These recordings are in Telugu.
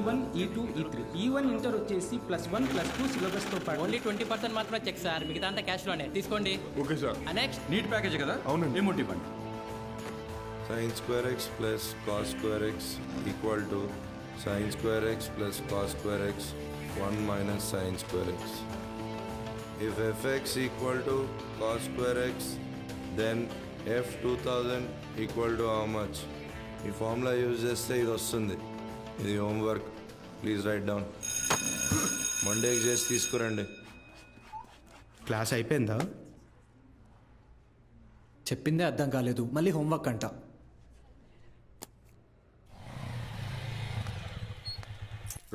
E1, E2, E3. E1 inter వచ్చేసి +1+2 సిలబస్తో పాటు ఓన్లీ 20% మాత్రమే చెక్ సార్, మిగతా అంతా క్యాష్లోనే తీసుకోండి. Okay sir. Next NEET package కదా? అవునండి. ఏమోటి ఇవ్వండి. sin square x plus cos square x equal to sin square x plus cos square x 1 minus sin square x. If fx equal to cos square x, then f 2000 equal to how much? ఈ ఫార్ములా యూజ్ చేస్తే ఇది వస్తుంది. ఇది హోంవర్క్, ప్లీజ్ రైట్ డౌన్. మండేకి చేసి తీసుకురండి. క్లాస్ అయిపోయిందా? చెప్పిందే అర్థం కాలేదు, మళ్ళీ హోంవర్క్ అంట.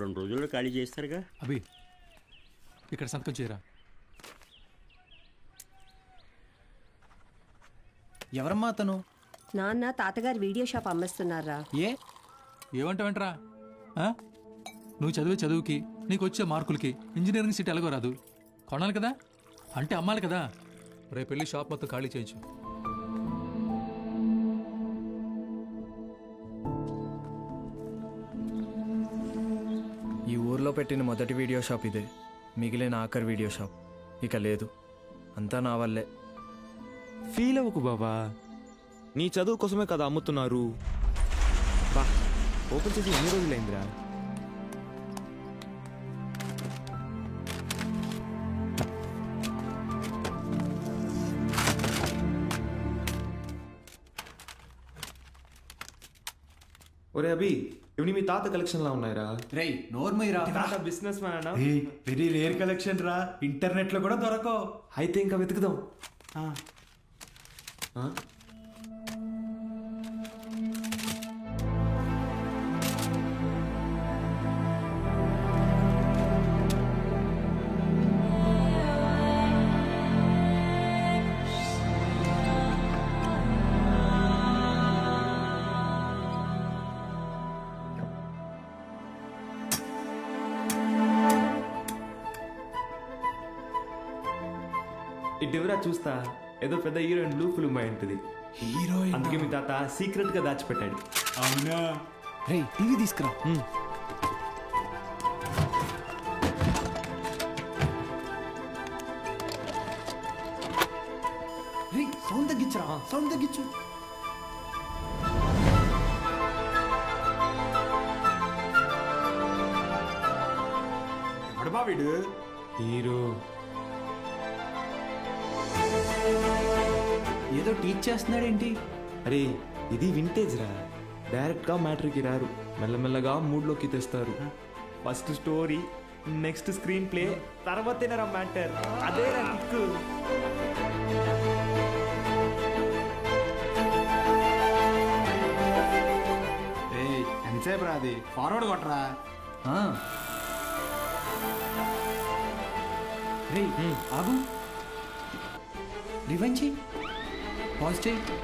రెండు రోజుల్లో ఖాళీ చేస్తారుగా. అభి ఇక్కడ సంతకం చేయరా. ఎవరమ్మా అతను? నాన్న తాతగారు వీడియో షాప్ అమ్మేస్తున్నారా? ఏమంటావేంట్రా? నువ్వు చదివే చదువుకి నీకు వచ్చే మార్కులకి ఇంజనీరింగ్ సీట్ ఎలాగో రాదు. కొనాలి కదా, అంటే అమ్మాలి కదా. రేపు వెళ్ళి షాప్ మొత్తం ఖాళీ చేయించు. ఈ ఊర్లో పెట్టిన మొదటి వీడియో షాప్ ఇదే, మిగిలిన ఆఖరి వీడియో షాప్ ఇక లేదు. అంతా నా వల్లే. ఫీల్ అవ్వకు బాబా, నీ చదువు కోసమే కదా అమ్ముతున్నారు. బా ఓపెన్ చేసి ఎన్ని రోజులైందిరా? ఒరే అభి, ఇవి మీ తాత కలెక్షన్ లా ఉన్నాయిరా. రేయ్ నోర్మయ్యరా, తాత business man. Very rare collection రా, ఇంటర్నెట్ లో కూడా దొరకవు. అయితే ఇంకా వెతుకుదాం. ఇటువరా చూస్తా, ఏదో పెద్ద హీరోయిన్ బ్లూ ఫిల్మ్ అయి ఉంటుంది. హీరోయిన్ అందుకే మీ తాత సీక్రెట్ గా దాచిపెట్టాడు. అవునా? రేయ్ టీవీ తీసుకురా. రేయ్ సౌండ్ తగ్గించరా, సౌండ్ తగ్గించు. ఎవడబా వీడు? హీరో ఏదో టీచ్ చేస్తున్నాడేంటి? అరే ఇది వింటేజ్ రా, డైరెక్ట్ గా మ్యాటర్కి రారు, మెల్లమెల్లగా మూడ్లోకి తెస్తారు. First story, next screenplay, తర్వాతేనరా మ్యాటర్. అదే రా కిక్కు. ఎంతసేపు రా అది? ఫార్వర్డ్ కొట్టరా. రేయ్ ఆగు, రివైండ్ చెయ్యి, పాజ్ చెయ్యి.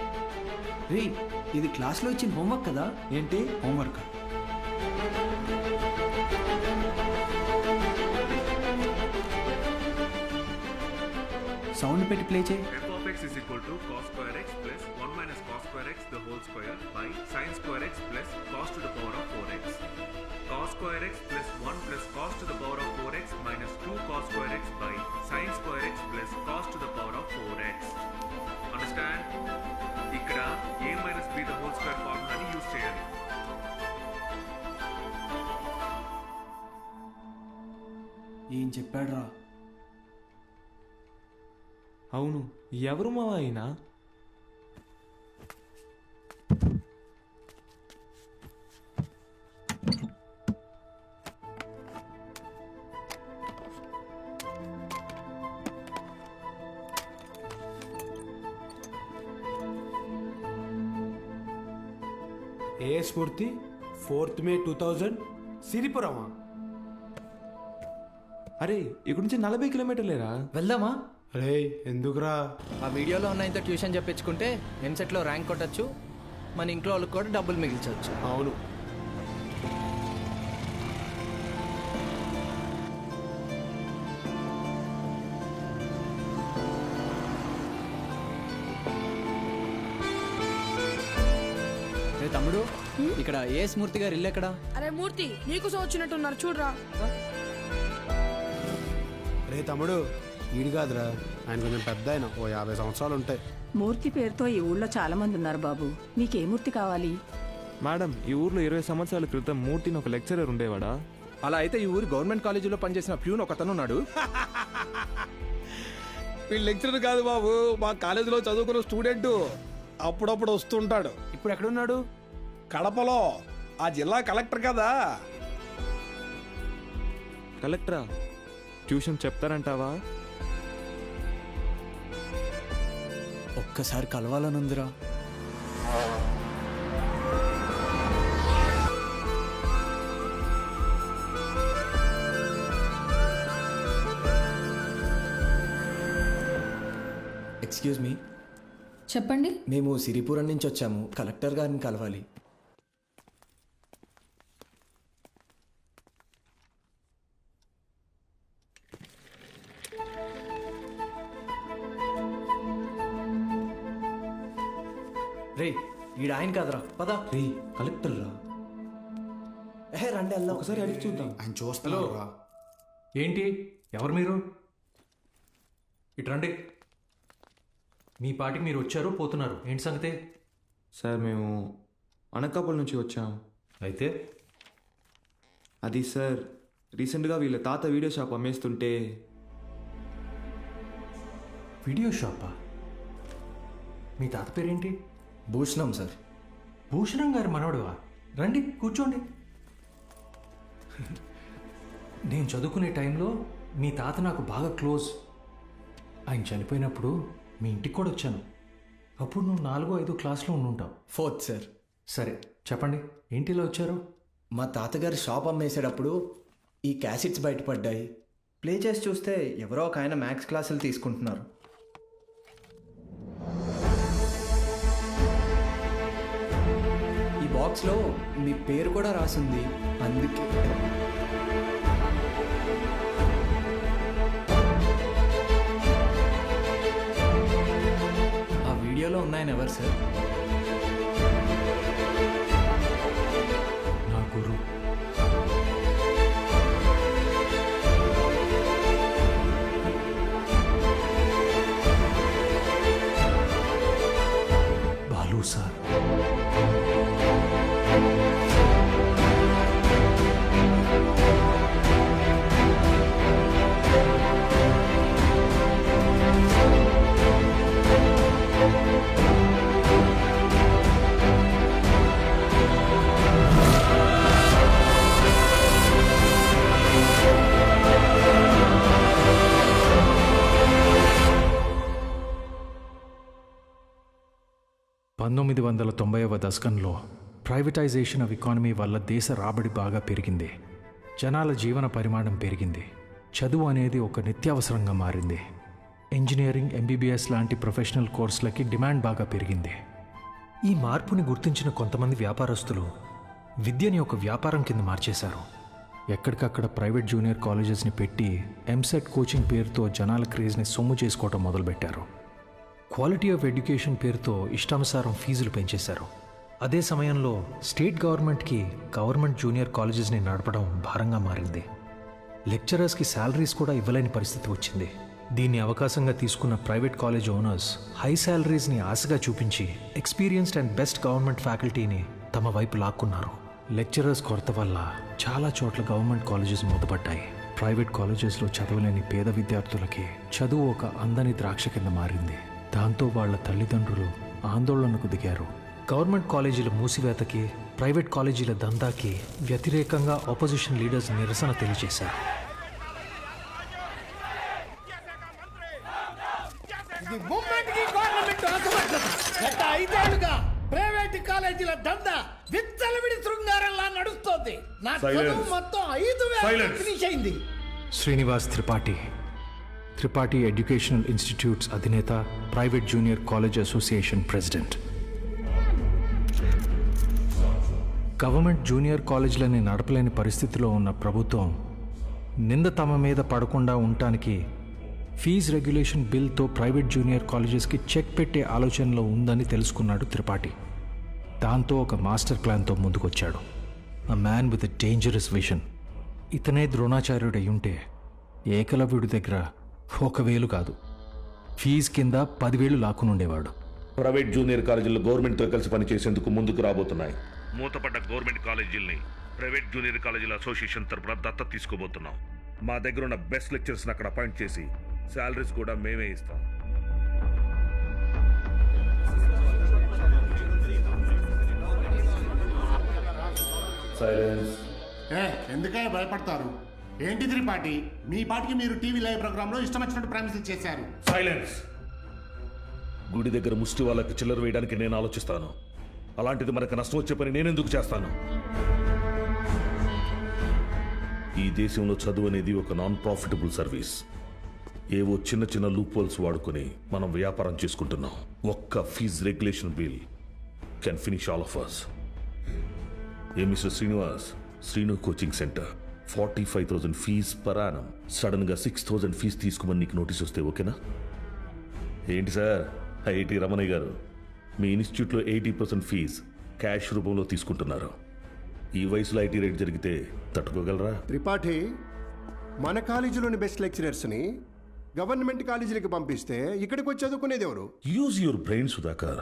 రేయ్ ఇది క్లాస్లో ఇచ్చిన హోంవర్క్ కదా? ఏంటి హోంవర్క్. సౌండ్ పెట్టి ప్లే చేయి. f(x) is equal to cos square x plus 1 minus cos square x the whole square by sin square x plus cos to the power of 4x. Cos square x plus 1 plus cos to the power of 4x minus 2 cos square x by sin square x plus cos to the power of 4x. Understand? ఇక్కడ a minus b the whole square ఫార్ములాని యూజ్ చేయాలి. ఏం చెప్పాడు రా? అవును, ఎవరు మావా అయినా? ఏ స్ఫూర్తి 4th May 2000 సిరిపురమా? అరే ఇక్కడ నుంచి 40 కిలోమీటర్లేరా. వెళ్దామా? రే ఎందుకురా? ఆ వీడియోలో ఉన్న ఇంత ట్యూషన్ చెప్పించుకుంటే ఎంసెట్లో ర్యాంక్ కొట్టచ్చు, మన ఇంట్లో వాళ్ళకి కూడా డబ్బులు మిగిల్చవచ్చు. అవును. తమ్ముడు ఇక్కడ ఏ స్మూర్తి గారు ఇల్లు ఎక్కడ? అరే మూర్తి నీకోసం వచ్చినట్టున్నారు చూడరా. రే తమ్ముడు, ఈడు కాదురా, ఆయన కొంచెం పెద్ద ఆయన, ఓ 50 సంవత్సరాలు ఉంటాయి. మూర్తి పేరుతో ఈ ఊళ్ళో చాలా మంది ఉన్నారు బాబు. నీకే మూర్తి కావాలి? మేడం, ఈ ఊర్లో 20 సంవత్సరాల క్రితం మూర్తిని ఒక లెక్చరర్ ఉండేవాడా? అలా అయితే ఈ ఊరు గవర్నమెంట్ కాలేజీలో పనిచేసిన ప్యూన్ ఒకతను ఉన్నాడు. వీళ్ళు లెక్చరర్ కాదు బాబు, మా కాలేజీలో చదువుకున్న స్టూడెంట్. అప్పుడప్పుడు వస్తుంటాడు. ఇప్పుడు ఎక్కడున్నాడు? కడపలో, ఆ జిల్లా కలెక్టర్ కదా. కలెక్టరా? ట్యూషన్ చెప్తారంటావా? ఒక్కసారి కలవాలనుందిరా. Excuse me. చెప్పండి. మేము సిరిపురం నుంచి వచ్చాము. కలెక్టర్ గారిని కలవాలి. రే, ఈడ ఆయన కాదురా, పద. రే, కలెక్టర్ రా. రండి వెళ్దాం. ఒకసారి అడిగి చూద్దాం. ఆయన చూస్తున్నాడు. ఏంటి, ఎవరు మీరు? ఇటు రండి. మీ పాటికి మీరు వచ్చారు, పోతున్నారు. ఏంటి సంగతే? సార్, మేము అనకాపల్లి నుంచి వచ్చాం. అయితే అది సార్, రీసెంట్గా వీళ్ళ తాత వీడియో షాప్ అమ్మేస్తుంటే. వీడియో షాపా? మీ తాత పేరేంటి? భూషణం సార్. భూషణం గారు మనవడువా? రండి కూర్చోండి. నేను చదువుకునే టైంలో మీ తాత నాకు బాగా క్లోజ్. ఆయన చనిపోయినప్పుడు మీ ఇంటికి కూడా వచ్చాను. అప్పుడు నువ్వు 4వ 5వ క్లాస్లో ఉండుంటావు. 4th sir. సరే చెప్పండి, ఏంటి ఇలా వచ్చారు? మా తాతగారి షాప్ అమ్మేసేటప్పుడు ఈ క్యాసెట్స్ బయటపడ్డాయి. ప్లే చేసి చూస్తే ఎవరో ఒక ఆయన మ్యాథ్స్ క్లాసులు తీసుకుంటున్నారు. ఈ బాక్స్లో మీ పేరు కూడా రాసింది. అందుకే ఆ వీడియోలో ఉన్నాయని ఎవరు సార్? నా గురువు. బాలు సార్. దశకంలో ప్రైవేటైజేషన్ ఆఫ్ ఎకానమీ వల్ల దేశ రాబడి బాగా పెరిగింది. జనాల జీవన పరిమాణం పెరిగింది. చదువు అనేది ఒక నిత్యావసరంగా మారింది. ఇంజనీరింగ్, ఎంబీబీఎస్ లాంటి ప్రొఫెషనల్ కోర్సులకి డిమాండ్ బాగా పెరిగింది. ఈ మార్పుని గుర్తించిన కొంతమంది వ్యాపారస్తులు విద్యని ఒక వ్యాపారం కింద మార్చేశారు. ఎక్కడికక్కడ ప్రైవేట్ జూనియర్ కాలేజెస్ని పెట్టి ఎంసెట్ కోచింగ్ పేరుతో జనాల క్రేజ్ని సొమ్ము చేసుకోవటం మొదలుపెట్టారు. క్వాలిటీ ఆఫ్ ఎడ్యుకేషన్ పేరుతో ఇష్టానుసారం ఫీజులు పెంచేశారు. అదే సమయంలో స్టేట్ గవర్నమెంట్కి గవర్నమెంట్ జూనియర్ కాలేజెస్ని నడపడం భారంగా మారింది. లెక్చరర్స్కి శాలరీస్ కూడా ఇవ్వలేని పరిస్థితి వచ్చింది. దీన్ని అవకాశంగా తీసుకున్న ప్రైవేట్ కాలేజ్ ఓనర్స్ హై శాలరీస్ని ఆశగా చూపించి ఎక్స్పీరియన్స్డ్ అండ్ బెస్ట్ గవర్నమెంట్ ఫ్యాకల్టీని తమ వైపు లాక్కున్నారు. లెక్చరర్స్ కొరత వల్ల చాలా చోట్ల గవర్నమెంట్ కాలేజెస్ మూతపడ్డాయి. ప్రైవేట్ కాలేజెస్లో చదవలేని పేద విద్యార్థులకి చదువు ఒక అందని ద్రాక్ష కింద మారింది. దాంతో వాళ్ల తల్లిదండ్రులు ఆందోళనకు దిగారు. గవర్నమెంట్ కాలేజీల మూసివేతకి, ప్రైవేట్ కాలేజీల దందాకి వ్యతిరేకంగా ఆపోజిషన్ లీడర్స్ నిరసన తెలియజేశారు. ప్రైవేట్ కాలేజీల దందా విచ్చలవిడి శృంగారంలా నడుస్తోంది. నా చదువు మొత్తం 5,000 ఫినిష్ అయింది. శ్రీనివాస్ త్రిపాఠి ఎడ్యుకేషనల్ ఇన్స్టిట్యూట్స్ అధినేత, private junior college association president. Government junior కాలేజీలని నడపలేని పరిస్థితిలో ఉన్న ప్రభుత్వం నింద తమ మీద పడకుండా ఉండటానికి ఫీజు రెగ్యులేషన్ బిల్తో ప్రైవేట్ జూనియర్ కాలేజెస్కి చెక్ పెట్టే ఆలోచనలో ఉందని తెలుసుకున్నాడు త్రిపాఠి. దాంతో ఒక మాస్టర్ ప్లాన్తో ముందుకొచ్చాడు. A man with a dangerous vision. ఇతనే ద్రోణాచార్యుడు అయ్యుంటే ఏకలవ్యుడి దగ్గర 1,000 కాదు, ఫీజు కింద 10,000 లాక్కునుండేవాడు. ప్రైవేట్ జూనియర్ కాలేజీలు గవర్నమెంట్తో కలిసి పనిచేసేందుకు ముందుకు రాబోతున్నాయి. మూతపడ్డ గవర్నమెంట్ కాలేజీల్ని ప్రైవేట్ జూనియర్ కాలేజీల అసోసియేషన్ తరపున దత్తత తీసుకోబోతున్నాం. మా దగ్గర ఉన్న బెస్ట్ లెక్చర్స్ని అక్కడ అపాయింట్ చేసి శాలరీస్ కూడా మేమే ఇస్తాం. సైలెన్స్. ఎందుకయ్యా భయపడతారు? ఏంటి త్రిపాఠి, మీ పాటికి మీరు టీవీ లైవ్ ప్రోగ్రాంలో ఇష్టం వచ్చినట్టు ప్రామిసులు చేశారు. సైలెన్స్. గుడి దగ్గర ముష్టి వాళ్ళకి చిల్లర వేయడానికి నేను ఆలోచిస్తాను. అలాంటిది మనకు నష్టం వచ్చే పని నేనెందుకు చేస్తాను? ఈ దేశంలో చదువు అనేది ఒక నాన్ ప్రాఫిటబుల్ సర్వీస్. ఏవో చిన్న చిన్న లూప్ హోల్స్ వాడుకొని మనం వ్యాపారం చేసుకుంటున్నాం. ఒక్క fee regulation bill can finish all of us. ఏ Mr Srinivas, Srinu coaching centre 45,000 fee per annum. సడన్గా 6,000 ఫీజు తీసుకోమని నీకు నోటీస్ వస్తే ఓకేనా? ఏంటి సార్, ఐఐటి రమణయ్య గారు, మీ ఇన్స్టిట్యూట్లో 80% ఫీజు క్యాష్ రూపంలో తీసుకుంటున్నారు. ఈ వయసులో ఐటీ రేట్ జరిగితే తట్టుకోగలరా? త్రిపాఠి, మన కాలేజీలోని బెస్ట్ లెక్చరర్స్ని గవర్నమెంట్ కాలేజీలకు పంపిస్తే ఇక్కడికి వచ్చి చదువుకునేది ఎవరు? Use your brain Sudhakar.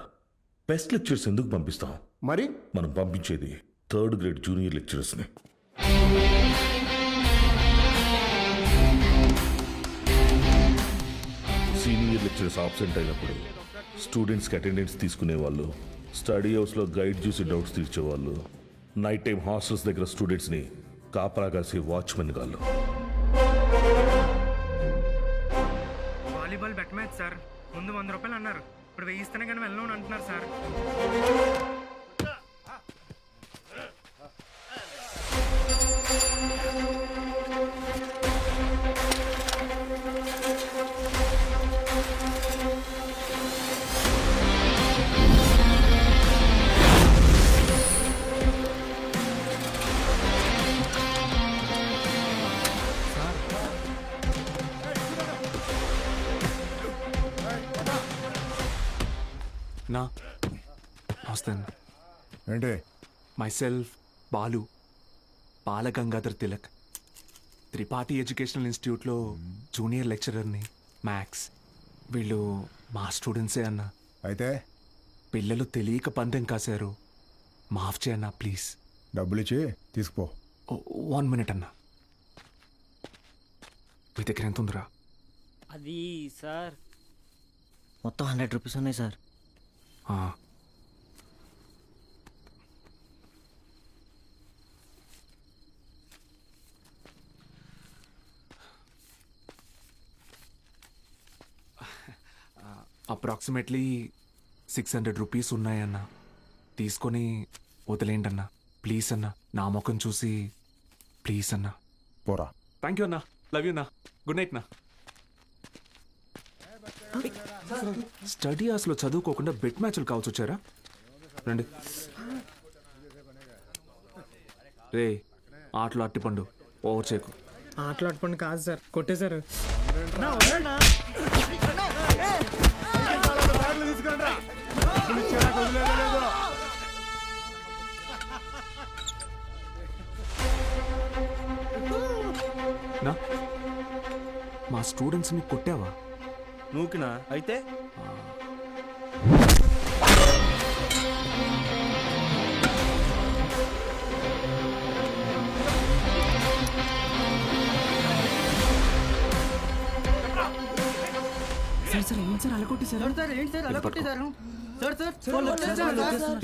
Best lecturers ఎందుకు పంపిస్తాం? మరి మనం పంపించేది 3rd గ్రేడ్ జూనియర్ లెక్చరర్స్ని. సీనియర్ లెక్చరర్స్ ఆబ్సెంట్ అయినప్పుడు స్టూడెంట్స్కి అటెండెన్స్ తీసుకునే వాళ్ళు, స్టడీ హౌస్లో గైడ్ చూసి డౌట్స్ తీర్చేవాళ్ళు, నైట్ టైం హాస్టల్స్ దగ్గర స్టూడెంట్స్ని కాపలా కాసే వాచ్మెన్ గాళ్ళు. Volleyball bet match sir. ముందు 100 రూపాయలు అన్నారు, ఇప్పుడు 1000 ఇస్తేనే కానీ వెళ్ళను అంటున్నారు సార్. నా నమస్తే అన్న. ఏంటి? మైసెల్ఫ్ బాలు, బాలగంగాధర్ తిలక్, త్రిపాఠి ఎడ్యుకేషనల్ ఇన్స్టిట్యూట్లో జూనియర్ లెక్చరర్ని, మ్యాథ్స్. వీళ్ళు మా స్టూడెంట్సే అన్న. అయితే పిల్లలు తెలియక పందెం కాశారు, మాఫ్ చేయన్నా ప్లీజ్. డబ్బులు ఇచ్చి తీసుకుపో. 1 మినిట్ అన్న. మీ దగ్గర ఎంత ఉందిరా? అది సార్ మొత్తం 100 రూపీస్ ఉన్నాయి సార్. అప్రాక్సిమేట్లీ 600 రూపీస్ ఉన్నాయన్న. తీసుకొని వదిలేండి అన్న, ప్లీజ్ అన్న. నా ముఖం చూసి ప్లీజ్ అన్న. పోరా. థ్యాంక్ యూ అన్న, లవ్ యూ అన్న, గుడ్ నైట్ నా. స్టడీ హాస్లో చదువుకోకుండా బెట్ మ్యాచ్లు కావచ్చు వచ్చారా? రండి. రే, ఆటలు అట్టిపండు, ఓవర్ చేయకు. ఆటలు అట్టుపండి కాదు సార్, కొట్టేశారు. నా మా స్టూడెంట్స్ని కొట్టావా? నూకినా అయితే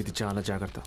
ఇది చాలా జాగ్రత్త.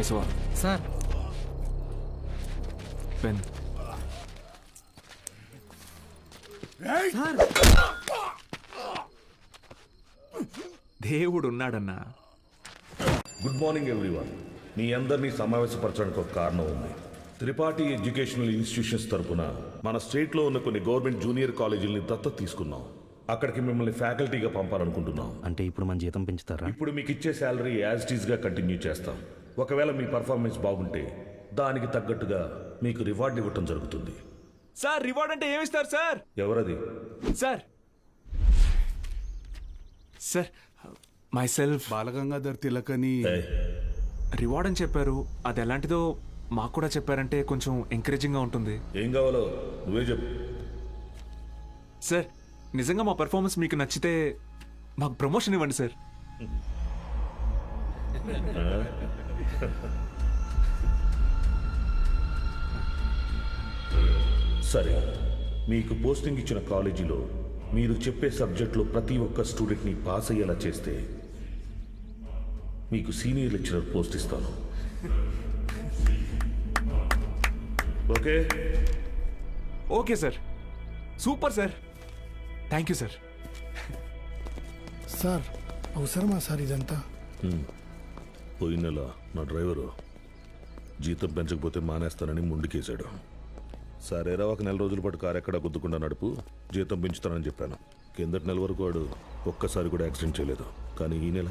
Keshava sir pen. దేవుడు ఉన్నాడన్నా. Good morning everyone. మీ అందరినీ సమావేశపరచడానికి ఒక కారణం ఉంది. త్రిపాఠి ఎడ్యుకేషనల్ ఇన్స్టిట్యూషన్స్ తరపున మన స్టేట్లో ఉన్న కొన్ని గవర్నమెంట్ జూనియర్ కాలేజీలని దత్తత తీసుకున్నాం. అక్కడికి మిమ్మల్ని ఫ్యాకల్టీగా పంపాలనుకుంటున్నాం. అంటే ఇప్పుడు మన జీతం పెంచుతారా? ఇప్పుడు మీకు ఇచ్చే శాలరీ యాజ్ ఇట్ ఈస్గా కంటిన్యూ చేస్తాం. ఒకవేళ మీ పర్ఫార్మెన్స్ బాగుంటే దానికి తగ్గట్టుగా మీకు రివార్డ్ ఇవ్వటం జరుగుతుంది. సార్ రివార్డ్ అంటే ఏమిస్తారు సార్? ఎవరది? Sir sir myself Balagangadhar తిలకని రివార్డ్ అని చెప్పారు. అది ఎలాంటిదో మాకు కూడా చెప్పారంటే కొంచెం ఎంకరేజింగ్గా ఉంటుంది. ఏం కావాలో నువ్వే చెప్పు. సార్ నిజంగా మా పెర్ఫార్మెన్స్ మీకు నచ్చితే మాకు ప్రమోషన్ ఇవ్వండి సార్. సరే, మీకు పోస్టింగ్ ఇచ్చిన కాలేజీలో మీరు చెప్పే సబ్జెక్టులో ప్రతి ఒక్క స్టూడెంట్ని పాస్ అయ్యేలా చేస్తే మీకు సీనియర్ లెక్చరర్ పోస్ట్ ఇస్తాను. Okay? Okay sir. Super sir. Thank you sir. Sir అవసరమా సార్ ఇదంతా? పోయిన నెల నా డ్రైవరు జీతం పెంచకపోతే మానేస్తానని ముందుకేశాడు. సరేరా, ఒక నెల రోజుల పాటు కారు ఎక్కడా గుద్దుకుండా నడుపు, జీతం పెంచుతానని చెప్పాను. కిందటి నెల వరకు వాడు ఒక్కసారి కూడా యాక్సిడెంట్ చేయలేదు. కానీ ఈ నెల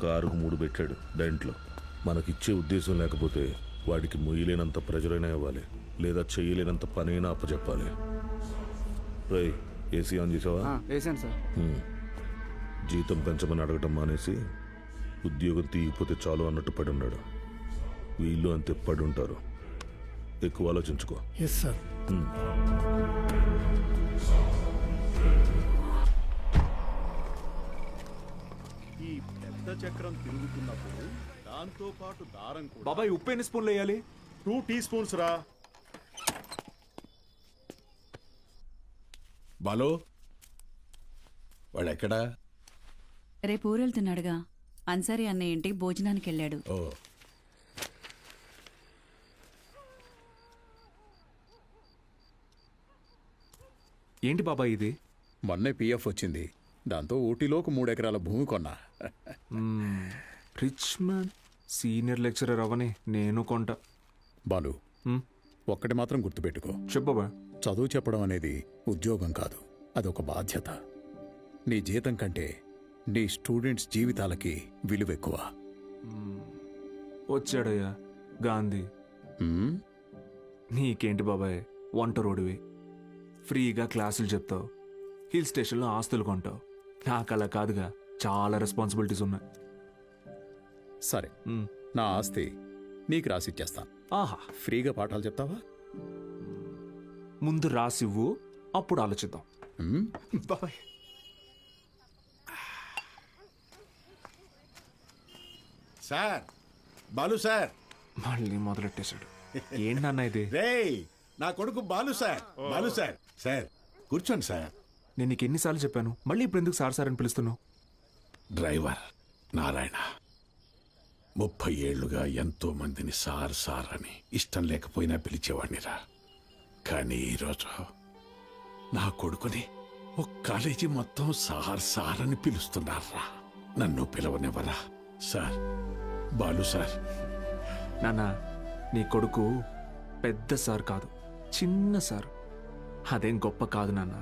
కారుకు 3 పెట్టాడు దాంట్లో. మనకిచ్చే ఉద్దేశం లేకపోతే వాడికి మొయ్యలేనంత ప్రెజర్ అయినా ఇవ్వాలి, లేదా చేయలేనంత పనైనా అప్పచెప్పాలి. రై, ఏసీ ఆన్ చేసావా? వేసాను సార్. జీతం పెంచమని అడగటం మానేసి ఉద్యోగం తీయకపోతే చాలు అన్నట్టు పడి ఉన్నాడు. వీళ్ళు అంతే పడి ఉంటారు. ఎక్కువ ఆలోచించుకో. Yes sir. ఈ పెద్ద చక్రం తిరుగుతున్నప్పుడు దాంతో పాటు దారం కూడా. బాబాయ్ ఉప్పు ఎన్ని స్పూన్లు వేయాలి? 2 టీ స్పూన్స్ రా. బాలో వాడెక్కడా? రేపు ఊరెళ్తున్నాడుగా. అన్సారీ అన్నయ్య ఇంటికి భోజనానికి వెళ్ళాడు. ఓ, ఏంటి బాబాయ్ ఇది? మొన్నే పిఎఫ్ వచ్చింది. దాంతో ఊటీలోకి 3 ఎకరాల భూమి కొన్నా. Rich man. సీనియర్ లెక్చరర్ అవని నేను కొంట. బాలు, ఒక్కటి మాత్రం గుర్తుపెట్టుకో. చెప్పు బాబాయ్. చదువు చెప్పడం అనేది ఉద్యోగం కాదు, అదొక బాధ్యత. నీ జీతం కంటే నీ స్టూడెంట్స్ జీవితాలకి విలువ ఎక్కువ. వచ్చాడయ్యా గాంధీ. నీకేంటి బాబాయ్, వంట రోడివి, ఫ్రీగా క్లాసులు చెప్తావు, హిల్ స్టేషన్లో ఆస్తులు కొంటావు. నాకు అలా కాదుగా, చాలా రెస్పాన్సిబిలిటీస్ ఉన్నాయి. సరే, నా ఆస్తి నీకు రాసిచ్చేస్తాను. ఆహా, ఫ్రీగా పాఠాలు చెప్తావా? ముందు రాసివ్వు, అప్పుడు ఆలోచిద్దాం. బాబాయ్. Sir, Balu sir. మళ్ళీ మొదలెట్టేశాడు. ఏంటన్నా ఇది? రేయ్, నా కొడుకు Balu sir. Balu sir. Sir కూర్చోండి సార్. నేను నీకు ఎన్నిసార్లు చెప్పాను, మళ్ళీ ఇప్పుడు ఎందుకు సార్ సార్ అని పిలుస్తున్నావు? డ్రైవర్ నారాయణ 30 ఏళ్లుగా ఎంతో మందిని సార్ సార్ అని ఇష్టం లేకపోయినా పిలిచేవాడినిరా. కానీ ఈరోజు నా కొడుకుని ఒక కాలేజీ మొత్తం సార్ సార్ అని పిలుస్తున్నారా. నన్ను పిలవనివ్వరా సార్? బాలు సార్. నాన్న, నీ కొడుకు పెద్ద సార్ కాదు, చిన్న సార్. అదేం గొప్ప కాదు నాన్న.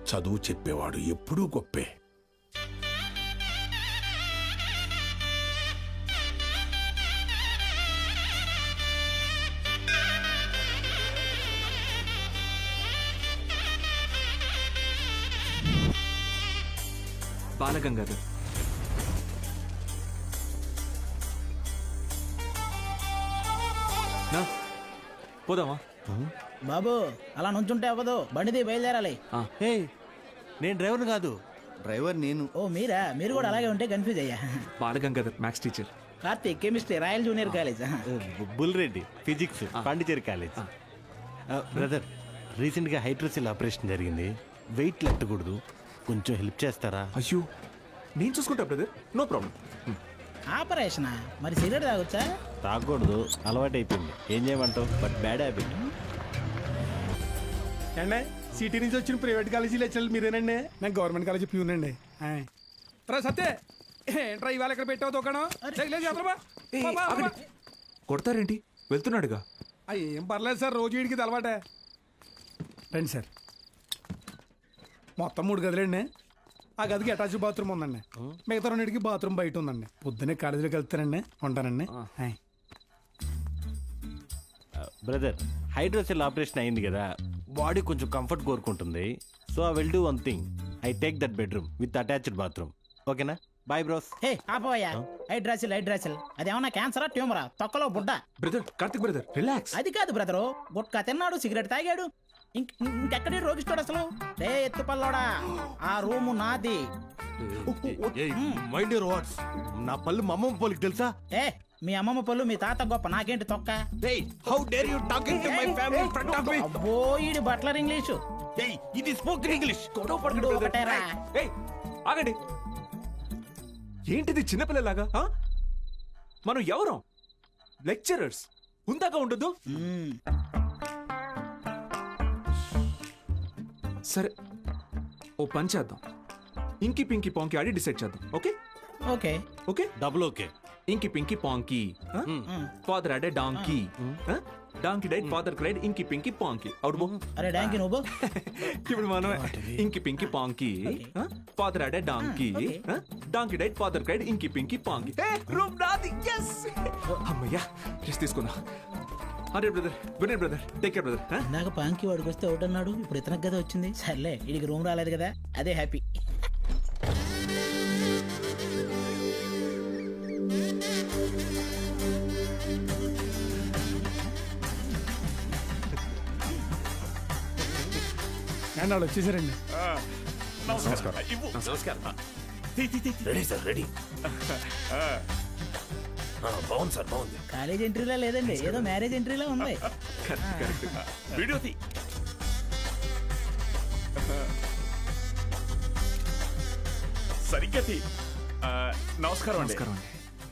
చదువు చెప్పేవాడు ఎప్పుడూ గొప్పే. బాలగంగాధర్. నా పోదామా? బాబు అలా నుంచుంటే అవ్వదు, బండిది బయలుదేరాలి. నేను డ్రైవర్ని కాదు, డ్రైవర్ నేను. ఓ మీరా? మీరు కూడా అలాగే ఉంటే కన్ఫ్యూజ్ అయ్యా. Balagangadhar maths teacher. Karthik chemistry, royal junior college. Bulreddy physics, Pondicherry college. Brother, రీసెంట్గా హైడ్రోసిల్ ఆపరేషన్ జరిగింది, వెయిట్ ఎత్తకూడదు, కొంచెం హెల్ప్ చేస్తారా? అయ్యో, నేను చూసుకుంటా బ్రదర్, నో ప్రాబ్లం. ఆపరేషనా? మరి సిగరెట్ తాగొచ్చా? తాగకూడదు, అలవాటు అయిపోయింది. ఏం చేయమంటావు? But bad habit. అండి సిటీ నుంచి వచ్చిన ప్రైవేట్ కాలేజీ లెక్చరర్ మీరేనండి? నేను గవర్నమెంట్ కాలేజీ ప్యూనండి. రా సత్తే, ఏంట్రా ఇవాళ ఇక్కడ పెట్టావు దుకాణం? కొడతారేంటి? వెళ్తున్నాడుగా. ఏం పర్లేదు సార్, రోజు వీడికి ఇది అలవాటే. రండి సార్. మొత్తం 3 గదులండి. ఆ గదికి అటాచ్ బాత్రూమ్ ఉందండి. మిగతా 2కి బాత్రూమ్ బయట ఉందండి. పొద్దున్నే కాలేజీలోకి వెళ్తానండి. ఉంటానండి. బ్రదర్, హైడ్రోసెల్ ఆపరేషన్ అయింది కదా, బాడీ కొంచెం కంఫర్ట్ కోరుకుంటుంది. So I will do one thing. I take that bedroom with attached bathroom. ఓకేనా? Bye bros. హే ఆపోయా, హైడ్రాసిల్ అదేమన్నా క్యాన్సరా ట్యూమరా? తొక్కలో బుడ్డ. Brother, Karthik brother, relax. అది కాదు బ్రదరు, గుట్కా తిన్నాడు, సిగరెట్ తాగాడు, ఇంకెక్కడే రోగిస్తాడు అసలు. రే ఎత్తు పల్లోడా, ఆ రూము నాది. Mind your words. నా పళ్ళు మా అమ్మమ్మ పోలికి తెలుసా? ఏ మీ అమ్మమ్మ పళ్ళు మీ తాత గొప్ప, నాకేంటి తొక్క? How dare you talking to my family in front of me? అబ్బో ఈడి బట్లర్ ఇంగ్లీషు. ఇది స్పోకెన్ ఇంగ్లీష్. ఒకటేరా. ఆగండి, ఏంటిది చిన్నపిల్లలాగా? మనం ఎవరం? లెక్చరర్స్. ఉందాక ఉండదు. సరే, ఓ పని చేద్దాం. ఇంకి పింకి పాంకి ఆడి డిసైడ్ చేద్దాం. Okay okay okay, double okay. Inky pinky ponky. Father had a donkey. Donkey died, father cried, inky pinky పాంకి. Out బో. అరే డాంకీ నువ్వు. ఇప్పుడు మనం inky pinky ponky. Father had a donkey. Donkey died, father cried, inky pinky ponky. Room నాది. yes. అమ్మయ్యా, రెస్ట్ తీసుకుందాం. అరే brother, good night brother, take care brother. నాకు పాంకి వాడికి వస్తే ఒకటి అన్నాడు, ఇప్పుడు ఇతనికి కదా వచ్చింది. సర్లే, వీడికి రూమ్ రాలేదు కదా, అదే హ్యాపీ. అండ్ వాళ్ళు వచ్చేసారండి. నమస్కారం. Ready sir, ready. బాగుంది సార్, బాగుంది. కాలేజ్ ఎంట్రీలా లేదండి, ఏదో మ్యారేజ్ ఎంట్రీలా ఉంది. వీడియో తీ. సరిగ్గా తీ. నమస్కారం అండి.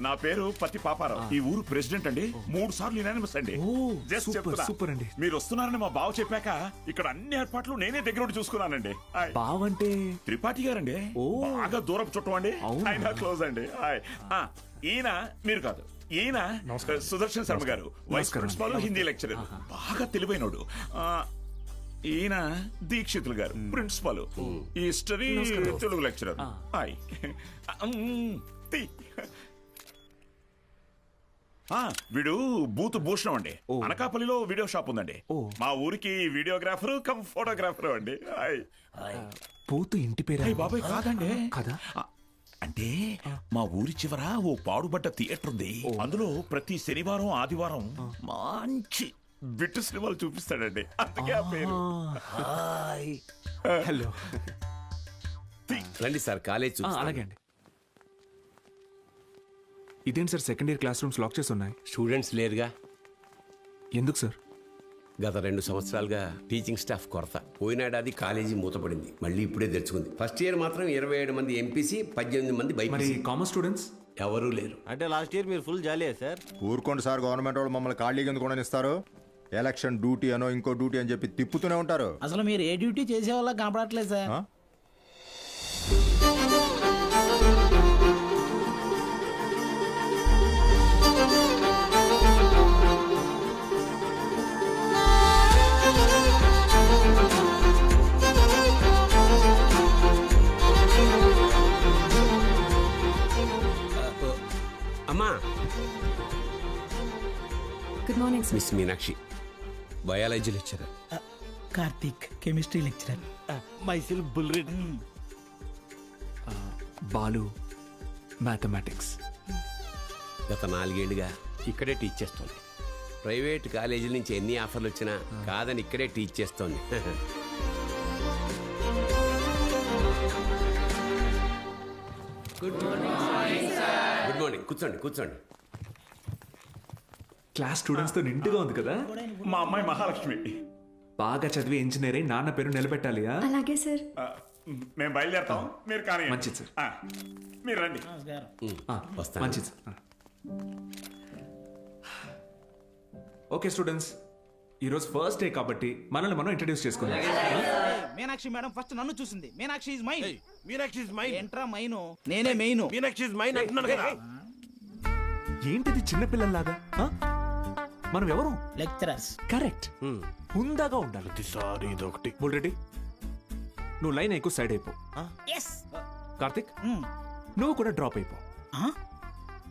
నా పేరు పత్తి పాపారావు. ఈ ఊరు ప్రెసిడెంట్ అండి. 3 సార్లు యునానిమస్ అండి. సూపర్ అండి. మీరు వస్తున్నారని మా బావ చెప్పాక ఇక్కడ అన్ని ఏర్పాట్లు నేనే దగ్గర చూసుకున్నానండి. బావ అంటే త్రిపాఠి గారండి. బాగా దూరపు చుట్టం అండి. ఆయన క్లోజ్ అండి. ఈయన మీరు కాదు, ఈయన సుదర్శన్ శర్మ గారు, వైస్ ప్రిన్సిపాల్, హిందీ లెక్చరర్, బాగా తెలివైనడు. ఈయన దీక్షితులు గారు, ప్రిన్సిపాల్, హిస్టరీ తెలుగు లెక్చరర్. వీడు బూత్ భూషణం అండి. అనకాపల్లిలో వీడియో షాప్ ఉందండి. మా ఊరికి వీడియోగ్రాఫర్ కమ్ ఫోటోగ్రాఫర్ అండి. బూత్ ఇంటి పేరు? బాబాయ్ కాదండి. కదా, అంటే మా ఊరి చివర ఓ పాడుబడ్డ థియేటర్ ఉంది. అందులో ప్రతి శనివారం ఆదివారం మంచి బిట్టు సినిమాలు చూపిస్తాడండి. అందుకే ఆ పేరు. హలో, రండి సార్, కాలేజ్. అలాగే అండి. ఇదేంటి sir, second year class rooms lock చేసి ఉన్నాయి? స్టూడెంట్స్ లేరుగా. ఎందుకు సార్? గత 2 సంవత్సరాలుగా టీచింగ్ స్టాఫ్ కొరత. పోయినాడాది కాలేజీ మూతపడింది, మళ్ళీ ఇప్పుడే తెరుచుకుంది. ఫస్ట్ ఇయర్ మాత్రం 27 మంది ఎంపీసీ, 18 మంది బైపీసీ. కామర్స్ స్టూడెంట్స్ ఎవరూ లేరు. అంటే లాస్ట్ ఇయర్ మీరు ఫుల్ జాలీయా సార్? ఊరుకోండి సార్, గవర్నమెంట్ వాళ్ళు మమ్మల్ని ఖాళీగా ఎందుకు ఇస్తారు? ఎలక్షన్ డ్యూటీ అనో ఇంకో డ్యూటీ అని చెప్పి తిప్పుతూనే ఉంటారు. అసలు మీరు ఏ డ్యూటీ చేసే వాళ్ళ కనపడట్లేదు సార్. అమ్మా, good morning sir. Miss Meenakshi, biology lecturer. Karthik, chemistry lecturer. Myself బుల్రెడ్. బాలు, మ్యాథమెటిక్స్. గత 4 ఏళ్ళుగా ఇక్కడే టీచ్ చేస్తోంది. ప్రైవేట్ కాలేజీల నుంచి ఎన్ని ఆఫర్లు వచ్చినా కాదని ఇక్కడే టీచ్ చేస్తోంది. Good morning. కూర్చోండి. క్లాస్ స్టూడెంట్స్ తో నిండుగా ఉంది కదా. మా అమ్మాయి మహాలక్ష్మి. బాగా చదివి ఇంజనీర్ అయి నాన్న పేరు నిలబెట్టాలి. అలాగే సార్. మేము బయలుదేరతాం మీరు కానీ మంచిది సార్. మీరు రండి వస్తాను. మంచిది సార్. ఓకే స్టూడెంట్స్, ఈరోజు ఫస్ట్ డే కాబట్టి మనల్ని మనం ఇంట్రడ్యూస్ చేసుకుందాం. మీనాక్షి మేడం ఫస్ట్ నన్ను చూసింది. Meenakshi is mine. Meenakshi is mine. ఎంట్రా మైను, నేనే మెయిన్. మీనాక్షి ఇస్ మైన్ అంటున్నాను కదా. ఏంటిది చిన్నపిల్లల్లాగా? మనం ఎవరు? లెక్చరర్స్. కరెక్ట్. హుందాగా ఉండాలి. సారీ ఇదొకటి. బుల్రెడ్డి, నువ్వు లైన్ ఎక్కువ సైడ్ అయిపో. కార్తిక్, నువ్వు కూడా డ్రాప్ అయిపో.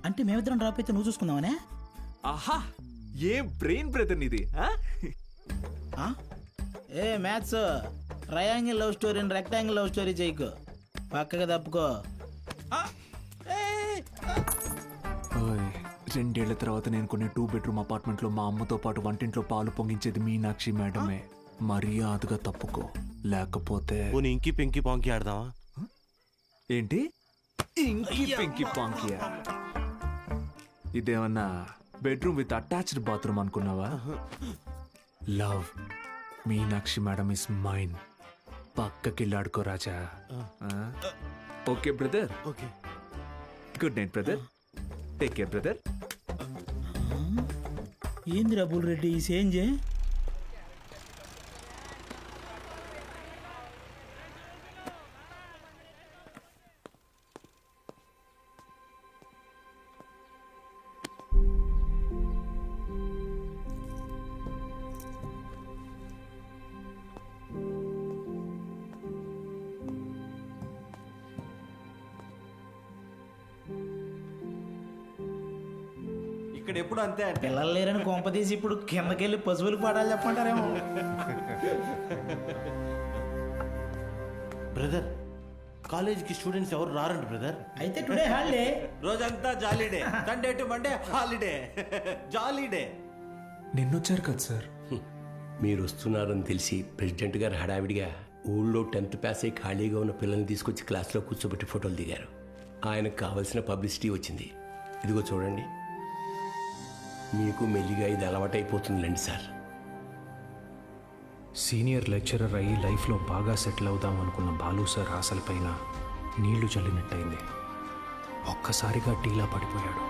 అంటే మేమిద్దరం డ్రాప్ అయితే నువ్వు చూసుకుందామనే? ఆహా, ఏ బ్రెయిన్ బ్రదర్ నీది. ఏ మ్యాథ్స్ ట్రయాంగిల్ లవ్ స్టోరీని రెక్టాంగిల్ లవ్ స్టోరీ చేయకు, పక్కగా తప్పుకో. 2 ఏళ్ల తర్వాత నేను కొనే 2 బెడ్రూమ్ అపార్ట్మెంట్ లో మా అమ్మతో పాటు వంటింట్లో పాలు పొంగించేది మీనాక్షి మేడమే. మర్యాదగా తప్పుకో, లేకపోతే ఇంకి పెంకి పాంకి ఆడదామా? ఏంటి ఇంకి పెంకి పాంకియా? ఇదేమన్నా బెడ్రూమ్ విత్ అటాచ్డ్ బాత్రూమ్ అనుకున్నావా? Love Meenakshi madam is mine. పక్కకిల్లాడుకో రాజా. Okay brother. Okay. Good night brother. Take care brother. ఏంది రబుల్ రెడ్డి ఈ సేంజే? ఇక్కడ ఎప్పుడు అంతే. పిల్లలు లేరని కొంప తీసి ఇప్పుడు కిందకెళ్ళి పశువులకు పాఠాలు చెప్పమంటారేమో. బ్రదర్, కాలేజీకి స్టూడెంట్స్ ఎవరు రారండి బ్రదర్. అయితే టుడే హాలిడే. రోజంతా jolly day. Sunday to Monday holiday. Jolly day. నిన్నొచ్చారు కదా సార్. మీరు వస్తున్నారని తెలిసి ప్రెసిడెంట్ గారు హడావిడిగా ఊళ్ళో 10th పాస్ అయి ఖాళీగా ఉన్న పిల్లల్ని తీసుకొచ్చి క్లాస్లో కూర్చోబెట్టి ఫోటోలు దిగారు. ఆయనకు కావాల్సిన పబ్లిసిటీ వచ్చింది. ఇదిగో చూడండి, మీకు మెల్లిగా ఇది అలవాటైపోతుందిలేండి సార్. సీనియర్ లెక్చరర్ అయ్యి లైఫ్లో బాగా సెటిల్ అవుదాం అనుకున్న బాలు సార్ ఆశలపైన నీళ్లు చల్లినట్టయింది. ఒక్కసారిగా టీలా పడిపోయాడు.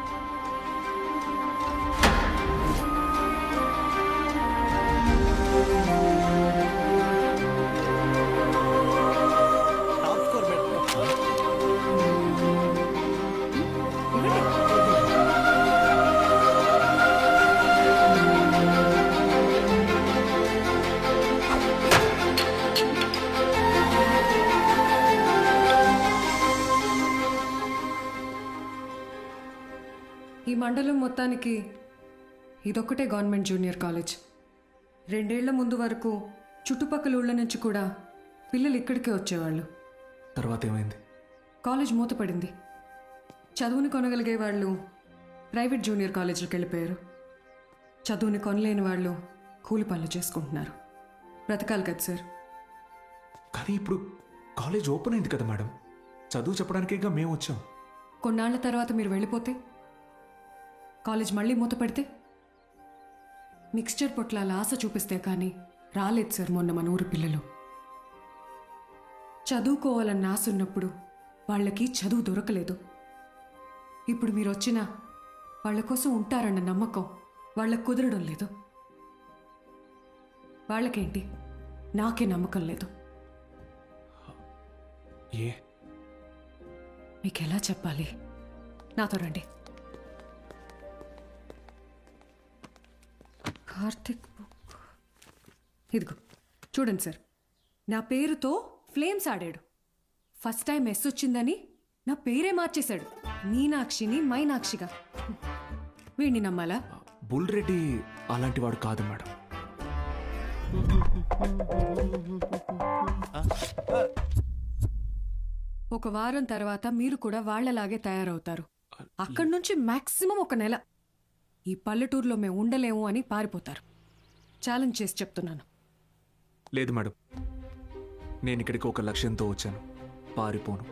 ఈ మండలం మొత్తానికి ఇదొక్కటే గవర్నమెంట్ జూనియర్ కాలేజ్. 2 ఏళ్ల ముందు వరకు చుట్టుపక్కల ఊళ్ళ నుంచి కూడా పిల్లలు ఇక్కడికే వచ్చేవాళ్ళు. తర్వాత ఏమైంది? కాలేజ్ మూతపడింది. చదువుని కొనగలిగే వాళ్ళు ప్రైవేట్ జూనియర్ కాలేజీలకు వెళ్ళిపోయారు. చదువుని కొనలేని వాళ్ళు కూలి పనులు చేసుకుంటున్నారు. బ్రతకాలి కదా సార్. కానీ ఇప్పుడు కాలేజ్ ఓపెన్ అయింది కదా మేడం. చదువు చెప్పడానికేగా మేము వచ్చాం. కొన్నాళ్ల తర్వాత మీరు వెళ్ళిపోతే కాలేజ్ మళ్ళీ మూతపడితే మిక్స్చర్ పొట్లాల ఆశ చూపిస్తే కానీ రాలేదు సార్ మొన్న మన ఊరు పిల్లలు. చదువుకోవాలన్న ఆశ ఉన్నప్పుడు వాళ్ళకి చదువు దొరకలేదు. ఇప్పుడు మీరు వచ్చినా వాళ్ళ కోసం ఉంటారన్న నమ్మకం వాళ్ళకు కుదరడం లేదు. వాళ్ళకేంటి, నాకే నమ్మకం లేదు. మీకు ఎలా చెప్పాలి? నాతో రండి. కార్తిక్ బుక్ ఇదిగో చూడండి సార్. నా పేరుతో ఫ్లేమ్స్ ఆడాడు. ఫస్ట్ టైం ఎస్ వచ్చిందని నా పేరే మార్చేశాడు. మీనాక్షిని మైనాక్షిగా. వీడిని నమ్మాలా? బుల్రెడ్డి అలాంటి వాడు కాదు మేడం. ఒక వారం తర్వాత మీరు కూడా వాళ్లలాగే తయారవుతారు. అక్కడి నుంచి మాక్సిమం 1 నెల ఈ పల్లెటూరులో మేము ఉండలేము అని పారిపోతారు. ఛాలెంజ్ చేసి చెప్తున్నాను. లేదు మేడం, నేను ఇక్కడికి ఒక లక్ష్యంతో వచ్చాను. పారిపోను.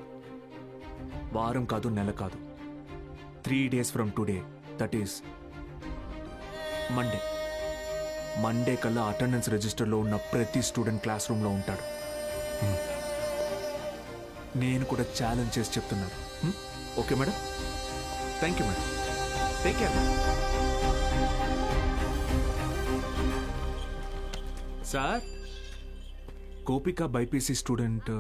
వారం కాదు, నెల కాదు, 3 days from today, that is Monday కల్లా అటెండెన్స్ రిజిస్టర్లో ఉన్న ప్రతి స్టూడెంట్ క్లాస్ రూమ్లో ఉంటాడు. నేను కూడా ఛాలెంజ్ చేసి చెప్తున్నాను. Okay madam, thank you madam, take care. Sir, Gopika BiPC student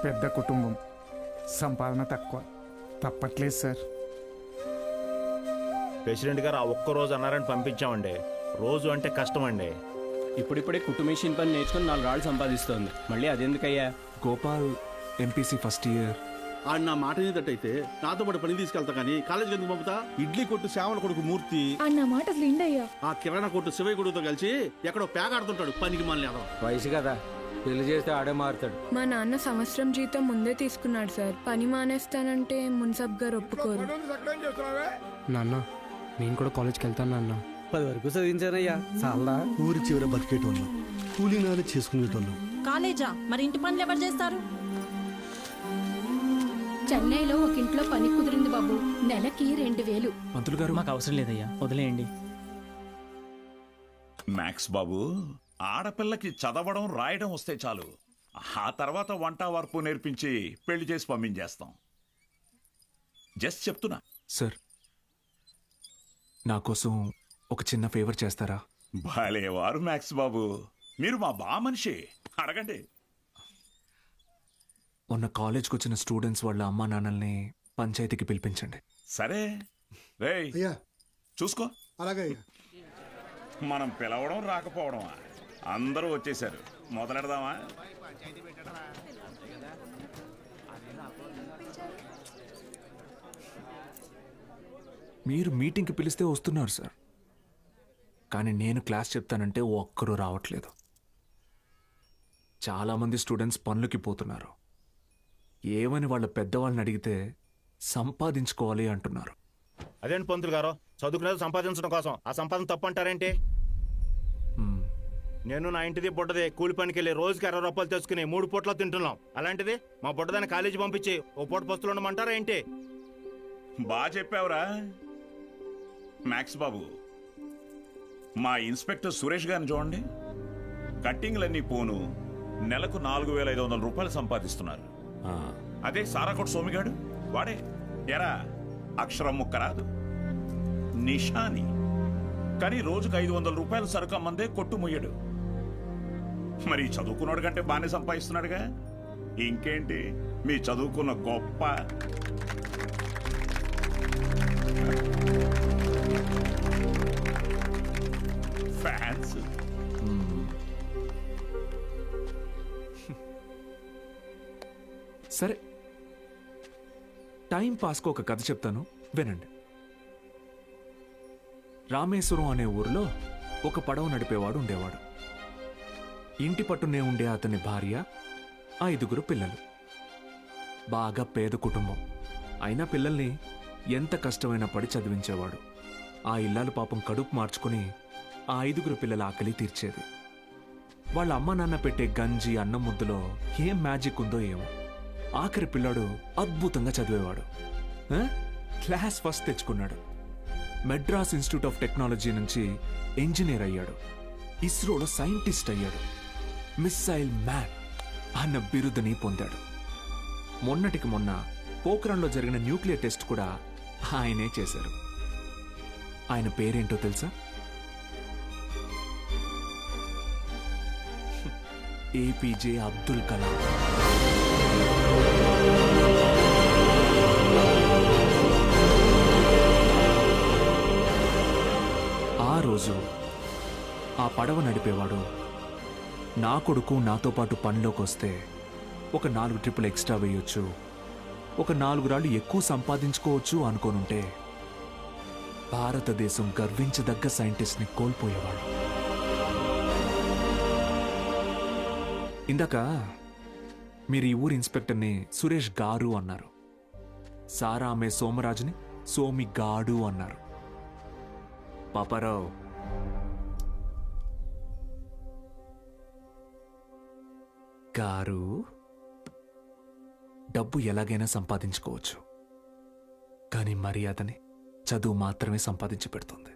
పెద్ద కుటుంబం, సంపాదన తక్కువ, తప్పట్లేదు సార్. ప్రెసిడెంట్ గారు ఆ ఒక్క రోజు అన్నారని పంపించామండి. రోజు అంటే కష్టం అండి. ఇప్పుడిప్పుడే కుట్టు మిషన్ పని నేర్చుకుని 4 రాళ్ళు సంపాదిస్తోంది. మళ్ళీ అదెందుకయ్యా? Gopal MPC first year. ఆడు నా మాట ఏదట్టయితే నాతో పాటు పని తీసుకెళ్తా కానీ కాలేజీకి ఎందుకు పంపుతా? ఇడ్లీ కొట్టు శ్యామల కొడుకు మూర్తి, అన్న మాట అసలు ఇండయ్యా. ఆ కిరాణా కొట్టు శివయ్య కొడుకుతో కలిసి ఎక్కడో పేకాడుతుంటాడు. పనికి మళ్ళీ వయసు కదా, పెళ్లి చేస్తే ఆడే మారుతాడు. మా నాన్న సంవత్సరం జీతం ముందే తీసుకున్నాడు సార్. పని మానేస్తానంటే మున్సబ్ గారు ఒప్పుకోరు. నాన్న, నేను కూడా కాలేజ్కి వెళ్తాను నాన్న. 10 వరకు చదివించానయ్యా. చాలా ఊరి చివర బతికేటోళ్ళం, కూలీనాలు చేసుకునేటోళ్ళం. కాలేజా? మరి ఇంటి పనులు ఎవరు చేస్తారు? చెన్నైలో ఒక ఇంట్లో పని కుదిరింది బాబు, నెలకి 2000. మంత్రులు గారు, మాకు అవసరం లేదయ్యా, వదిలేయండి. మ్యాక్స్ బాబు, ఆడపిల్లకి చదవడం రాయడం వస్తే చాలు. ఆ తర్వాత వంట వార్పు నేర్పించి పెళ్లి చేసి పంపించేస్తాం. జస్ట్ చెప్తున్నా. సార్, నా కోసం ఒక చిన్న ఫేవర్ చేస్తారా? భలేవారు మ్యాక్స్ బాబు, మీరు మా బా మనిషి, అడగండి. మొన్న కాలేజ్కి వచ్చిన స్టూడెంట్స్ వాళ్ళ అమ్మా నాన్నల్ని పంచాయతీకి పిలిపించండి. సరే రేయ్, చూసుకో. అలాగే. మనం పిలవడం రాకపోవడమా? అందరూ వచ్చేసారు, మొదలెడదామా? మీరు మీటింగ్కి పిలిస్తే వస్తున్నారు సార్, కానీ నేను క్లాస్ చెప్తానంటే ఒక్కరూ రావట్లేదు. చాలామంది స్టూడెంట్స్ పనులకి పోతున్నారు. ఏమని వాళ్ళ పెద్దవాళ్ళని అడిగితే సంపాదించుకోవాలి అంటున్నారు. అదేంటి పంతులు గారు, చదువుకునేది సంపాదించడం కోసం, ఆ సంపాదన తప్పు అంటారేంటి? నేను నా ఇంటిది బుడ్డది కూలి పనికి వెళ్ళి రోజుకి 60 రూపాయలు తెచ్చుకుని 3 పూట్ల తింటున్నాం. అలాంటిది మా బుడ్డదాన్ని కాలేజీ పంపించి ఓ పూట పస్తులు ఉండమంటారా ఏంటి? బాగా చెప్పావురా మ్యాక్స్ బాబు. మా ఇన్స్పెక్టర్ సురేష్ గారిని చూడండి, కట్టింగ్లన్నీ పోను నెలకు 4500 రూపాయలు సంపాదిస్తున్నారు. అదే సారాకోట్ సోమిగాడు, వాడే ఎరా అక్షరం ముక్క రాదు, నిషాని, కానీ రోజుకు 500 రూపాయలు సరుకు అమ్మందే కొట్టు ముయ్యడు. మరి చదువుకున్నాడు కంటే బాగానే సంపాదిస్తున్నాడుగా. ఇంకేంటి మీ చదువుకున్న గొప్ప. ఫ్యాన్స్. సరే, టైం పాస్కు ఒక కథ చెప్తాను, వినండి. రామేశ్వరం అనే ఊరిలో ఒక పడవ నడిపేవాడు ఉండేవాడు. ఇంటి పట్టునే ఉండే అతని భార్య, 5 పిల్లలు. బాగా పేద కుటుంబం అయినా పిల్లల్ని ఎంత కష్టమైనా పడి చదివించేవాడు. ఆ ఇల్లాలు పాపం కడుపు మార్చుకుని ఆ 5 పిల్లల ఆకలి తీర్చేది. వాళ్ళ అమ్మ నాన్న పెట్టే గంజి అన్నం ముద్దలో ఏం మ్యాజిక్ ఉందో ఏమో, ఆఖరి పిల్లాడు అద్భుతంగా చదివేవాడు. క్లాస్ ఫస్ట్ తెచ్చుకున్నాడు. మెడ్రాస్ ఇన్స్టిట్యూట్ ఆఫ్ టెక్నాలజీ నుంచి ఇంజనీర్ అయ్యాడు. ఇస్రోలో సైంటిస్ట్ అయ్యాడు. మిస్సైల్ మ్యాన్ అన్న బిరుదుని పొందాడు. మొన్నటికి మొన్న పోఖ్రాన్లో జరిగిన న్యూక్లియర్ టెస్ట్ కూడా ఆయనే చేశారు. ఆయన పేరేంటో తెలుసా? ఏపీజే అబ్దుల్ కలాం. ఆ రోజు ఆ పడవ నడిపేవాడు, నా కొడుకు నాతో పాటు పనిలోకి వస్తే ఒక 4 ట్రిప్పులు ఎక్స్ట్రా వేయొచ్చు, ఒక 4 రాళ్ళు ఎక్కువ సంపాదించుకోవచ్చు అనుకోనుంటే భారతదేశం గర్వించదగ్గ సైంటిస్ట్ని కోల్పోయేవాడు. ఇందాక మీరు ఈ ఊరి ఇన్స్పెక్టర్ని సురేష్ గారు అన్నారు. సారా ఆమె సోమరాజుని సోమి గాడు అన్నారు. పాపారావు, గారు డబ్బు ఎలాగైనా సంపాదించుకోవచ్చు, కానీ మర్యాదని చదువు మాత్రమే సంపాదించి పెడుతుంది.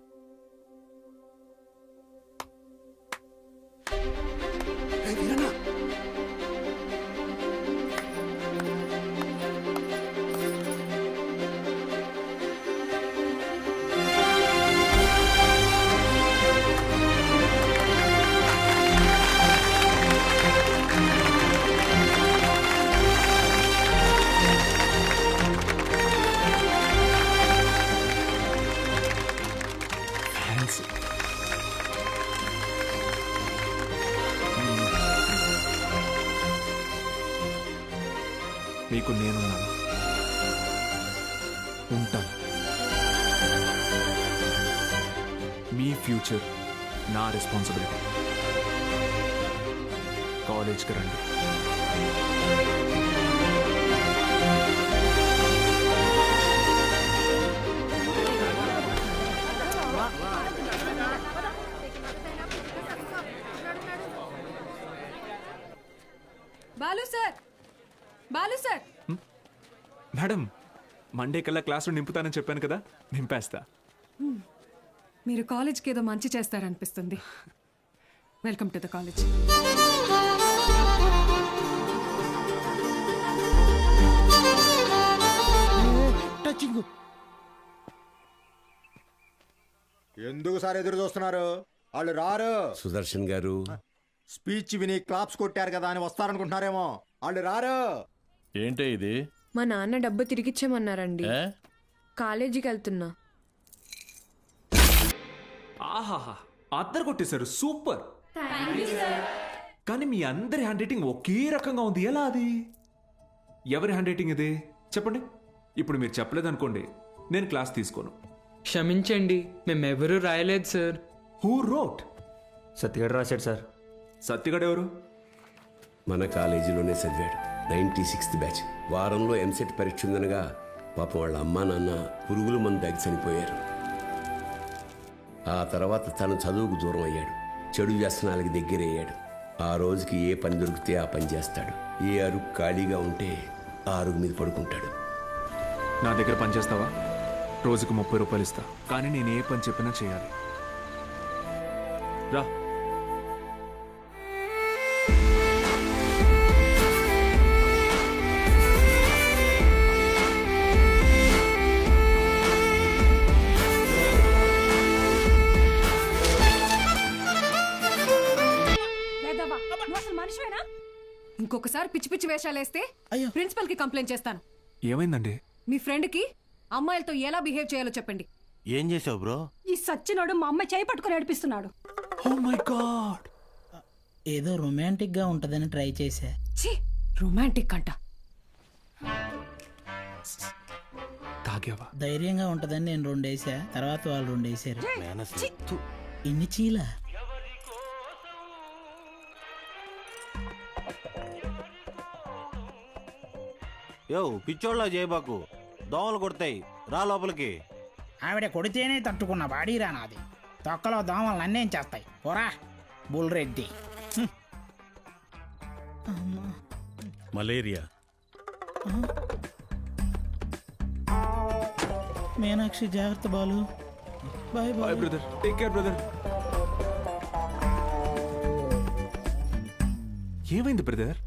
మీకు నేనున్నాను, ఉంటాను. మీ ఫ్యూచర్ నా రెస్పాన్సిబిలిటీ. కాలేజ్కి రండి. Balu sir, Balu sir. Madam, Monday కల్లా క్లాసులో నింపుతానని చెప్పాను కదా, నింపేస్తా. మీరు కాలేజ్కి ఏదో మంచి చేస్తారనిపిస్తుంది. Welcome to the college. ఎందుకు సార్ ఎదురు చూస్తున్నారు? వాళ్ళు రారు. సుదర్శన్ గారు స్పీచ్ విని క్లాప్స్ కొట్టారు కదా అని వస్తారనుకుంటున్నారేమో. వాళ్ళు రారు. ఏంటే ఇది? మా నాన్న డబ్బు తిరిగిచ్చేమన్నారండి. కాలేజీకి వెళ్తున్నా. ఆహాహా, అద్దరు కొట్టేశారు, సూపర్. కానీ మీ అందరి హ్యాండ్ రైటింగ్ ఒకే రకంగా ఉంది, ఎలా అది? ఎవరి హ్యాండ్ రైటింగ్ ఇది చెప్పండి. ఇప్పుడు మీరు చెప్పలేదనుకోండి, నేను క్లాస్ తీసుకోను. క్షమించండి, మేమెవరూ రాయలేదు సార్. Who wrote? సత్యగడ్ రాశాడు సార్. సత్యగడ్ ఎవరు? మన కాలేజీలోనే చదివాడు, 96th బ్యాచ్. వారంలో ఎంసెట్ పరీక్ష ఉందనగా పాపం వాళ్ళ అమ్మా నాన్న పురుగుల మందు తాగి చనిపోయారు. ఆ తర్వాత తను చదువుకు దూరం అయ్యాడు, చెడు వ్యసనాలకి దగ్గరయ్యాడు. ఆ రోజుకి ఏ పని దొరికితే ఆ పని చేస్తాడు. ఏ అరుగు ఖాళీగా ఉంటే ఆ అరుగు మీద పడుకుంటాడు. నా దగ్గర పని చేస్తావా? రోజుకు 30 రూపాయలు ఇస్తా, కానీ నేను ఏ పని చెప్పినా చేయాలి. రా. ఇంకొకసారి పిచ్చి పిచ్చి వేషాలు వేస్తే ప్రిన్సిపల్ కి కంప్లైంట్ చేస్తాను. ఏమైందండి? మీ ఫ్రెండ్ కి అమ్మాయిలతో ఎలా బిహేవ్ చేయాలో చెప్పండి. ఏం చేసావు బ్రో? ఈ సచ్చినోడు మా అమ్మాయి చేయి పట్టుకుని ఏడిపిస్తున్నాడు. Oh my god. ఏదో రొమాంటిక్ గా ఉంటదని ట్రై చేశా. రొమాంటిక్ అంట. తాగావా? ధైర్యంగా ఉంటదని నేను 2 వేసా, తర్వాత వాళ్ళు 2 వేసారు. ఇన్ని చీల. యో పిచ్చోళ్ళ చేయబాకు, దోమలు కొడతాయి, రా లోపలికి. ఆవిడ కొడితేనే తట్టుకున్న బాడీరా నాది. తొక్కలో దోమలు నన్నేం చేస్తాయి, పోరా బుల్రెడ్డి. మలేరియా. మీనాక్షి జాగ్రత్త Balu. Bye bye brother, take care brother. ఏమైంది బ్రదర్?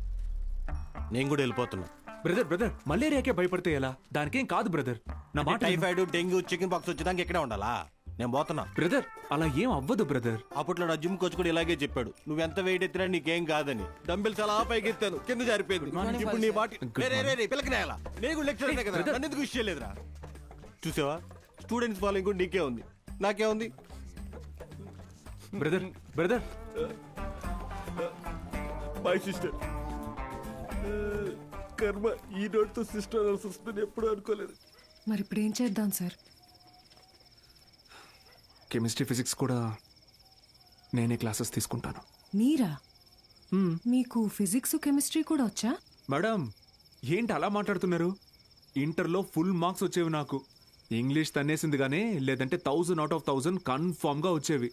నేను కూడా వెళ్ళిపోతున్నా. బ్రదర్ మలేరియాకే భయపడితే ఎలా? దానికేం కాదు బ్రదర్. నా మాట. టైఫాయిడ్, డెంగ్యూ, చికెన్ పాక్స్ వచ్చేదానికి ఇక్కడే ఉండాలా? నేను పోతున్నా బ్రదర్. అలా ఏం అవ్వదు బ్రదర్. అప్పట్లో నా జిమ్ కోచ్ కూడా ఇలాగే చెప్పాడు, నువ్వెంత వెయిట్ ఎత్తినా నీకేం కాదని. డంబిల్ చాలా పైకి ఎత్తాను, కింద జారిపోయింది. ఇప్పుడు నీ బాటి పిల్లకి నేలా? నేను లెక్చర్ కదా, నన్ను ఎందుకు విషయం లేదురా? చూసావా, స్టూడెంట్స్ ఫాలోయింగ్ కూడా నీకే ఉంది, నాకే ఉంది. Brother my sister. కర్మ, ఈ నోట్తో సిస్టర్ వస్తుందని ఎప్పుడూ అనుకోలేదు. మరి ఇప్పుడు ఏం చేద్దాం సార్? కెమిస్ట్రీ, ఫిజిక్స్ కూడా నేనే క్లాసెస్ తీసుకుంటాను. మీరా? మీకు ఫిజిక్స్, కెమిస్ట్రీ కూడా వచ్చా? మేడం, ఏంటి అలా మాట్లాడుతున్నారు? ఇంటర్లో ఫుల్ మార్క్స్ వచ్చేవి నాకు. ఇంగ్లీష్ తన్నేసింది కానీ, లేదంటే 1000 out of 1000 కన్ఫామ్గా వచ్చేవి.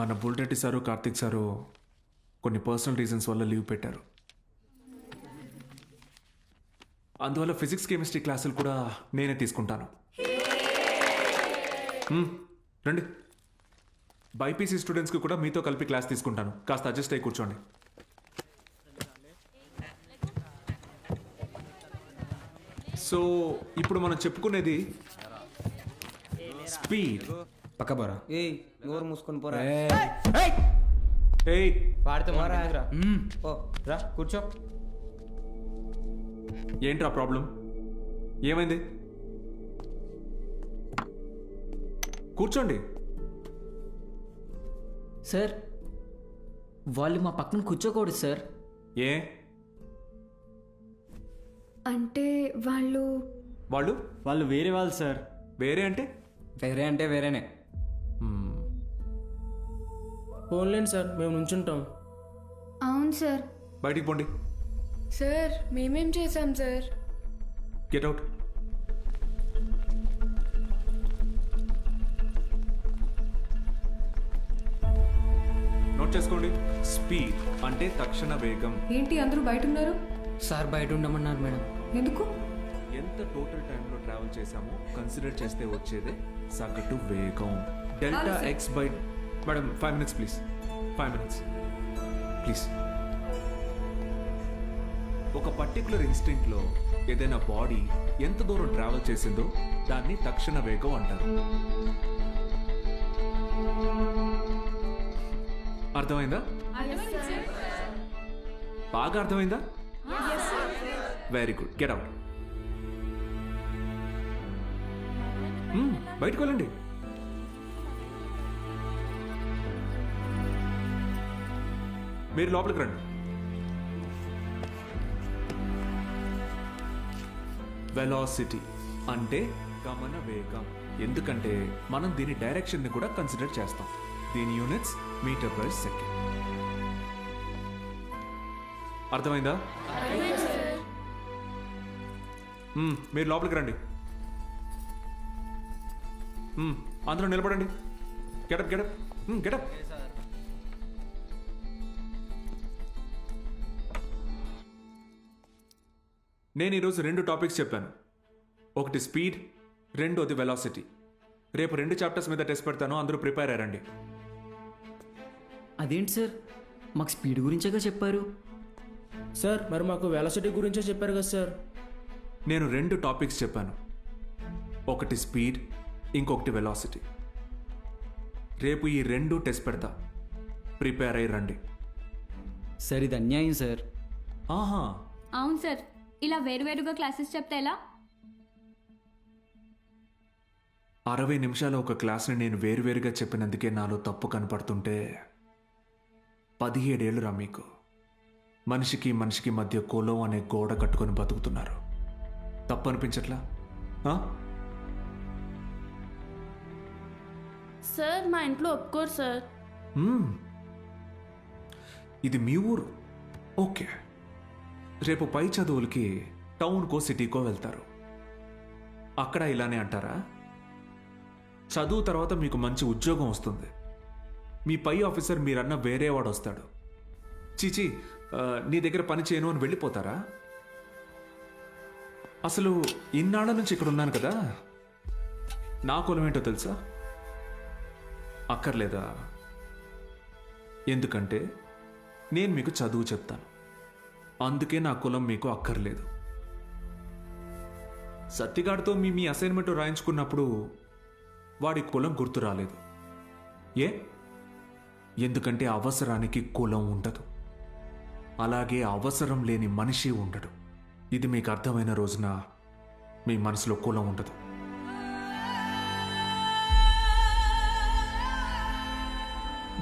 మన బుల్రెడ్డి సారు, కార్తిక్ సారు కొన్ని పర్సనల్ రీజన్స్ వల్ల లీవ్ పెట్టారు. అందువల్ల ఫిజిక్స్, కెమిస్ట్రీ క్లాసులు కూడా నేనే తీసుకుంటాను. రండి. బైపీసీ స్టూడెంట్స్కి కూడా మీతో కలిపి క్లాస్ తీసుకుంటాను. కాస్త అడ్జస్ట్ అయ్యి కూర్చోండి. సో ఇప్పుడు మనం చెప్పుకునేది స్పీడ్. పక్క బరా నోరు మూసుకొని పోరా. వాడితే రా కూర్చో. ఏంట్రా ప్రాబ్లం? ఏమైంది? కూర్చోండి. సార్ వాళ్ళు మా పక్కన కూర్చోకూడదు సార్. ఏ అంటే వాళ్ళు వాళ్ళు వేరే వాళ్ళు సార్. వేరే అంటే? వేరే అంటే వేరేనే. ఫోన్లేండి సార్, మేము నుంచుంటాం. అవును సార్. బయటికి పోండి. సార్ మేమేం చేశాం సార్? Get out. నోట్ చేసుకోండి. స్పీడ్ అంటే తక్షణ వేగం. ఏంటి అందరూ బయట ఉన్నారు? సార్ బయట ఉండమన్నారు మేడం. ఎందుకు? ఎంత టోటల్ టైంలో ట్రావెల్ చేశామో కన్సిడర్ చేస్తే వచ్చేదే సగటు వేగం. Delta X by. Madam 5 minutes please. 5 minutes please. ఒక పర్టికులర్ ఇన్స్టింక్ట్లో ఏదైనా బాడీ ఎంత దూరం ట్రావెల్ చేసిందో దాన్ని తక్షణ వేగం అంటారు. అర్థమైందా? బాగా అర్థమైందా? Very good. Get out. బయటకు వెళ్ళండి. మీరు లోపలికి రండి. వెలాసిటీ అంటే గమన వేగం. ఎందుకంటే మనం దీని డైరెక్షన్ని కూడా కన్సిడర్ చేస్తాం. దీని యూనిట్స్ మీటర్ పర్ సెకండ్. అర్థమైందా? మీరు లోపలికి రండి. అందరూ నిలబడండి. Get up get up get up. నేను ఈరోజు 2 టాపిక్స్ చెప్పాను. ఒకటి స్పీడ్, రెండోది వెలాసిటీ. రేపు 2 చాప్టర్స్ మీద టెస్ట్ పెడతాను. అందరూ ప్రిపేర్ అయ్యారండి. అదేంటి సార్, మాకు స్పీడ్ గురించేగా చెప్పారు. సార్ మరి మాకు వెలాసిటీ గురించే చెప్పారు కదా సార్. నేను 2 టాపిక్స్ చెప్పాను. ఒకటి స్పీడ్, ఇంకొకటి వెలాసిటీ. రేపు ఈ 2 టెస్ట్ పెడతా. ప్రిపేర్ అయ్యి రండి. సార్ ఇది అన్యాయం సార్. ఆహా అవును సార్, ఇలా వేరువేరుగా క్లాసెస్ చెప్తే ఎలా? 60 నిమిషాలు ఒక క్లాస్ని నేను వేరువేరుగా చెప్పినందుకే నాలో తప్పు కనపడుతుంటే 17 ఏళ్ళురా మీకు. మనిషికి మనిషికి మధ్య కులం అనే గోడ కట్టుకొని బతుకుతున్నారు. తప్పు అనిపించట్లా? సార్ మా ఇంట్లో ఒప్పుకోరు సార్. ఇది మీ ఊరు, ఓకే. రేపు పై చదువులకి టౌన్కో సిటీకో వెళ్తారు. అక్కడ ఇలానే అంటారా? చదువు తర్వాత మీకు మంచి ఉద్యోగం వస్తుంది. మీ పై ఆఫీసర్ మీరన్న వేరేవాడు వస్తాడు. చీచి నీ దగ్గర పని చేయను అని వెళ్ళిపోతారా? అసలు ఇన్నాళ్ళ నుంచి ఇక్కడ ఉన్నాను కదా, నా కులం ఏంటో తెలుసా? అక్కర్లేదా? ఎందుకంటే నేను మీకు చదువు చెప్తాను. అందుకే నా కులం మీకు అక్కర్లేదు. సత్తిగాడితో మీ అసైన్మెంట్ రాయించుకున్నప్పుడు వాడి కులం గుర్తు రాలేదు. ఎందుకంటే అవసరానికి కులం ఉండదు. అలాగే అవసరం లేని మనిషి ఉండడు. ఇది మీకు అర్థమైన రోజున మీ మనసులో కులం ఉండదు.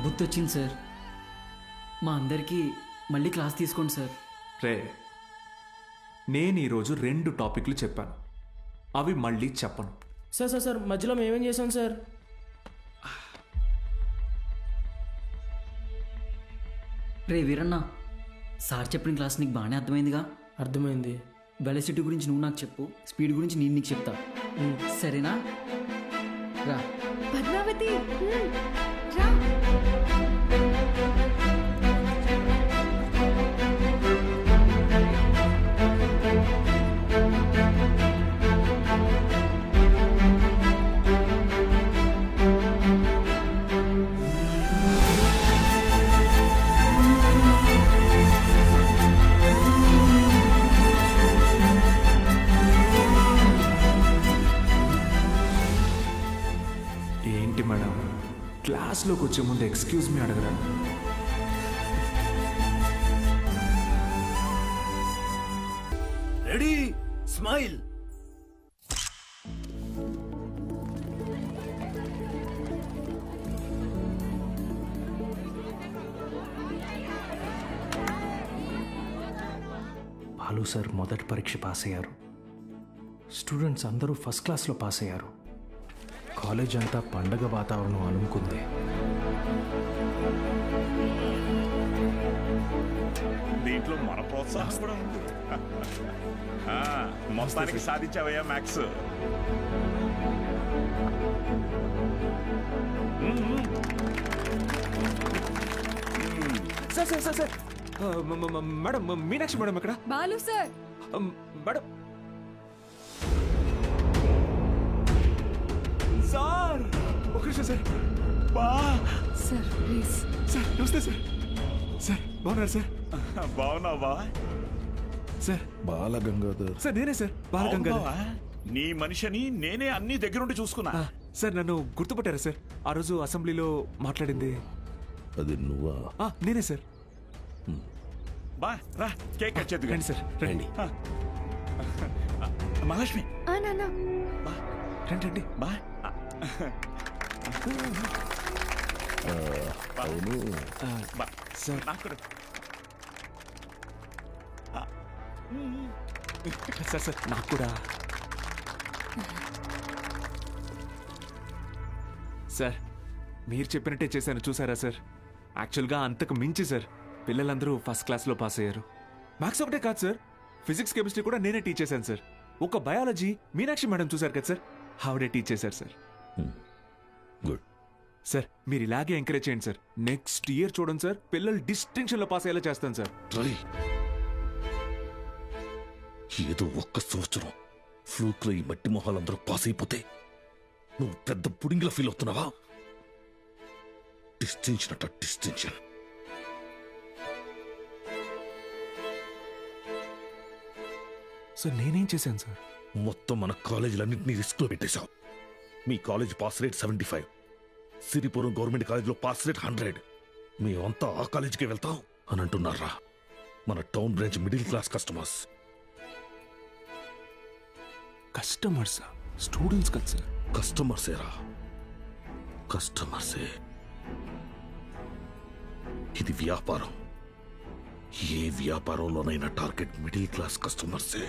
బుద్ధి వచ్చింది సార్. మా అందరికీ మళ్ళీ క్లాస్ తీసుకోండి సార్. రే, నేను ఈరోజు 2 టాపిక్లు చెప్పాను. అవి మళ్ళీ చెప్పను. సార్ సార్ సార్ మధ్యలో మేమేం చేసాం సార్? రే వీరన్న, సార్ చెప్పిన క్లాస్ నీకు బాగానే అర్థమైందిగా? అర్థమైంది. వెలాసిటీ గురించి నువ్వు నాకు చెప్పు, స్పీడ్ గురించి నేను నీకు చెప్తా. సరేనా? రా పద్మావతి రా. ఏంటి మేడం క్లాస్లోకి వచ్చే ముందు ఎక్స్క్యూజ్ మీ అడగరా? Ready smile. బాలు సార్ మొదటి పరీక్ష పాస్ అయ్యారు. స్టూడెంట్స్ అందరూ ఫస్ట్ క్లాస్లో పాస్ అయ్యారు. కాలేజ్ అంతా పండగ వాతావరణం అనుకుంది. దీంట్లో మన ప్రోత్సాహం కూడా ఉంది. మొత్తానికి సాధించావయ్యా maths. Sir sir sir sir madam Meenakshi madam ఎక్కడ? బాలు సార్. మేడం సార్ ఒక నిమిషం సార్. Sir please. సార్ నమస్తే సార్. సార్ బాగున్నారు సార్? బాగున్నావా సార్? బాలగంగాధర్ సార్ నేనే సార్, బాలగంగాధర్. నీ మనిషిని నేనే అన్ని దగ్గరుండి చూసుకున్నా. సార్ నన్ను గుర్తుపట్టారా సార్? ఆ రోజు అసెంబ్లీలో మాట్లాడింది అది నువ్వా? నేనే సార్. బా రా కేక్ కట్ చేద్దు. రండి సార్ రండి. మహాలక్ష్మి బా రండి రండి. బా అవును బా సార్ నాకు సార్ సార్ నాకు కూడా. సార్ మీరు చెప్పినట్టే చేశాను చూసారా సార్? యాక్చువల్గా అంతకు మించి సార్ పిల్లలందరూ ఫస్ట్ క్లాస్లో పాస్ అయ్యారు. మ్యాథ్స్ ఒకటే కాదు సార్, ఫిజిక్స్ కెమిస్ట్రీ కూడా నేనే టీచ్ చేశాను సార్. ఒక బయాలజీ మీనాక్షి మేడం చూసారు కదా సార్, ఆవిడే టీచ్ చేశారు సార్. గుడ్ సార్ మీరు ఇలాగే ఎంకరేజ్ చేయండి సార్. నెక్స్ట్ ఇయర్ చూడండి సార్, పిల్లలు డిస్టింక్షన్లో పాస్ అయ్యేలా చేస్తాను సార్. ఏదో ఒక్క సంవత్సరం ఫ్లూక్లో ఈ మట్టి మొహాలందరూ పాస్ అయిపోతే నువ్వు పెద్ద పుడింగిలా ఫీల్ అవుతున్నావా? డిస్టింక్షన్ అట డిస్టింక్షన్. సార్ నేనేం చేశాను సార్? మొత్తం మన కాలేజీలన్నింటినీ రిస్క్లో పెట్టేశావు. మీ college pass rate 75, Siripuram government కాలేజీలో పాస్ రేట్ 100. మేమంతా ఆ కాలేజీకే వెళ్తాం అని అంటున్నారా? మన town branch middle class customers. కస్టమర్సా? స్టూడెంట్స్ కదా సార్. కస్టమర్సేరా, కస్టమర్సే. ఇది వ్యాపారం. ఏ వ్యాపారంలోనైనా టార్గెట్ మిడిల్ క్లాస్ కస్టమర్సే.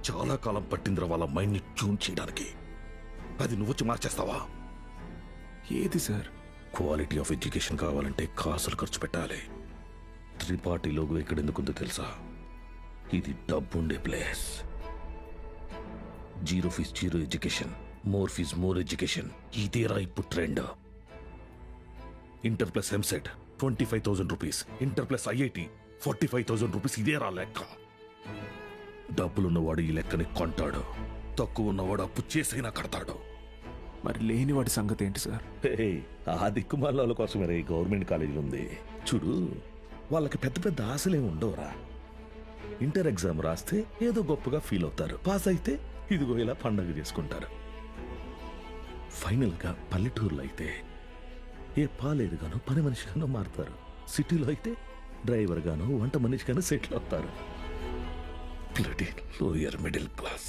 చాలా కాలం పట్టిందిరా వాళ్ళ మైండ్ని ట్యూన్ చేయడానికి. అది నువ్వొచ్చి మార్చేస్తావా? ఏది సార్? క్వాలిటీ ఆఫ్ ఎడ్యుకేషన్ కావాలంటే కాసులు ఖర్చు పెట్టాలి. త్రిపాఠి లోగో ఎక్కడెందుకుందో తెలుసా? ఇది డబ్బుండే place. Zero fees zero education, more fees more education. ఇదేరా ఇప్పుడు trend. Inter plus EAMCET 25,000 rupees, inter plus IIT 45,000 rupees. ఇదేరా లెక్క. డబ్బులున్నవాడు ఈ లెక్కని కొంటాడు, తక్కువ ఉన్నవాడు అప్పు చేసైనా కడతాడు. మరి లేనివాడి సంగతి ఏంటి సార్? ఆ దిక్కుమాల కోసమే గవర్నమెంట్ కాలేజీలు ఉంది చూడు. వాళ్ళకి పెద్ద పెద్ద ఆశలే ఉండవురా. ఇంటర్ ఎగ్జామ్ రాస్తే ఏదో గొప్పగా ఫీల్ అవుతారు, పాస్ అయితే ఇదిగో ఇలా పండగ చేసుకుంటారు. ఫైనల్ గా పల్లెటూరులో అయితే ఏ పాలేరుగానో పని మనిషిగానో మారుతారు. సిటీలో అయితే డ్రైవర్ గానో వంట మనిషిగానో సెటిల్ అవుతారు. Bloody lower middle class.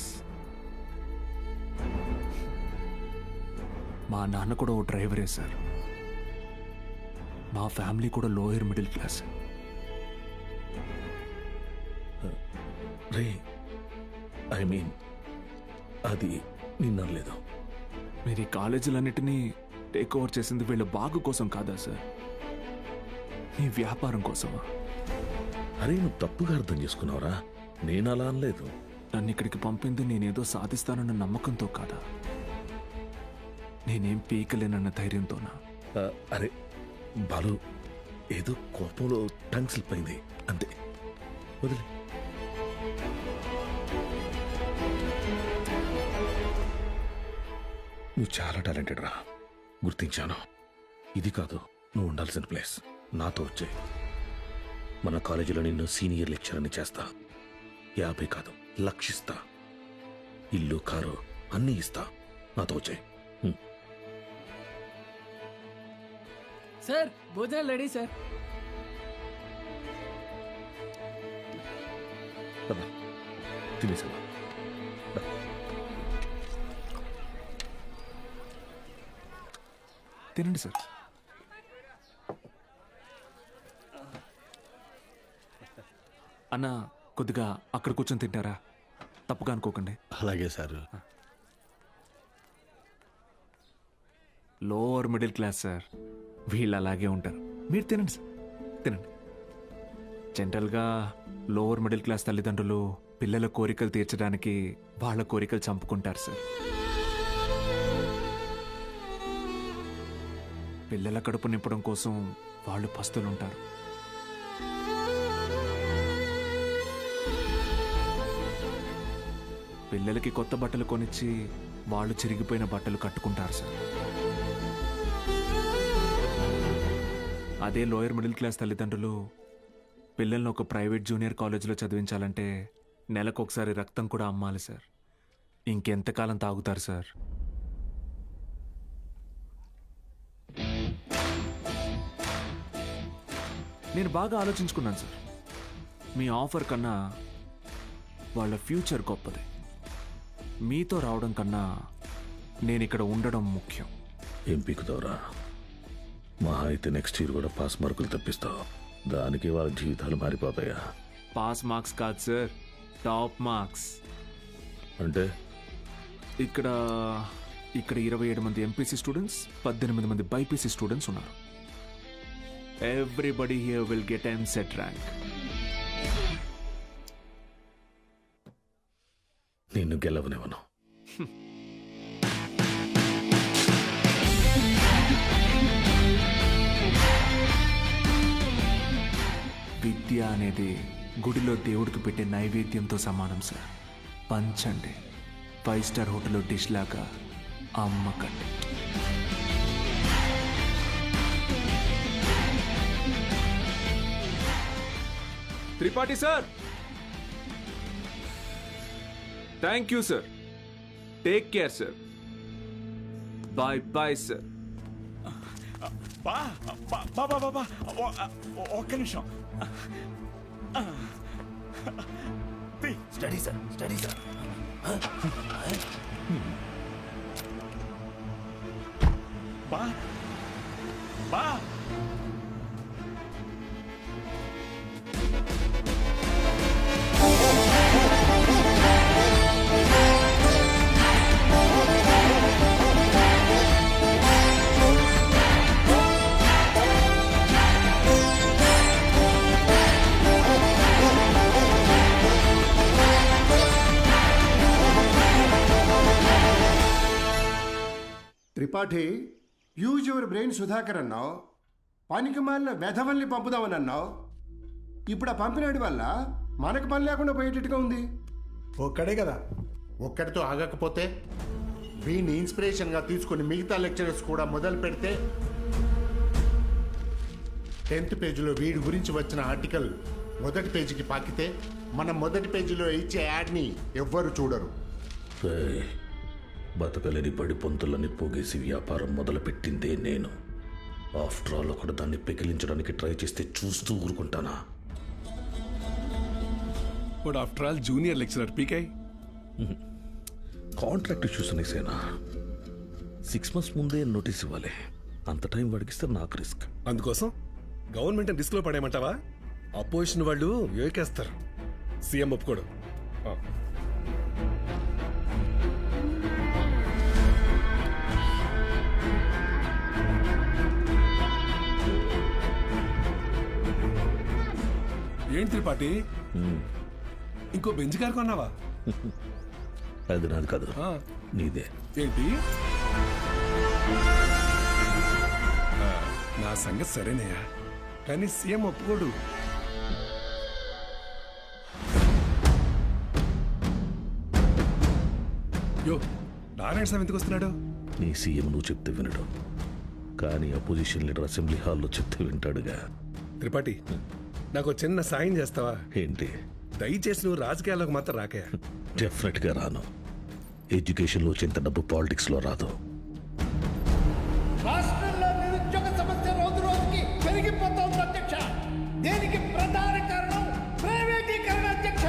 మా నాన్న కూడా ఓ డ్రైవరే సార్. మా ఫ్యామిలీ కూడా lower middle class. I mean అది నిన్నలేదు. మీరు ఈ కాలేజీలన్నిటినీ టేక్ ఓవర్ చేసింది వీళ్ళ బాగు కోసం కాదా సార్? మీ వ్యాపారం కోసమా? అరే నువ్వు తప్పుగా అర్థం చేసుకున్నావురా. నేను అలా అనలేదు. నన్ను ఇక్కడికి పంపింది నేనేదో సాధిస్తానన్న నమ్మకంతో కాదా? నేనేం పీకలేనన్న ధైర్యంతోనా? అరే బాలు, ఏదో కోపంలో టంగ్ స్లిప్ అయింది అంతే, వదిలే. నువ్వు చాలా టాలెంటెడ్ రా, గుర్తించాను. ఇది కాదు నువ్వు ఉండాల్సిన ప్లేస్. నాతో వచ్చే మన కాలేజీలో నిన్ను సీనియర్ లెక్చరర్ని చేస్తా. 50 కాదు, లక్షిస్తా. ఇల్లు కారు అన్నీ ఇస్తా. నాతో వచ్చాయి. సార్ భోజనాలు రెడీ సార్. తినేసా తినండి సార్. అన్న కొద్దిగా అక్కడ కూర్చొని తింటారా? తప్పుగా అనుకోకండి. అలాగే sir. Lower middle class sir, వీళ్ళు అలాగే ఉంటారు. మీరు తినండి సార్, తినండి. జనరల్గా లోవర్ మిడిల్ క్లాస్ తల్లిదండ్రులు పిల్లల కోరికలు తీర్చడానికి వాళ్ళ కోరికలు చంపుకుంటారు సార్. పిల్లల కడుపు నింపడం కోసం వాళ్ళు పస్తులు ఉంటారు. పిల్లలకి కొత్త బట్టలు కొనిచ్చి వాళ్ళు చిరిగిపోయిన బట్టలు కట్టుకుంటారు సార్. అదే లోయర్ మిడిల్ క్లాస్ తల్లిదండ్రులు పిల్లల్ని ఒక ప్రైవేట్ జూనియర్ కాలేజీలో చదివించాలంటే నెలకొకసారి రక్తం కూడా అమ్మాలి సార్. ఇంకెంతకాలం తాగుతారు సార్? నేను బాగా ఆలోచించుకున్నాను సార్. మీ ఆఫర్ కన్నా వాళ్ళ ఫ్యూచర్ గొప్పది. మీతో రావడం కన్నా నేను ఇక్కడ ఉండడం ముఖ్యం. ఏం పీకుతావురా? మహా అయితే నెక్స్ట్ ఇయర్ కూడా పాస్ మార్కులు తప్పిస్తావు. దానికి వాళ్ళ జీవితాలు మారిపోతాయా? పాస్ మార్క్స్ కాదు సార్, టాప్ మార్క్స్. అంటే ఇక్కడ 27 మంది ఎంపీసీ స్టూడెంట్స్, 18 మంది బైపీసీ స్టూడెంట్స్ ఉన్నారు. Everybody here will get EAMCET rank. నిన్ను గెలవనివ్వను. విద్య అనేది గుడిలో దేవుడికి పెట్టే నైవేద్యంతో సమానం సార్. పంచండి, 5 స్టార్ హోటల్లో డిష్ లాగా అమ్మకండి. Tripathi sir, thank you sir. Take care sir. Bye bye sir. ఒక్క నిమిషం. Study sir, study sir. బా బా Tripathi, use your brain Sudhakar అన్నావు. పనికి మాలిన వెధవల్ని పంపుదామని అన్నావు. ఇప్పుడు ఆ పంపినాడి వల్ల మనకు పని లేకుండా పోయేటట్టుగా ఉంది. ఒక్కడే కదా, ఒక్కడితో ఆగకపోతే వీడిని ఇన్స్పిరేషన్గా తీసుకుని మిగతా లెక్చరర్స్ కూడా మొదలు పెడితే 10th పేజీలో వీడి గురించి వచ్చిన ఆర్టికల్ మొదటి పేజీకి పాకితే మనం మొదటి పేజీలో ఇచ్చే యాడ్ని ఎవ్వరు చూడరు. బతకలేని పడి పొంతులని పోగేసి వ్యాపారం మొదలుపెట్టిందే నేను. ఆఫ్టర్ ఆల్ ఒకడు దాన్ని పెకిలించడానికి ట్రై చేస్తే చూస్తూ ఊరుకుంటానా? But after all junior lecturer పీకే. కాంట్రాక్ట్ ఇష్యూస్ అనేసేనా? 6 months ముందే నోటీస్ ఇవ్వాలి. అంత టైం వాడికిస్తే నాకు రిస్క్. అందుకోసం గవర్నమెంట్ రిస్క్ లో పడేయమంటావా? అపోజిషన్ వాళ్ళు ఏకేస్తారు. సీఎం ఒప్పుకోడు. ఏంటి త్రిపాఠి, ఇంకో బెంచ్ కారు కొన్నావా? అది నాది కాదు, నీదే. ఏంటి? నా సంగతి సరేనయ్యా, కానీ సీఎం ఒప్పుకోడు. యో, నారాయణ స్వామి ఎందుకు వస్తున్నాడు? నీ సీఎం నువ్వు చెప్తే వినడు, కానీ అపోజిషన్ లీడర్ అసెంబ్లీ హాల్లో చెప్తే వింటాడుగా. త్రిపాఠి, నాకు చిన్న సాయం చేస్తావా? ఏంటి? దయచేసి నువ్వు రాజకీయాల్లోకి మాత్రం రాకయా. డెఫినెట్గా రాను. ఎడ్యుకేషన్లో వచ్చేంత డబ్బు పాలిటిక్స్లో రాదు. రాష్ట్రంలో నిరుద్యోగ సమస్య రోజు రోజుకి పెరిగిపోతోంది అధ్యక్ష. దీనికి ప్రధాన కారణం ప్రైవేటీకరణ అధ్యక్ష.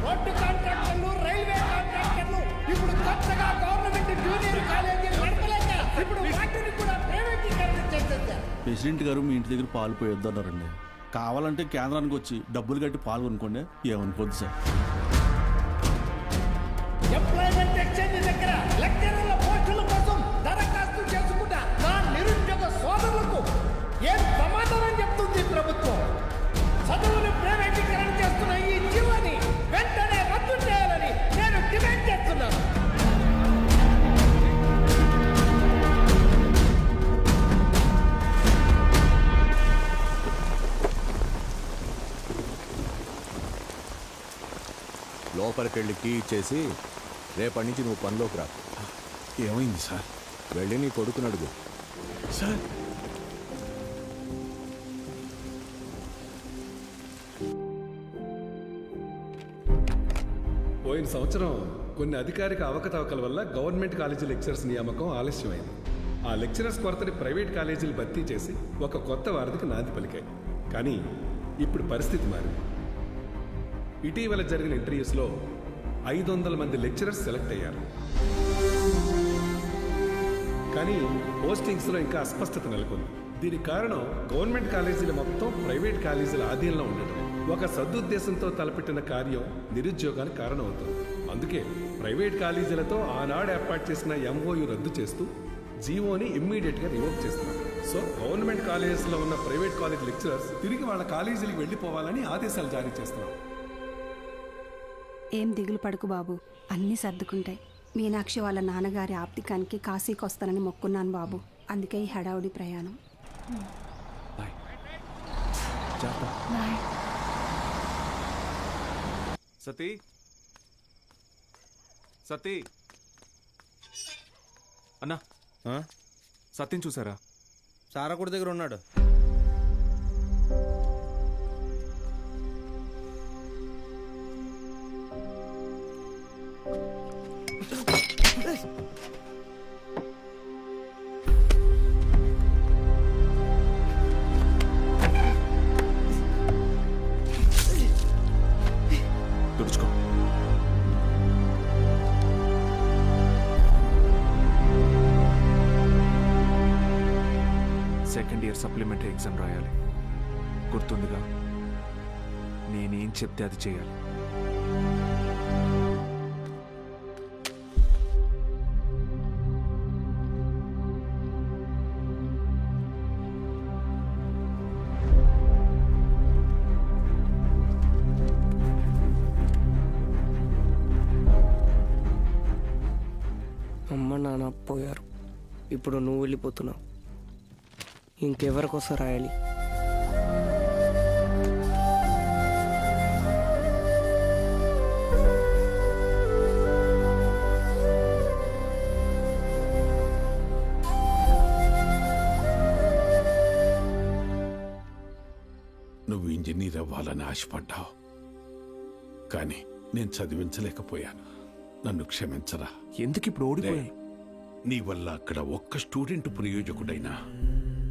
రోడ్డు కాంట్రాక్టర్లు, రైల్వే కాంట్రాక్టర్లు ఇప్పుడు కొత్తగా గవర్నమెంట్ జూనియర్ కాలేజీలు నడపలేక ఇప్పుడు వాటిని కూడా ప్రైవేటీకరణ చేసేసారు. ప్రెసిడెంట్ గారు మీ ఇంటి దగ్గర పాలు పోయొద్దన్నారండి. కావాలంటే కేంద్రానికి వచ్చి డబ్బులు కట్టి పాలు కొనుక్కోండి, ఏమనుకోద్దు సార్. ఎంప్లాయ్మెంట్ ఎక్స్చేంజ్ దగ్గర లెక్చరర్ల పోస్టుల కోసం దరఖాస్తు చేసుకుంటా నా నిరుద్యోగ సోదరులకు ఏం సమాధానం చెప్తుంది ప్రభుత్వం? చదువును ప్రైవేటీకరణ చేస్తున్న ఈ జీవోని వెంటనే రద్దు చేయాలని నేను డిమాండ్ చేస్తున్నాను. లోపలికి వెళ్ళి కీ ఇచ్చేసి రేపటి నుంచి నువ్వు పనిలోకి రా. ఏమైంది సార్? వెళ్ళి నీ కొడుకుని అడుగు. సార్ పోయిన సంవత్సరం కొన్ని అధికారిక అవకతవకల వల్ల గవర్నమెంట్ కాలేజీ లెక్చరర్స్ నియామకం ఆలస్యమైంది. ఆ లెక్చరర్స్ కొరతని ప్రైవేట్ కాలేజీలు భర్తీ చేసి ఒక కొత్త వారధికి నాంది పలికాయి. కానీ ఇప్పుడు పరిస్థితి మారింది. ఇటీవల జరిగిన ఇంటర్వ్యూస్లో 500 మంది లెక్చరర్స్ సెలెక్ట్ అయ్యారు. కానీ పోస్టింగ్స్లో ఇంకా అస్పష్టత నెలకొంది. దీనికి కారణం గవర్నమెంట్ కాలేజీలు మొత్తం ప్రైవేట్ కాలేజీల ఆధీనంలో ఉండటం. ఒక సదుద్దేశంతో తలపెట్టిన కార్యం నిరుద్యోగానికి కారణమవుతుంది. అందుకే ప్రైవేట్ కాలేజీలతో ఆనాడు ఏర్పాటు చేసిన MOU రద్దు చేస్తూ జీవోని ఇమ్మీడియట్గా రివోక్ చేస్తున్నారు. సో గవర్నమెంట్ కాలేజెస్లో ఉన్న ప్రైవేట్ కాలేజ్ లెక్చరర్స్ తిరిగి వాళ్ళ కాలేజీలకు వెళ్ళిపోవాలని ఆదేశాలు జారీ చేస్తున్నారు. ఏం దిగులు పడుకు బాబు, అన్నీ సర్దుకుంటాయి. మీనాక్షి వాళ్ళ నాన్నగారి ఆప్తికానికి కాశీకి వస్తానని మొక్కున్నాను బాబు. అందుకే ఈ హడావుడి ప్రయాణం. సతీ సతీ అన్నా, సత్యం చూసారా? సారాకుడి దగ్గర ఉన్నాడు. తుడుచుకో. సెకండ్ ఇయర్ సప్లిమెంటరీ ఎగ్జామ్ రాయాలి. గుర్తుందిగా? నేనేం చెప్తే అది చేయాలి. అమ్మ నాన్న పోయారు, ఇప్పుడు నువ్వు వెళ్ళిపోతున్నావు. ఇంకెవరికోసం రాయాలి? నువ్వు ఇంజనీర్ అవ్వాలని ఆశపడ్డావు, కానీ నేను చదివించలేకపోయాను. నన్ను క్షమించరా. ఎందుకు ఇప్పుడు ఓడిపోయాయి? నీ వల్ల అక్కడ ఒక్క స్టూడెంట్ ప్రయోజకుడైనా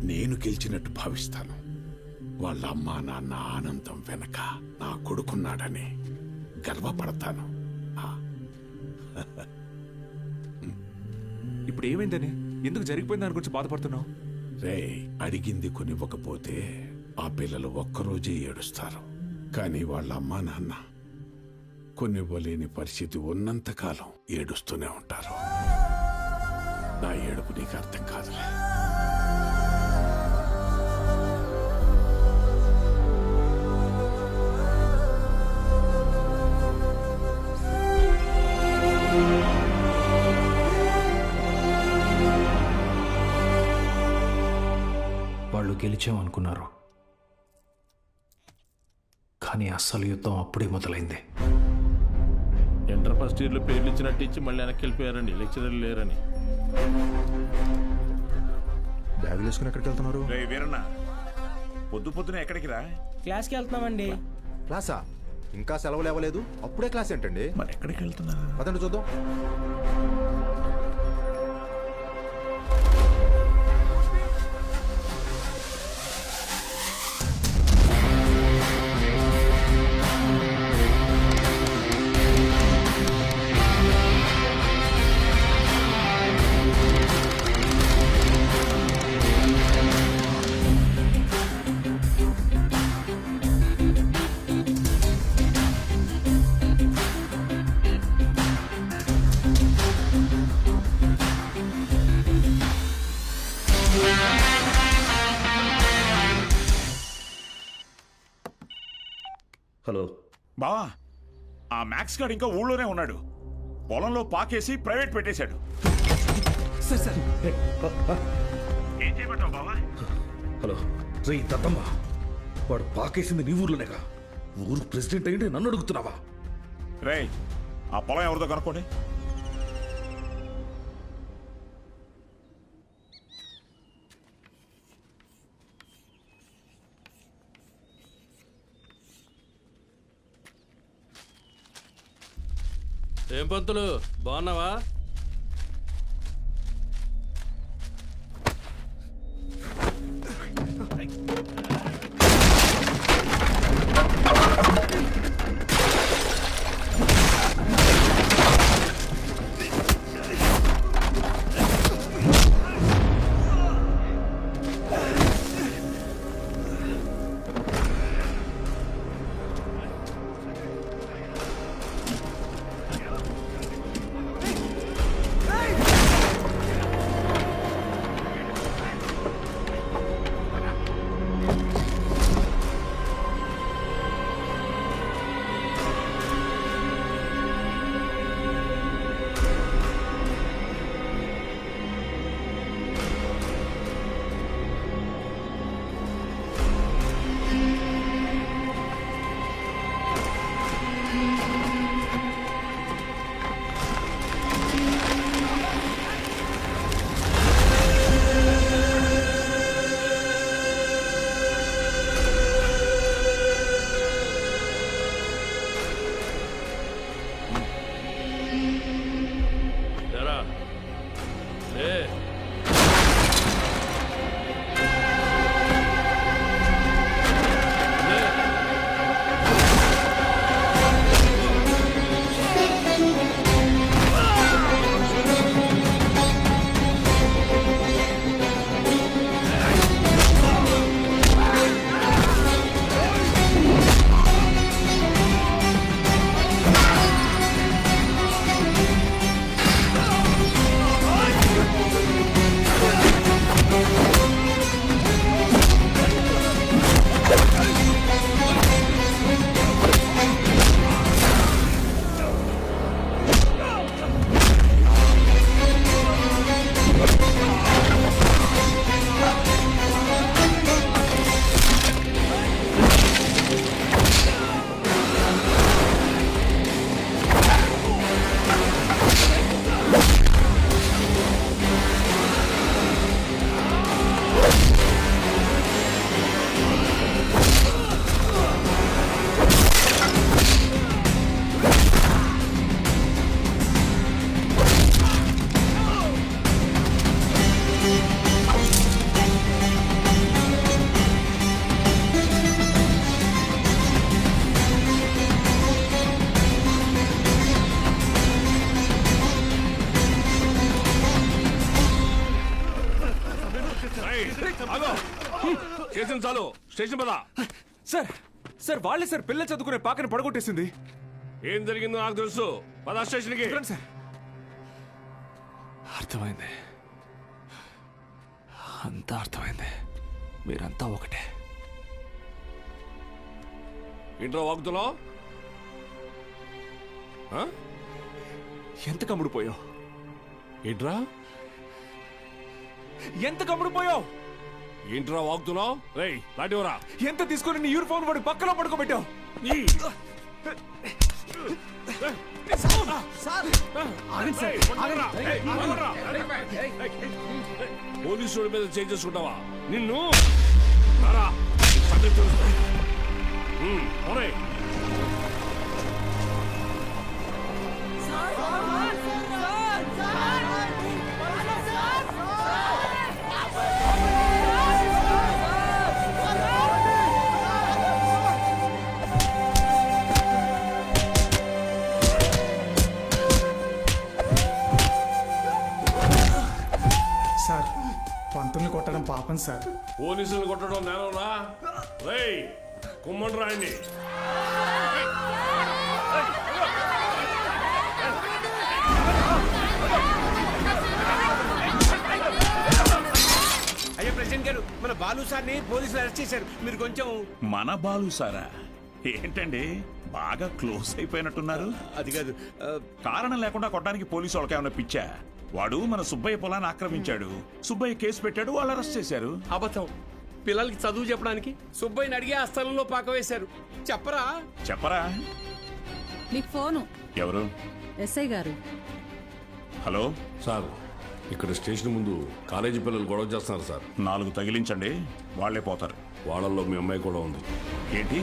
నేను గెలిచినట్టు భావిస్తాను. వాళ్ళ అమ్మా నాన్న ఆనందం వెనక నా కొడుకున్నాడని గర్వపడతాను. ఇప్పుడు ఏమైందని, ఎందుకు జరిగిపోయింది దాని గురించి బాధపడుతున్నావు? రే, అడిగింది కొనివ్వకపోతే ఆ పిల్లలు ఒక్కరోజే ఏడుస్తారు. కానీ వాళ్ళ అమ్మా నాన్న కొనివ్వలేని పరిస్థితి ఉన్నంతకాలం ఏడుస్తూనే ఉంటారు. నా ఏడుపు నీకు అర్థం కాదులే. వాళ్ళు గెలిచామనుకున్నారు, కానీ అస్సలు యుద్ధం అప్పుడే మొదలైంది. ఇంటర్ ఫస్ట్ ఇయర్లో పేర్లు ఇచ్చినట్టు ఇచ్చి మళ్ళీ వెనక్కి వెళ్ళిపోయారండి, లెక్చరర్లు లేరని. బ్యాగులు వేసుకుని ఎక్కడికి వెళ్తున్నారు? వీరన్న, పొద్దున ఎక్కడికి రా? క్లాస్కి వెళ్తున్నామండి. క్లాసా? ఇంకా సెలవులు ఇవ్వలేదు, అప్పుడే క్లాస్ ఏంటండి? మరి ఎక్కడికి వెళ్తున్నారు? పదండి చూద్దాం. హలో బావా, ఆ మ్యాక్స్ గారు ఇంకా ఊళ్ళోనే ఉన్నాడు. పొలంలో పాకేసి ప్రైవేట్ పెట్టేశాడు. ఏం చేయమంటావు బావా? హలో రే దత్తమ్మ, వాడు పాకేసింది నీ ఊర్లోనేగా. ఊరు ప్రెసిడెంట్ అయ్యింటే నన్ను అడుగుతున్నావా? రే, ఆ పొలం ఎవరిదో కనుక్కోండి. ఏం పంతులు, బాగున్నావా? చేసిన చాలు, స్టేషన్ పద. సార్ సార్ వాళ్ళే సార్ పిల్లలు చదువుకునే పాకని పడగొట్టేసింది. ఏం జరిగిందో నాకు తెలుసు, పద స్టేషన్కి. సార్ అర్థమైంది, అంతా అర్థమైంది. మీరంతా ఒకటే. ఇంట్లో వాగుతున్నావు? ఎంత కమ్ముడిపోయావు? ఏంట్రా ఎంత కమ్ముడిపోయావు? ఏంట్రా వాగుతున్నావు? రేయ్ లాంటివరా, ఎంత తీసుకొని నీ యూనిఫామ్ వాడి పక్కన పడుకోబెట్టావు? పోలీసు మీద చేంజ్ చేసుకుంటావా? నిన్ను పాపం సార్. పోలీసులు కొట్టడం నేనంరా? రేయ్ కుమ్మండి రాయండి. అయ్యా ప్రెసిడెంట్ గారు, మన బాలు సార్ని పోలీసులు అరెస్ట్ చేశారు. మీరు కొంచెం. మన బాలు సారా? ఏంటండి బాగా క్లోజ్ అయిపోయినట్టున్నారు? అది కాదు, కారణం లేకుండా కొట్టడానికి పోలీసు వాళ్ళకి ఏమైనా పిచ్చా? వాడు మన సుబ్బయ్య పొలాన్ని ఆక్రమించాడు. సుబ్బయ్య కేసు పెట్టాడు, వాళ్ళు అరెస్ట్ చేశారు. అబద్ధం. పిల్లలకి చదువు చెప్పడానికి సుబ్బయ్యని అడిగి ఆ స్థలంలో పాక వేశారు. చెప్పరా? మీకు ఫోను. ఎవరు? ఎస్ఐ గారు. హలో సార్, ఇక్కడ స్టేషన్ ముందు కాలేజీ పిల్లలు గొడవ చేస్తున్నారు సార్. 4 తగిలించండి, వాళ్లే పోతారు. వాళ్ళల్లో మీ అమ్మాయి కూడా ఉంది. ఏంటి?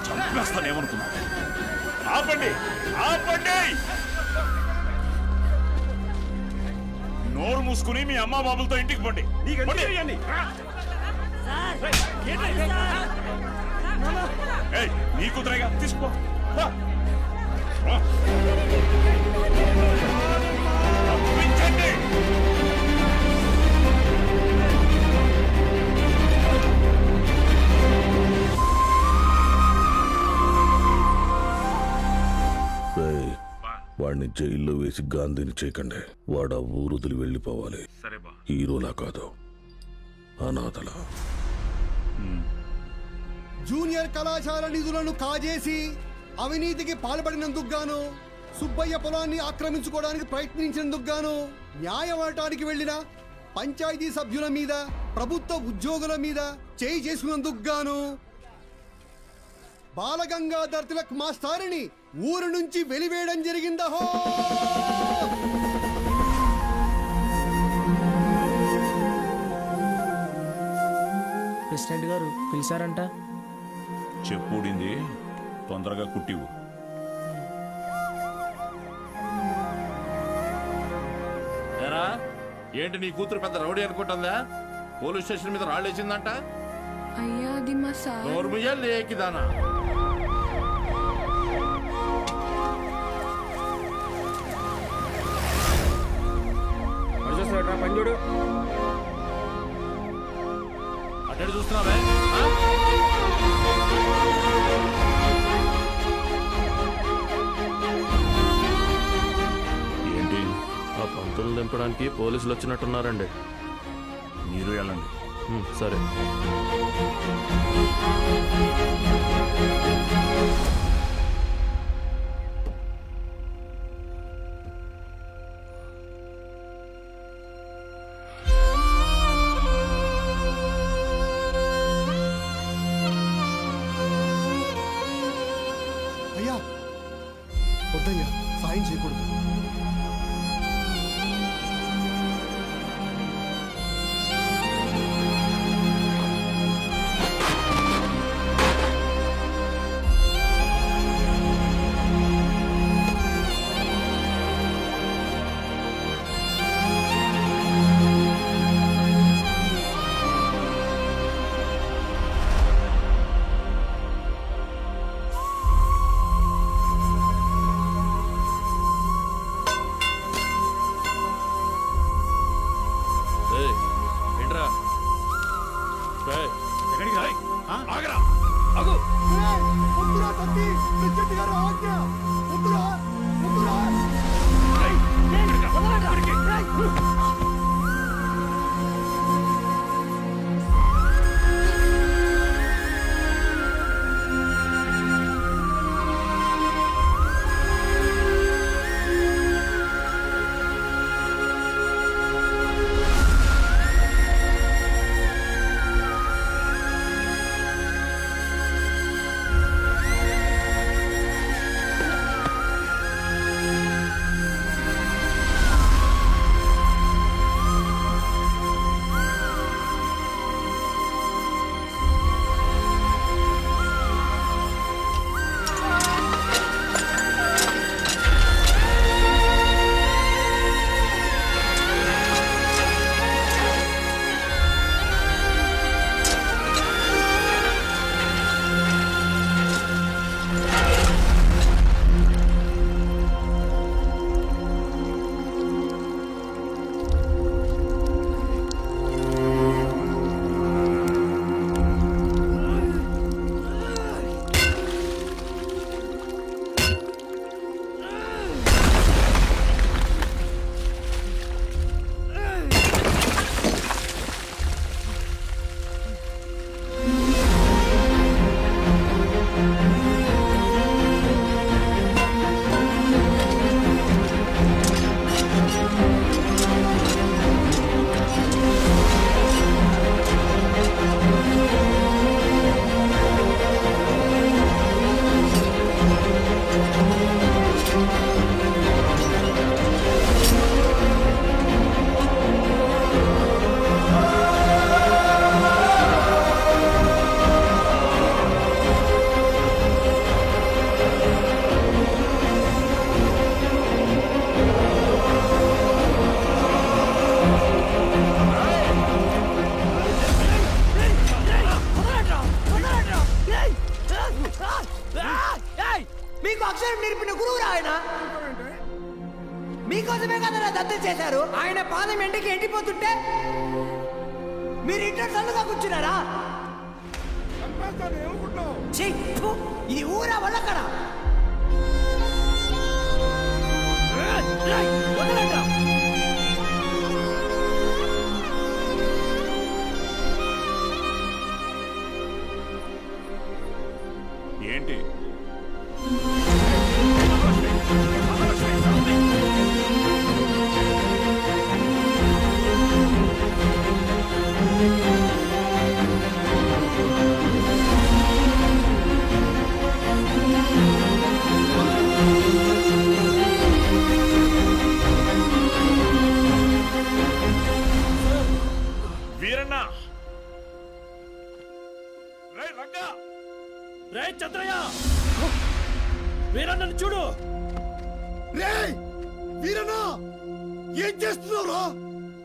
చంపేస్తానేమనుకున్నా? ఆపండి, ఆపండి! నోరు మూసుకుని మీ అమ్మ బాబులతో ఇంటికి పోండి. నీ కూతురేగా, తీసుకో. పంపించండి. వాడిని జైల్లో వేసి గాంధీని చేయకండి. వాడు ఆ ఊరుదులు వెళ్ళిపోవాలి. హీరోలా కాదు, అనాథలా. జూనియర్ కళాశాల నిధులను కాజేసి అవినీతికి పాల్పడినందుకు గాను, సుబ్బయ్య పొలాన్ని ఆక్రమించుకోవడానికి ప్రయత్నించినందుకు గాను, న్యాయవాటానికి వెళ్లిన పంచాయతీ సభ్యుల మీద, ప్రభుత్వ ఉద్యోగుల మీద చేయి చేసుకున్నందుకు గాను బాలగంగాధర్ తిలక్ మాస్టారిని ఊరు నుంచి వెలివేయడం జరిగిందహో. ప్రెసిడెంట్ గారు పిలిచారంట. చెప్పుడింది, తొందరగా కుట్టివు. ఏంటి నీ కూతురు పెద్ద రౌడీ అనుకుంటుందా? పోలీస్ స్టేషన్ మీద రాళ్ళేసిందంట. అయ్యా అది మా సార్. నోర్ముయ్యాలి ఏకిదానా? పంజుడు అటు చూస్తున్నావే? ఏంటి? ఆ పంతులు దింపడానికి పోలీసులు వచ్చినట్టున్నారండి. మీరు వెళ్ళండి. సరే. అయ్యా వద్దయ్యా, సాయం చేయకూడదు. చేశారు? ఆయన పాదం ఎండకి ఎండిపోతుంటే మీరు ఇంట్లో చల్లుగా కూర్చున్నారా? ఛీ, ఫు, ఇది ఊరా వల్లకడా? వదలండ్రా. ఏంటి వీరన్న రేయ్ రంగా రేయ్ చంద్రయ్య వీరన్నను చూడు. రేయ్ వీరన్నా, ఏం చేస్తున్నావురా?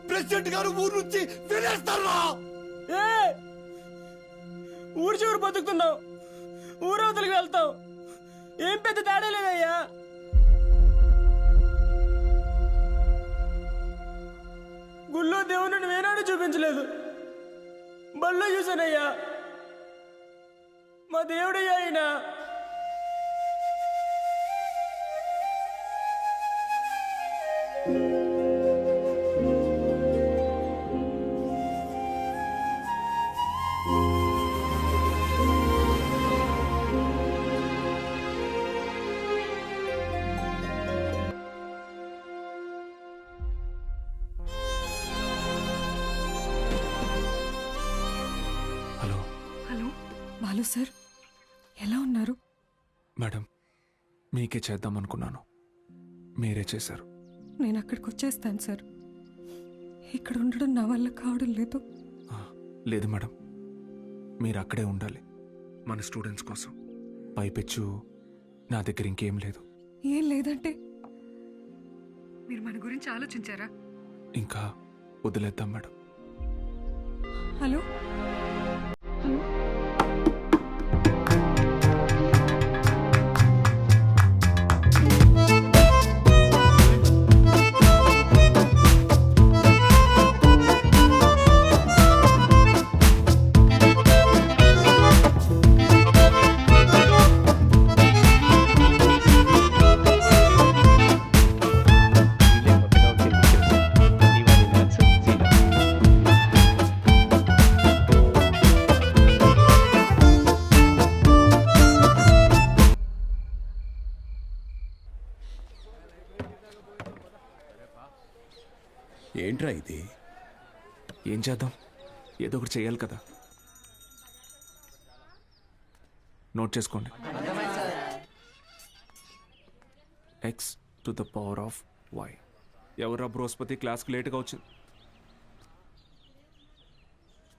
ప్రెసిడెంట్ గారు ఊరు నుంచి వెళ్ళేస్తారా? ఊరు చివరి బతుకుతున్నావు, ఊరవతలికి వెళ్తావు, ఏం పెద్ద తేడా లేదయ్యా. గుళ్ళో దేవుని వేనాడు చూపించలేదు, బళ్ళో చూశానయ్యా. మా దేవుడయ్యా ఆయన. హలో హలో బాలు సార్, ఎలా ఉన్నారు? మేడం, మీకే చేద్దాం అనుకున్నాను, మీరే చేశారు. నేను అక్కడికి వచ్చేస్తాను సార్. ఇక్కడ ఉండడం నా వల్ల కావడం లేదు. లేదు మేడం, మీరు అక్కడే ఉండాలి మన స్టూడెంట్స్ కోసం. పైపెచ్చు నా దగ్గర ఇంకేం లేదు. ఏం లేదంటే మీరు మన గురించి ఆలోచించారా? ఇంకా వదిలేద్దాం మేడం. హలో హలో ఏంట్రా ఇది? ఏం చేద్దాం, ఏదో ఒకటి చేయాలి కదా. నోట్ చేసుకోండి. x to the power of y. ఎవరా బృహస్పతి క్లాస్కి లేట్గా వచ్చింది?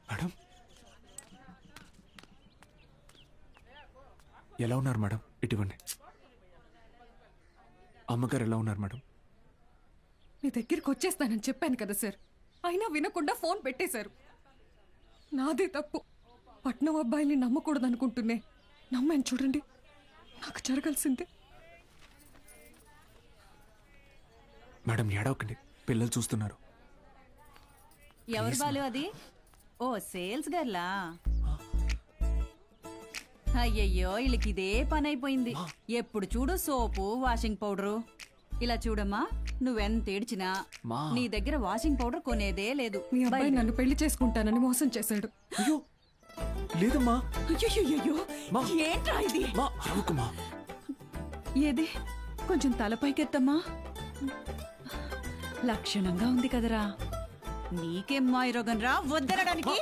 మేడం ఎలా ఉన్నారు మేడం? ఇటువంటి అమ్మగారు ఎలా ఉన్నారు మేడం? మీ దగ్గరికి వచ్చేస్తానని చెప్పాను కదా సార్, అయినా వినకుండా ఫోన్ పెట్టేశారు. నాదే తప్పు. పట్నం అబ్బాయిని నమ్మకూడదు అనుకుంటున్నే నమ్మాను. చూడండి, నాకు జరగాల్సిందే. మేడం ఏడవకండి, పిల్లలు చూస్తున్నారు. ఎవరు బాలు అది? ఓ సేల్స్ గర్లా? అయ్యయ్యో, వీళ్ళకి ఇదే పని అయిపోయింది. ఎప్పుడు చూడు సోపు, వాషింగ్ పౌడరు. ఇలా చూడమ్మా, నువ్వెంత ఏడ్చినా నీ దగ్గర వాషింగ్ పౌడర్ కొనేదే లేదు. మీ అబ్బాయి నన్ను పెళ్లి చేసుకుంటానని మోసం చేశాడు. అయ్యో లేదమ్మా. అయ్యో, ఏంట్రా ఇది? ఏది కొంచెం తలపైకెత్తమ్మా. లక్షణంగా ఉంది కదరా. నీకేం మాయరోగం రా వద్దనడానికి?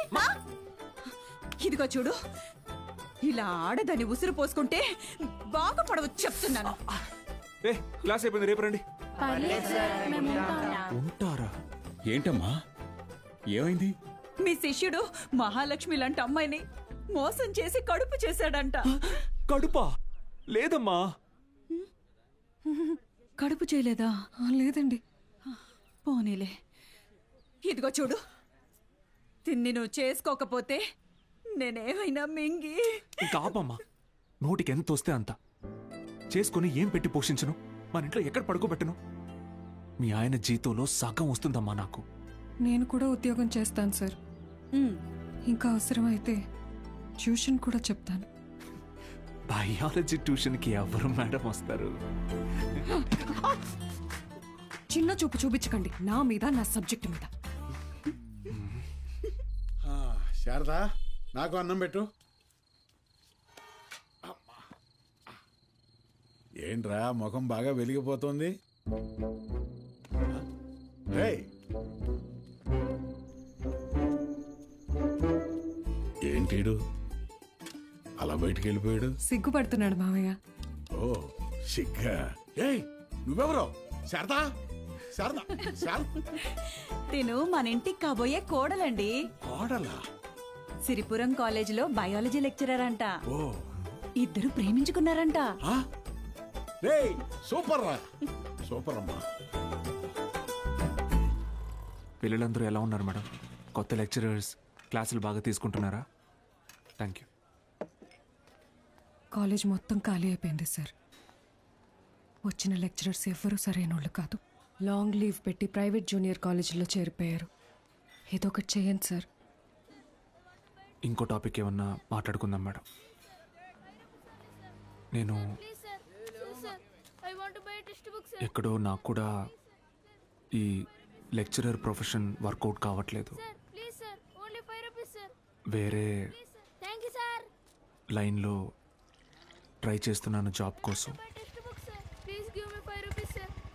ఇదిగో చూడు, ఇలా ఆడదని ఉసురు పోసుకుంటే బాగుపడవచ్చు చెప్తున్నాను. క్లాస్ అయిపోయింది, రేపు రండి. ఉంటారా? ఏంటమ్మా ఏమైంది? మీ శిష్యుడు మహాలక్ష్మి లాంటి అమ్మాయిని మోసం చేసి కడుపు చేశాడంట. కడుపా? లేదమ్మా. కడుపు చేయలేదా? లేదండి. పోనీలే. ఇదిగో చూడు, తిన్ని నువ్వు చేసుకోకపోతే నేనేమైనా మింగి. ఇంకా ఆపమ్మా, నోటికి ఎంత వస్తే అంత చేసుకుని ఏం పెట్టి పోషించను, మన ఇంట్లో ఎక్కడ పడుకోబెట్టను. మీ ఆయన జీతంలో సగం వస్తుందమ్మా నాకు. నేను కూడా ఉద్యోగం చేస్తాను సార్. ఇంకా అవసరమైతే ట్యూషన్ కూడా చెప్తాను. బయాలజీ ట్యూషన్కి ఎవరు మేడం వస్తారు? చిన్న చూపు చూపించకండి నా మీద, నా సబ్జెక్ట్ మీద. శారదా, నాకు అన్నం పెట్టు. ఏంట్రా ముఖం బాగా వెలిగిపోతుంది? ఏంటీడు అలా బయటికి వెళ్ళిపోయాడు? సిగ్గుపడుతున్నాడు మావయ్య. ఓ సిగ్గా? ఏయ్ నువ్వెవరో? శారదా, శారదా, తిను మన ఇంటికి కాబోయే కోడలండి. కోడలా? సిరిపురం కాలేజీలో బయాలజీ లెక్చరర్ అంట. ఓ ఇద్దరు ప్రేమించుకున్నారంట. సూపర్ రా, సూపర్ అమ్మా. పిల్లలందరూ ఎలా ఉన్నారు మేడం? కొత్త లెక్చరర్స్ క్లాసులు బాగా తీసుకుంటున్నారా? Thank you. కాలేజ్ మొత్తం ఖాళీ అయిపోయింది సార్. వచ్చిన లెక్చరర్స్ ఎవ్వరూ సరైన వాళ్ళు కాదు. లాంగ్ లీవ్ పెట్టి ప్రైవేట్ జూనియర్ కాలేజీలో చేరిపోయారు. ఏదో ఒకటి చేయండి సార్. ఇంకో టాపిక్ ఏమన్నా మాట్లాడుకుందాం మేడం. నేను ఎక్కడో నాకు కూడా ఈ లెక్చరర్ ప్రొఫెషన్ వర్కౌట్ కావట్లేదు. వేరే లైన్లో ట్రై చేస్తున్నాను జాబ్ కోసం.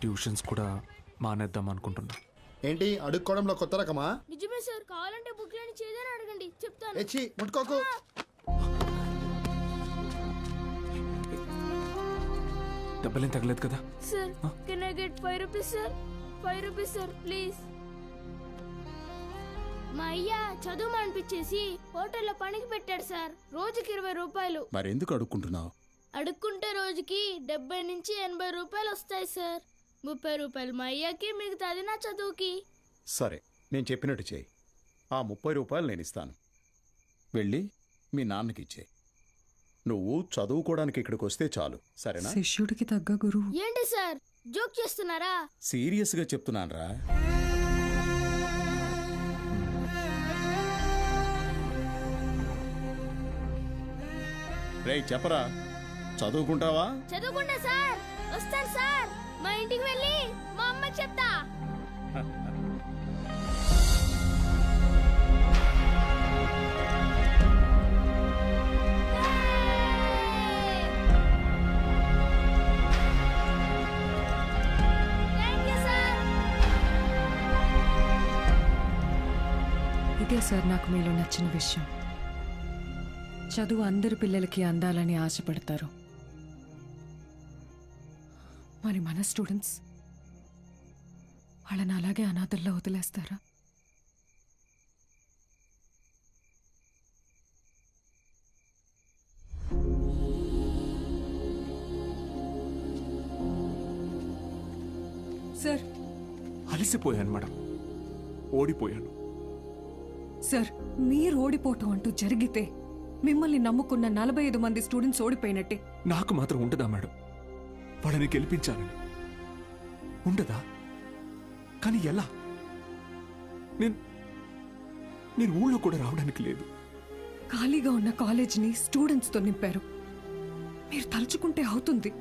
ట్యూషన్స్ కూడా మానేద్దాం అనుకుంటున్నా. ఏంటి అడుక్కోవడంలో కొత్త రకమా? నిజమే సార్, కావాలంటే బుక్ లేని చేదని అడగండి, చెప్తాను. ఎచ్చి ముట్టుకోకు. దెబ్బలేం తగలేదు కదా? Sir can I get 5 rupees sir? 5 rupees sir please. మా అయ్య చదువు అనిపించేసి హోటల్లో పనికి పెట్టాడు సార్. రోజుకి 20 రూపాయలు. మరెందుకు అడుక్కుంటున్నావు? అడుక్కుంటే రోజుకి 70 నుంచి 80 రూపాయలు వస్తాయి సార్. 30 రూపాయలు మా అయ్యకి, మిగతాది నా చదువుకి. సరే, నేను చెప్పినట్టు చేయి. ఆ 30 రూపాయలు నేను ఇస్తాను. వెళ్ళి మీ నాన్నకి ఇచ్చేయి. నువ్వు చదువుకోవడానికి ఇక్కడికి వస్తే చాలు, సరేనా? శిష్యుడికి తగ్గ గురువు. ఏంటి సార్ జోక్ చేస్తున్నారా? సీరియస్గా చెప్తున్నానురా. రేయ్ చెప్పరా, చదువుకుంటావా? చదువుకుంటా సార్. వస్తాను సార్. మా ఇంటికి వెళ్ళి మా అమ్మకి చెప్తా. ఇదే సార్ నాకు మీలో నచ్చిన విషయం. చదువు అందరి పిల్లలకి అందాలని ఆశపడతారు. మరి మన స్టూడెంట్స్ వాళ్ళని అలాగే అనాథల్లో వదిలేస్తారా? సార్ అలసిపోయాను మేడం, ఓడిపోయాను. సార్ మీరు ఓడిపోవటం అంటూ జరిగితే మిమ్మల్ని నమ్ముకున్న 45 మంది స్టూడెంట్స్ ఓడిపోయినట్టే. నాకు మాత్రం ఉండదా మేడం? వాళ్ళని గెలిపించాలని ఉండదా? కానీ ఎలా? నేను ఊళ్ళో కూడా రావడానికి లేదు. ఖాళీగా ఉన్న కాలేజీని స్టూడెంట్స్తో నింపారు. మీరు తలుచుకుంటే అవుతుంది.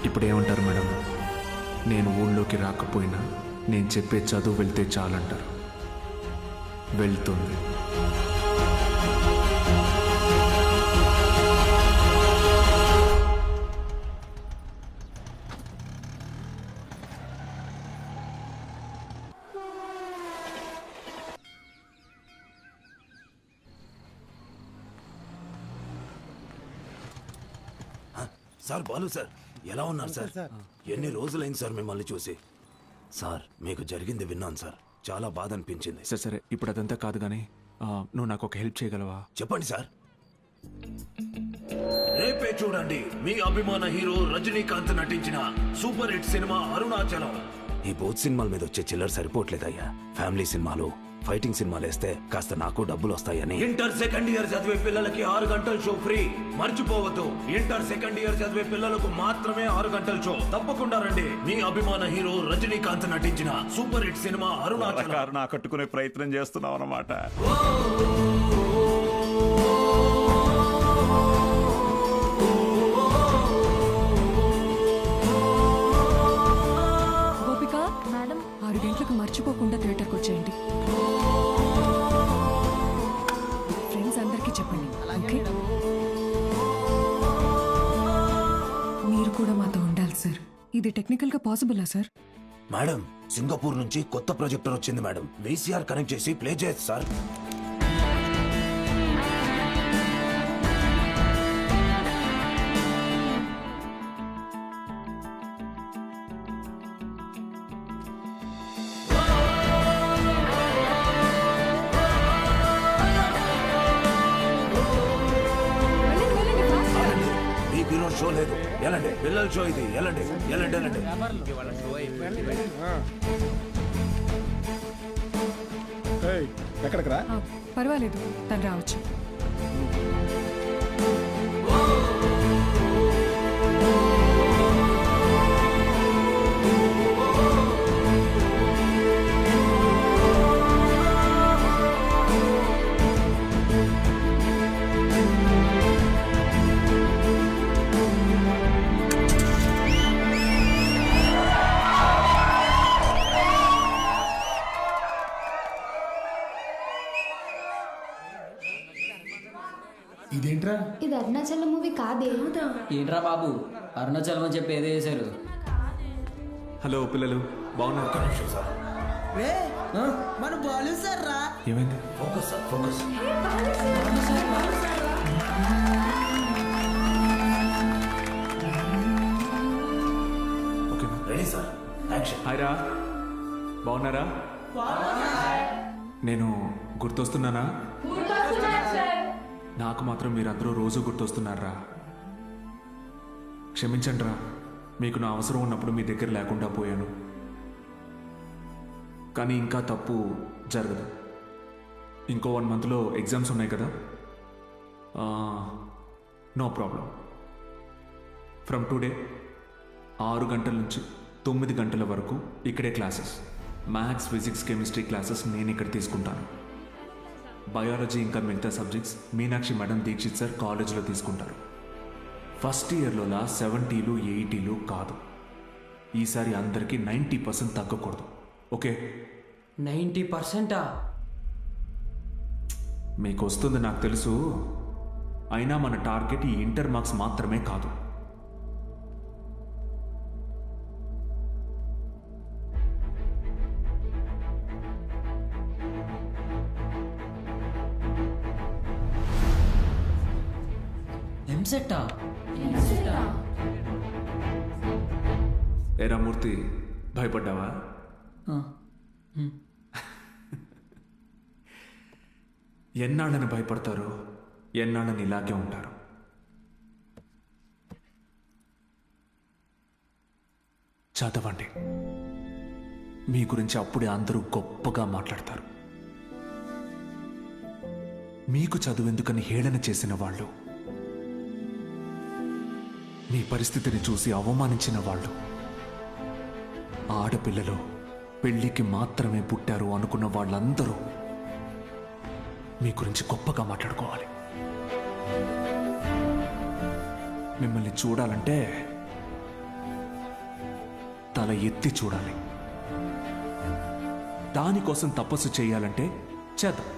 ఇప్పుడేమంటారు మేడం? నేను ఊళ్ళోకి రాకపోయినా నేను చెప్పే చదువు వెళ్తే చాలంటారు. వెళ్తుంది. సార్ బాలు సార్ ఎలా ఉన్నారు సార్? ఎన్ని రోజులైంది సార్ మిమ్మల్ని చూసి. సార్ మీకు జరిగింది విన్నాను సార్, చాలా బాధ అనిపించింది. సరే సరే, ఇప్పుడు అదంతా కాదు కానీ నువ్వు నాకు ఒక హెల్ప్ చేయగలవా? చెప్పండి సార్. రేపే చూడండి మీ అభిమాన హీరో రజనీకాంత్ నటించిన సూపర్ హిట్ సినిమా అరుణాచలం. ఈ బోత్ సినిమాల మీద వచ్చే చిల్లర సరిపోవట్లేదయ్యా. ఫ్యామిలీ సినిమాలు, ఫైటింగ్ సినిమాలు వేస్తే కాస్త నాకు డబ్బులు వస్తాయని. ఇంటర్ సెకండ్ ఇయర్ చదివే పిల్లలకి 6 గంటల షో ఫ్రీ. మర్చిపోవద్దు, ఇంటర్ సెకండ్ ఇయర్ చదివే పిల్లలకు మాత్రమే 6 గంటల షో. తప్పకుండా రండి. మీ అభిమాన హీరో రజనీకాంత్ నటించిన సూపర్ హిట్ సినిమా అరుణాచలం. కట్టుకునే ప్రయత్నం చేస్తున్నాం అన్నమాట. గోపిక మేడం 6 గంటలకు మర్చిపోకుండా థియేటర్కి వచ్చేయండి. ఫ్రెండ్స్ అందరికీ చెప్పండి, ఓకే? మీరు కూడా మాతో ఉండాలి సార్. ఇది టెక్నికల్ గా పాసిబులా సార్? మేడం, సింగపూర్ నుంచి కొత్త ప్రొజెక్టర్ వచ్చింది మేడం. వీసీఆర్ కనెక్ట్ చేసి ప్లే చేయొచ్చు సార్. షో లేదు, ఎలాంటి పిల్లల షో ఇది. ఎలాంటి ఎలాంటి ఎలాంటి ఎక్కడికి రా? పర్వాలేదు, తను రావచ్చు. ఇదేంట్రా? ఇది అరుణాచలం మూవీ కాదే. ఏంట్రా బాబు, అరుణాచలం అని చెప్పి ఏదో చేశారు. హలో పిల్లలు, బాగున్నారు? మన బాలు సార్ రా. ఏమైంది? Focus sir, focus. Okay ready sir, action. Hi రా, బాగున్నారా? నేను గుర్తొస్తున్నానా? నాకు మాత్రం మీరందరూ రోజు గుర్తొస్తున్నారా? క్షమించండి రా, మీకు నా అవసరం ఉన్నప్పుడు మీ దగ్గర లేకుండా పోయాను. కానీ ఇంకా తప్పు జరగదు. ఇంకో 1 మంత్లో ఎగ్జామ్స్ ఉన్నాయి కదా. No problem. ఫ్రమ్ టుడే 6 గంటల నుంచి 9 గంటల వరకు ఇక్కడే classes. Maths, physics, chemistry classes నేను ఇక్కడ తీసుకుంటాను. బయాలజీ ఇంకా మిగతా subjects Meenakshi madam, Dikshit sir కాలేజీలో తీసుకుంటారు. ఫస్ట్ ఇయర్లోలా 70లు 80లు కాదు. ఈసారి అందరికీ 90% తగ్గకూడదు, ఓకే? 90%? మీకు వస్తుంది నాకు తెలుసు. అయినా మన టార్గెట్ ఈ ఇంటర్ మార్క్స్ మాత్రమే కాదు. ఎంసెట్టా? ఏరా మూర్తి, భయపడ్డావా? ఎన్నాళ్ళని భయపడతారు, ఎన్నాళ్ళని ఇలాగే ఉంటారు. చదవండి. మీ గురించి అప్పుడే అందరూ గొప్పగా మాట్లాడతారు. మీకు చదువెందుకని హేళన చేసిన వాళ్ళు, మీ పరిస్థితిని చూసి అవమానించిన వాళ్ళు, ఆడపిల్లలు పెళ్లికి మాత్రమే పుట్టారు అనుకున్న వాళ్ళందరూ మీ గురించి గొప్పగా మాట్లాడుకోవాలి. మిమ్మల్ని చూడాలంటే తల ఎత్తి చూడాలి. దానికోసం తపస్సు చేయాలంటే చేద్దాం.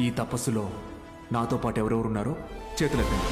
ఈ తపస్సులో నాతో పాటు ఎవరెవరున్నారో చేతులెత్తండి.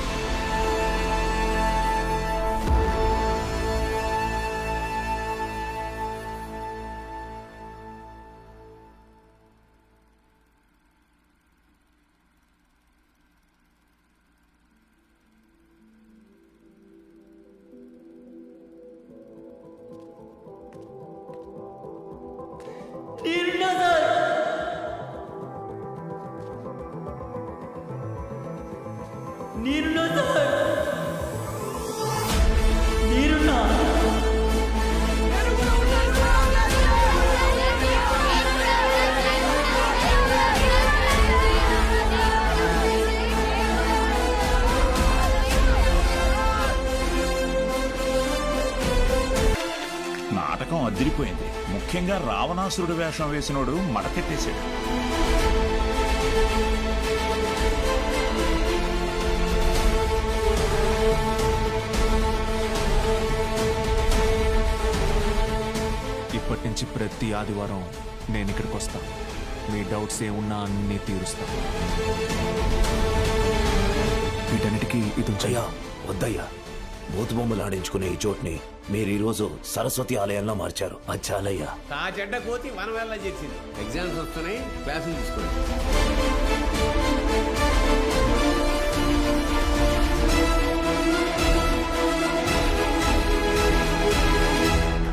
నాటకం అదిరిపోయింది. ముఖ్యంగా రావణాసురుడు వేషం వేసినోడు మడకెట్టేశాడు. ఇప్పటి నుంచి ప్రతి ఆదివారం నేను ఇక్కడికి వస్తాను. మీ డౌట్స్ ఏమున్నా అన్నీ తీరుస్తాను. వీటన్నిటికీ ఇది అయ్యా వద్దయ్యా, బూతు బొమ్మలు ఆడించుకునే ఈ చోట్ని మీరు ఈరోజు సరస్వతి ఆలయంలో మార్చారు. అది చాలయ్యా. తా చెడ్డ కోతి వనవేళ చేసింది. ఎగ్జామ్స్ వస్తున్నాయి, క్లాసులు తీసుకోండి.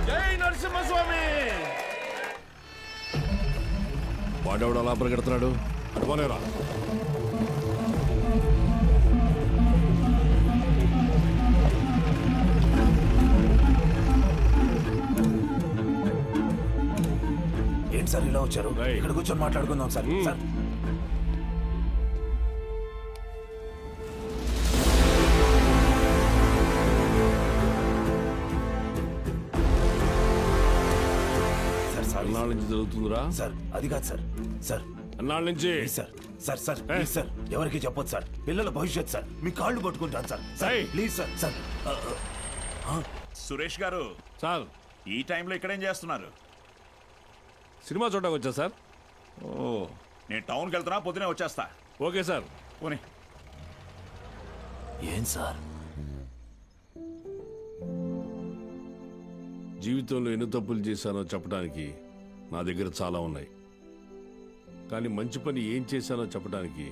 జై నరసింహస్వామి. వాడెవడు అలా పరిగెడుతున్నాడు? అడుగునేరా. ఏంటి సార్ ఇలా వచ్చారు? ఇక్కడ కూర్చొని మాట్లాడుకుందాం సార్. సార్ అన్నాళ్ళ నుంచి జరుగుతుందిరా? సార్ అది కాదు సార్. సార్ అన్నాళ్ళ నుంచి sir sir sir please sir, ఎవరికి చెప్పొద్దు సార్. పిల్లల భవిష్యత్ సార్. మీ కాళ్ళు పట్టుకుంటాను sir. Sir please sir. Sir Suresh గారు సార్, ఈ టైంలో ఇక్కడేం చేస్తున్నారు? సినిమా చూడడానికి వచ్చా సార్. ఓ, నేను టౌన్కి వెళ్తున్నా, పొద్దునే వచ్చేస్తా. Okay sir. పోనీ. ఏం సార్? జీవితంలో ఎన్ని తప్పులు చేశానో చెప్పడానికి నా దగ్గర చాలా ఉన్నాయి. కానీ మంచి పని ఏం చేశానో చెప్పడానికి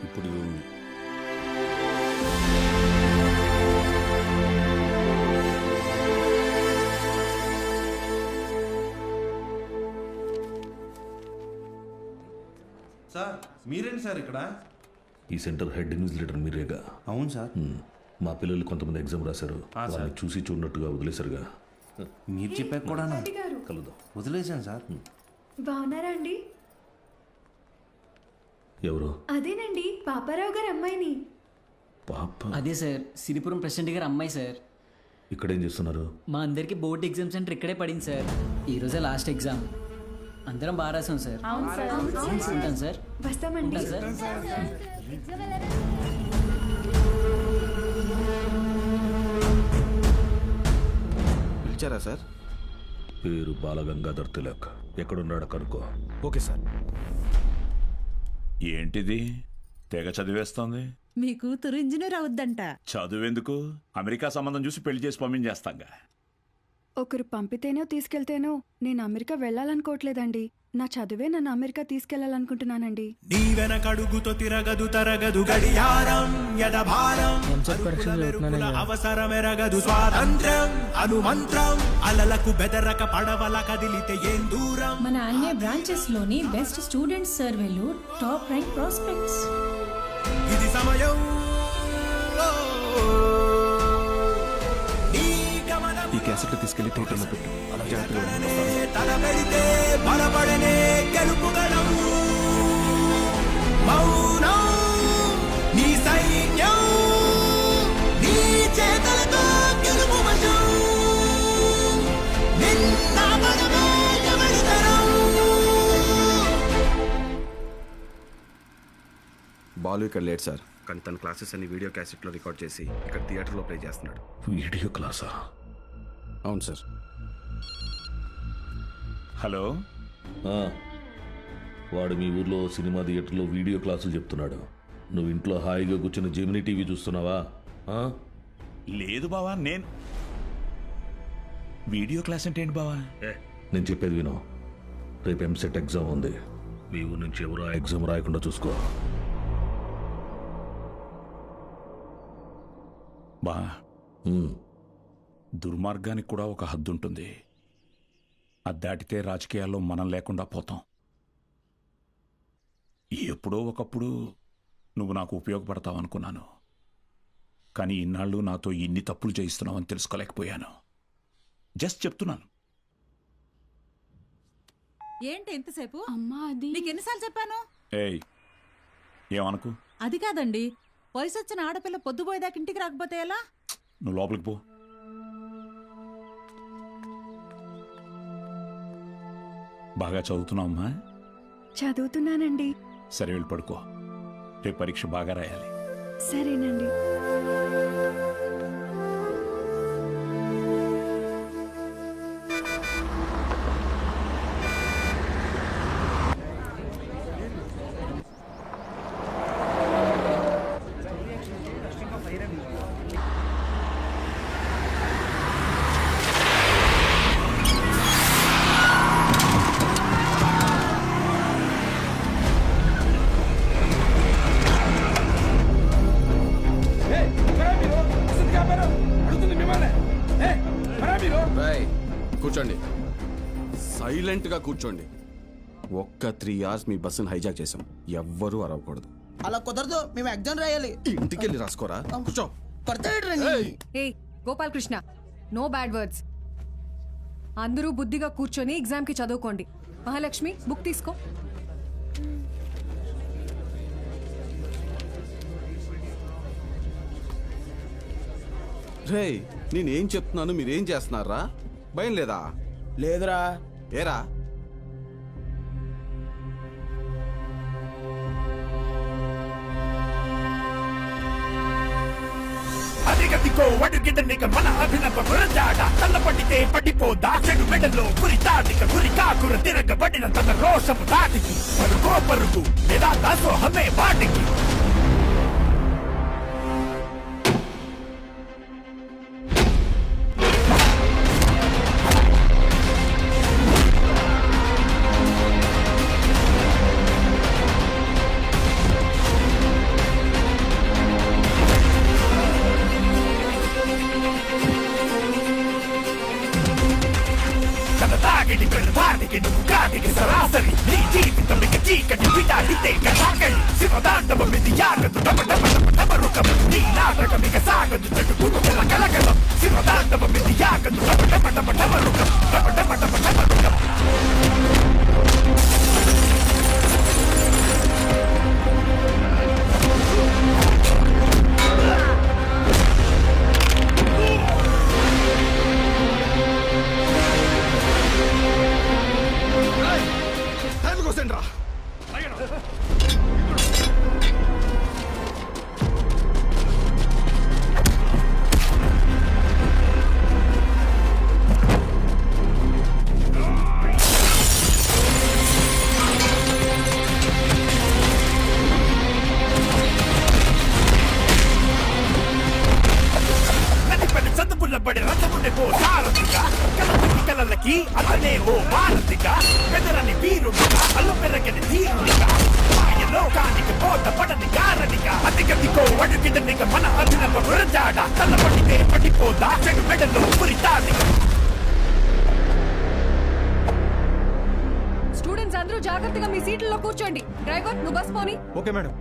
ఇప్పుడు ఇది ఉంది. సార్ మీరేంటి సార్ ఇక్కడ? ఈ సెంటర్ హెడ్ ఇన్విజిలేటర్ మీరేగా? అవును సార్. మా పిల్లలు కొంతమంది ఎగ్జామ్ రాశారు. సార్. వాళ్ళని చూసి చూడనట్టుగా వదిలేశారుగా. మీరు చెప్పాక కూడా కలుద్దాం. వదిలేశాను సార్. బాగున్నారా అండి? ఎవరు? అదేనండి పాపారావు గారు అమ్మాయిని. పాప? అదే సార్, సిరిపురం ప్రెసిడెంట్ గారు అమ్మాయి సార్. ఇక్కడేం చేస్తున్నారు? మా అందరికి బోర్డ్ ఎగ్జామ్ సెంటర్ ఇక్కడే పడింది సార్. ఈ రోజే లాస్ట్ ఎగ్జామ్. అందరం బాగా రాసాం సార్. ఉంటాను సార్. వస్తామండి. ఉంటాను సార్. పిలిచారా సార్? పేరు బాలగంగాధర్ తిలక్. ఎక్కడున్నాడు కనుక్కో. Okay sir. ఏంటిది తెగ చదివేస్తోంది? మీ కూతురు ఇంజనీర్ అవుద్దంట. చదువెందుకు? అమెరికా సంబంధం చూసి పెళ్లి చేసి పంపించేస్తాంగా. ఒకరు పంపితేనో తీసుకెళ్తేనో నేను అమెరికా వెళ్ళాలనుకోవట్లేదండి. నా చదువే నన్ను అమెరికా తీసుకెళ్లాలనుకుంటున్నానండి. నీ వెనకడుగుతో తిరగదు తరగదు గడియారం యదభారం అవసరమెరగదు స్వాతంత్ర్యం అనుమంత్రం అలలకు బెదరక పడవల కదిలితే ఏం దూరం. మన ఐఏ బ్రాంచెస్ లోని బెస్ట్ స్టూడెంట్స్ సర్వేలు టాప్ ర్యాంక్ ప్రాస్పెక్ట్స్. ఇది సమయం ఈ క్యాసెట్లు తీసుకెళ్లి థియేటర్లో పెట్టు. తల పెడితే బలపడనే గెలుపుగలం. మౌనం నీ సైన్యం నీ చేతలతో గెలుపు వశం. నిన్న మనమే ఎవరితరం. బాలు ఇక్కడ లేట్ సార్, కానీ తన క్లాసెస్ అన్ని వీడియో క్యాసెట్లో రికార్డ్ చేసి ఇక్కడ థియేటర్లో ప్లే చేస్తున్నాడు. వీడియో క్లాసా? అవును సార్. హలో. వాడు మీ ఊర్లో సినిమా థియేటర్లో వీడియో క్లాసులు చెప్తున్నాడు. నువ్వు ఇంట్లో హాయిగా కూర్చుని జెమినీ టీవీ చూస్తున్నావా? లేదు బావా, నేను వీడియో క్లాస్ అంటే ఏంటి బావా? నేను చెప్పేది విను. రేపు ఎంసెట్ ఎగ్జామ్ ఉంది. మీ ఊరు నుంచి ఎవరో ఆ ఎగ్జామ్ రాయకుండా చూసుకో. బా, దుర్మార్గానికి కూడా ఒక హద్దు ఉంటుంది. అది దాటితే రాజకీయాల్లో మనం లేకుండా పోతాం. ఎప్పుడో ఒకప్పుడు నువ్వు నాకు ఉపయోగపడతావు అనుకున్నాను, కానీ ఇన్నాళ్ళు నాతో ఇన్ని తప్పులు చేయిస్తున్నావని తెలుసుకోలేకపోయాను. జస్ట్ చెప్తున్నాను. ఏంటి ఎంతసేపు? అమ్మా అది నీకు ఎన్నిసార్లు చెప్పాను? ఏయ్, ఏమనుకు. అది కాదండి, వయసు వచ్చిన ఆడపిల్ల పొద్దుపోయేదాకా ఇంటికి రాకపోతే ఎలా? నువ్వు లోపలికి పో. బాగా చదువుతున్నావమ్మా? చదువుతున్నానండి. సరే వెళ్ళి పడుకో, రేపు పరీక్ష బాగా రాయాలి. సరేనండి. కూర్చోండి, సైలెంట్ గా కూర్చోండి. ఒక్క 3 hours మీ బస్సును హైజాక్ చేసాం. ఎవ్వరూ అరవకూడదు. అలా కుదరదు, మేము ఎగ్జామ్ రాయాలి. ఇంటికి వెళ్ళి రాసుకోరా. కూర్చో. ఏ Gopal Krishna, no bad words. అందరూ బుద్ధిగా కూర్చొని ఎగ్జామ్ కి చదువుకోండి. మహాలక్ష్మి, బుక్ తీసుకో. రే, నేనేం చెప్తున్నాను మీరేం చేస్తున్నారా? భయం లేదా? లేదురా. ఏరా? అదిగదిగో అడుగిదనిక మన అభినవ గురజాడ తల్లపడితే పడిపోదా చెడు మెడలో గురి తాటిక గురి కాకుర తిరగబడిన తన రోషము దాటికి పరుగో పరుగు లేదా దాసోహమే వాటికి. నువ్వు కాటికి సరాసరి నీ జీవితం ఇక చీకటి విడాడితే కథాకడి శివదాండవం ఇది యాగదు డబడబడబడబరుకం నీ నాటకం ఇక సాగదు చెడుకుల కలకలం శివదాండవం ఇది యాగదు డబడబడబడబరుకం డబడబడబడబరుకం. అతనే ఓ భారతిగా పెదరని వీరుడిగా అల్లు పెరగని ధీరుడిగా లోకానికి పోత పడని గారడిగా అతిగతికో అడుగిదనిక మన అభినవ గురజాడ తల్లపడితే పడిపోదా చెడు మెడలో గురి తాటిక. స్టూడెంట్స్ అందరూ జాగ్రత్తగా మీ సీట్లలో కూర్చోండి. డ్రైవర్, నువ్వు బస్ పోని. Okay madam.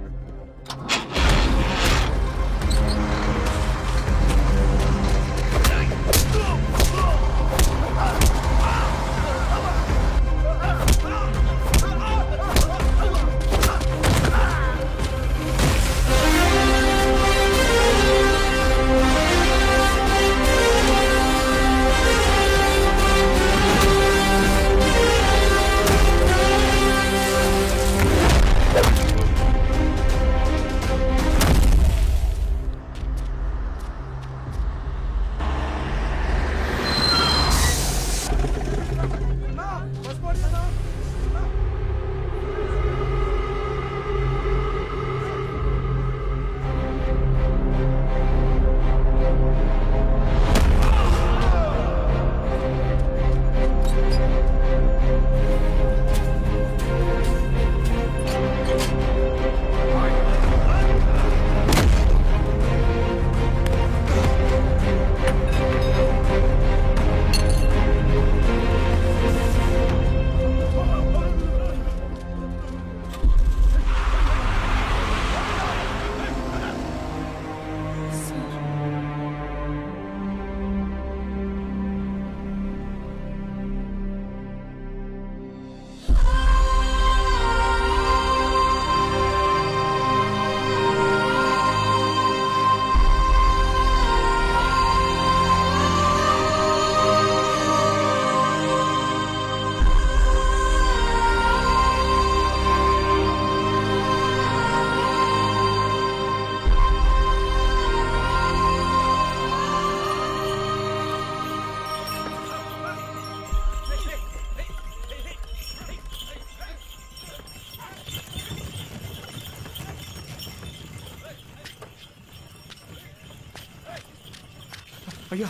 అయ్యా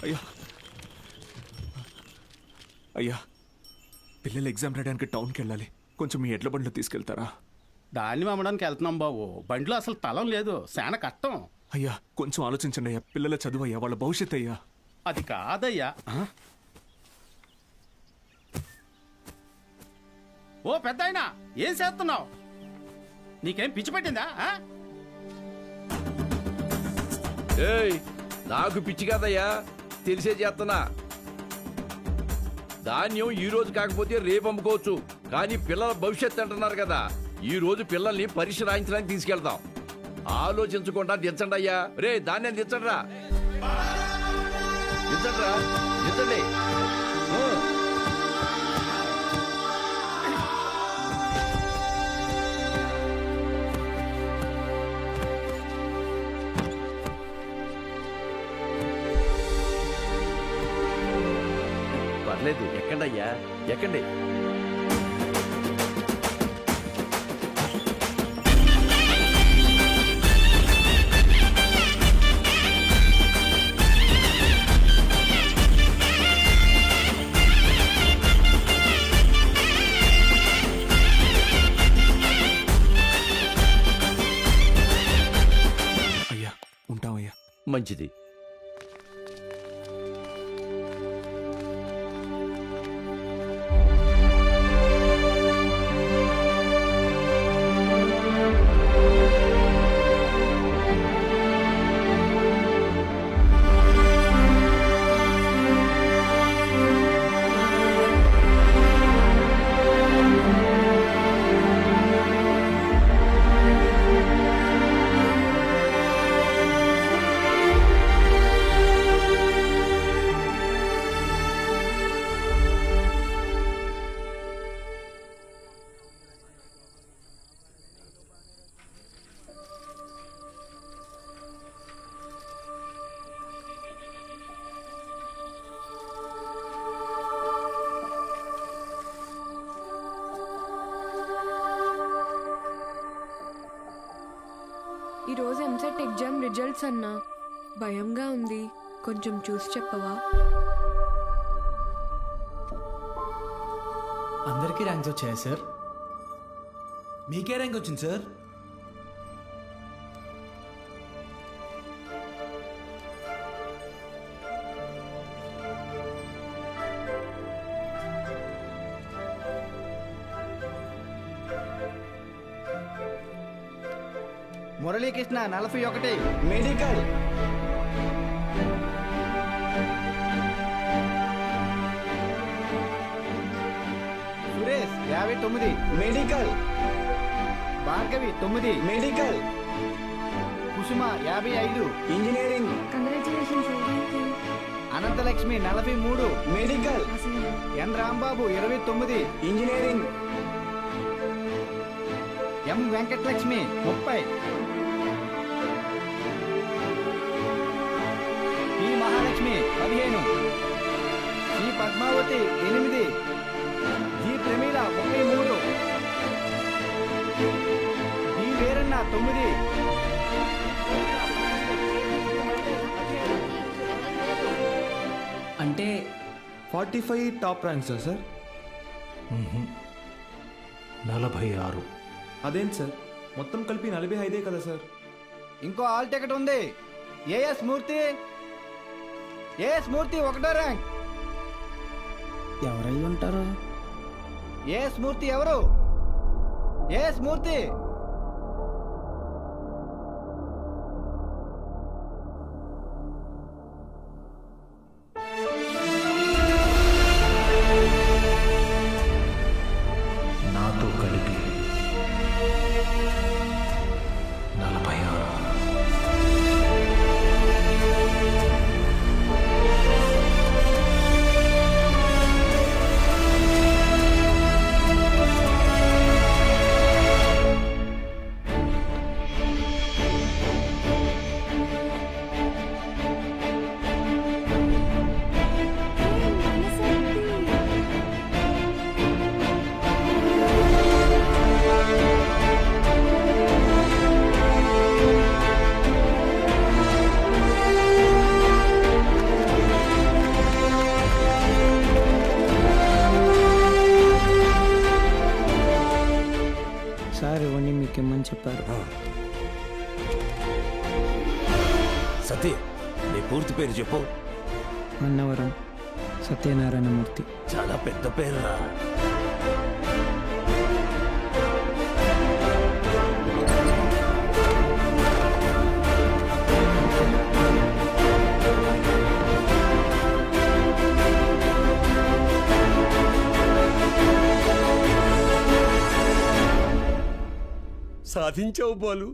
అయ్యా అయ్యా పిల్లలు ఎగ్జామ్ రాయడానికి టౌన్కి వెళ్ళాలి, కొంచెం మీ ఎడ్ల బండిలో తీసుకెళ్తారా? దాన్ని అమ్మడానికి వెళ్తున్నాం బాబు, బండిలో అసలు తలం లేదు, చాలా కష్టం. అయ్యా కొంచెం ఆలోచించండి అయ్యా, పిల్లల చదువు అయ్యా, వాళ్ళ భవిష్యత్ అయ్యా. అది కాదయ్యా. ఓ పెద్ద అయినా ఏం చేస్తున్నావు? నీకేం పిచ్చి పెట్టిందా? ఏయ్, నాకు పిచ్చి కాదయ్యా, తెలిసే చేస్తున్నా. ధాన్యం ఈ రోజు కాకపోతే రేపు అమ్ముకోవచ్చు, కానీ పిల్లల భవిష్యత్తు అంటున్నారు కదా, ఈ రోజు పిల్లల్ని పరీక్ష రాయించడానికి తీసుకెళ్తాం. ఆలోచించకుండా దించండి అయ్యా. రే ధాన్యం దించండి రా, దించండి రా, దించండి. పర్లేదు, ఎక్కండి అయ్యా, ఎక్కండి. అయ్యా ఉంటామయ్యా. మంచిది. ఈరోజు ఎంసెట్ ఎగ్జామ్ రిజల్ట్స్ అన్నా, భయంగా ఉంది, కొంచెం చూసి చెప్పవా? అందరికీ ర్యాంక్స్ వచ్చాయా సార్? మీకే ర్యాంక్ వచ్చింది sir? Muralikrishna 41 medical. Suresh 59 medical. Bhargavi 9 medical. Kusuma 55 engineering. Anantalakshmi 43 medical. N Rambabu 29 engineering. M Venkatalakshmi 30. P Mahalakshmi 15. C Padmavathi 8. G Pramila 33. D Veeranna 9. అంటే 45 టాప్ ర్యాంక్స్ సార్? 46. అదేంటి సార్, మొత్తం కలిపి 45 కదా సార్? ఇంకో ఆల్ టికెట్ ఉంది. ఏఎస్ మూర్తి 1వ ర్యాంక్. ఎవరై ఉంటారు? ఏఎస్ మూర్తి ఎవరు? ఏఎస్ మూర్తి. నాతో కలిపి 46. పేరు చెప్పు. అన్నవరం సత్యనారాయణమూర్తి. చాలా పెద్ద పేరురా. సాధించావు బాలు.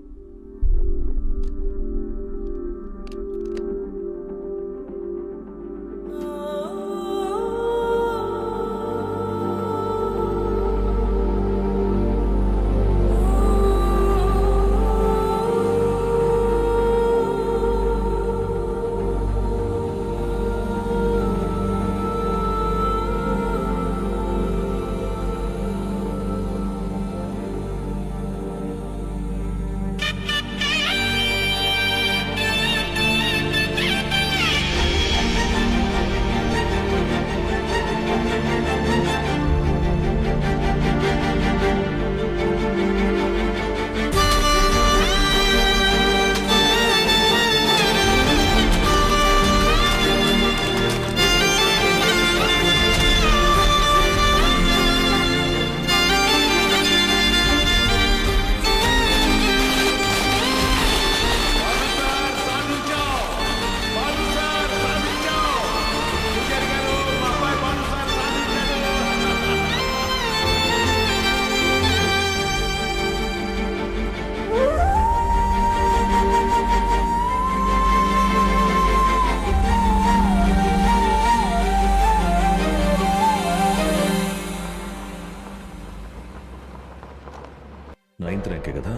నైన్త్ ర్యాంకే కదా,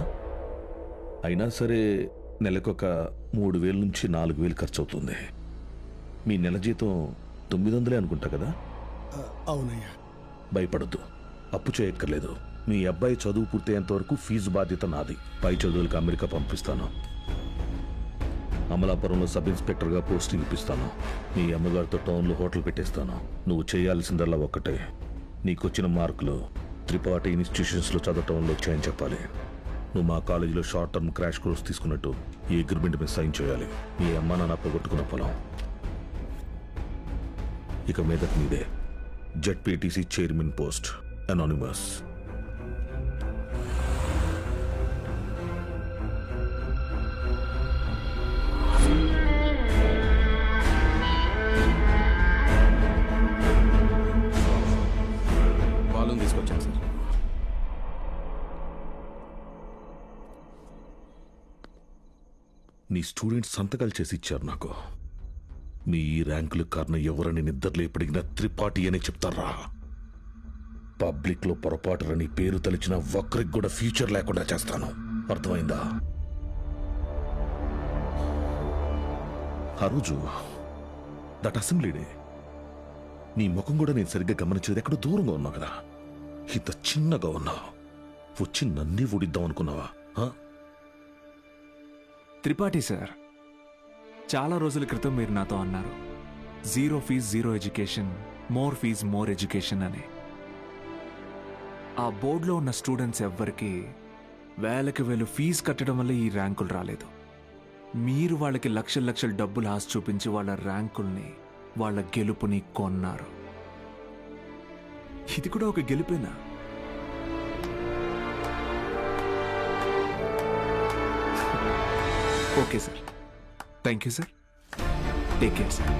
అయినా సరే నెలకొక 3,000 నుంచి 4,000 ఖర్చు అవుతుంది. మీ నెల జీతం 900 అనుకుంటా కదా? అవునయ్యా. భయపడద్దు, అప్పు చేయక్కర్లేదు. మీ అబ్బాయి చదువు పూర్తయ్యేంత వరకు ఫీజు బాధ్యత నాది. పై చదువులకు అమెరికా పంపిస్తాను. అమలాపురంలో సబ్ ఇన్స్పెక్టర్గా పోస్టింగ్ ఇప్పిస్తాను. మీ అమ్మగారితో టౌన్లో హోటల్ పెట్టేస్తాను. నువ్వు చేయాల్సిందల్లా ఒక్కటే, నీకొచ్చిన మార్కులు త్రిపాఠి ఇన్స్టిట్యూషన్స్లో చదవటంలో వచ్చాయని చెప్పాలి. నువ్వు మా కాలేజీలో షార్ట్ టర్మ్ క్రాష్ కోర్స్ తీసుకున్నట్టు ఈ అగ్రిమెంట్ మీద సైన్ చేయాలి. మీ అమ్మ నాన్న పోగొట్టుకున్న పొలం ఇక మీదట నీదే. ZPTC chairman post, anonymous. Balloon తీసుకొచ్చాను సార్. నీ స్టూడెంట్స్ సంతకాలు చేసి ఇచ్చారు నాకు. మీ ఈ ర్యాంకుల కారణం ఎవరని నిద్రలేపడిగిన త్రిపాఠి అని చెప్తారా? పబ్లిక్లో పొరపాటురని పేరు తలిచిన ఒక్కరికి కూడా ఫ్యూచర్ లేకుండా చేస్తాను. అర్థమైందా? ఆ రోజు దట్ అసెంబ్లీ డే నీ ముఖం కూడా నేను సరిగ్గా గమనించేది. ఎక్కడో దూరంగా ఉన్నావు కదా, ఇంత చిన్నగా ఉన్నావు. వచ్చి నన్నే ఊడిద్దాం అనుకున్నావా? త్రిపాఠి సార్, చాలా రోజుల క్రితం మీరు నాతో అన్నారు, 0 fee 0 education, more fees more education అని. ఆ బోర్డులో ఉన్న స్టూడెంట్స్ ఎవ్వరికి వేలకి వేలు ఫీజు కట్టడం వల్ల ఈ ర్యాంకులు రాలేదు. మీరు వాళ్ళకి లక్షల లక్షల డబ్బులు ఆశ చూపించి వాళ్ళ ర్యాంకుల్ని, వాళ్ళ గెలుపుని కొన్నారు. ఇది కూడా ఒక గెలుపేనా? Okay sir, thank you sir. Take care sir.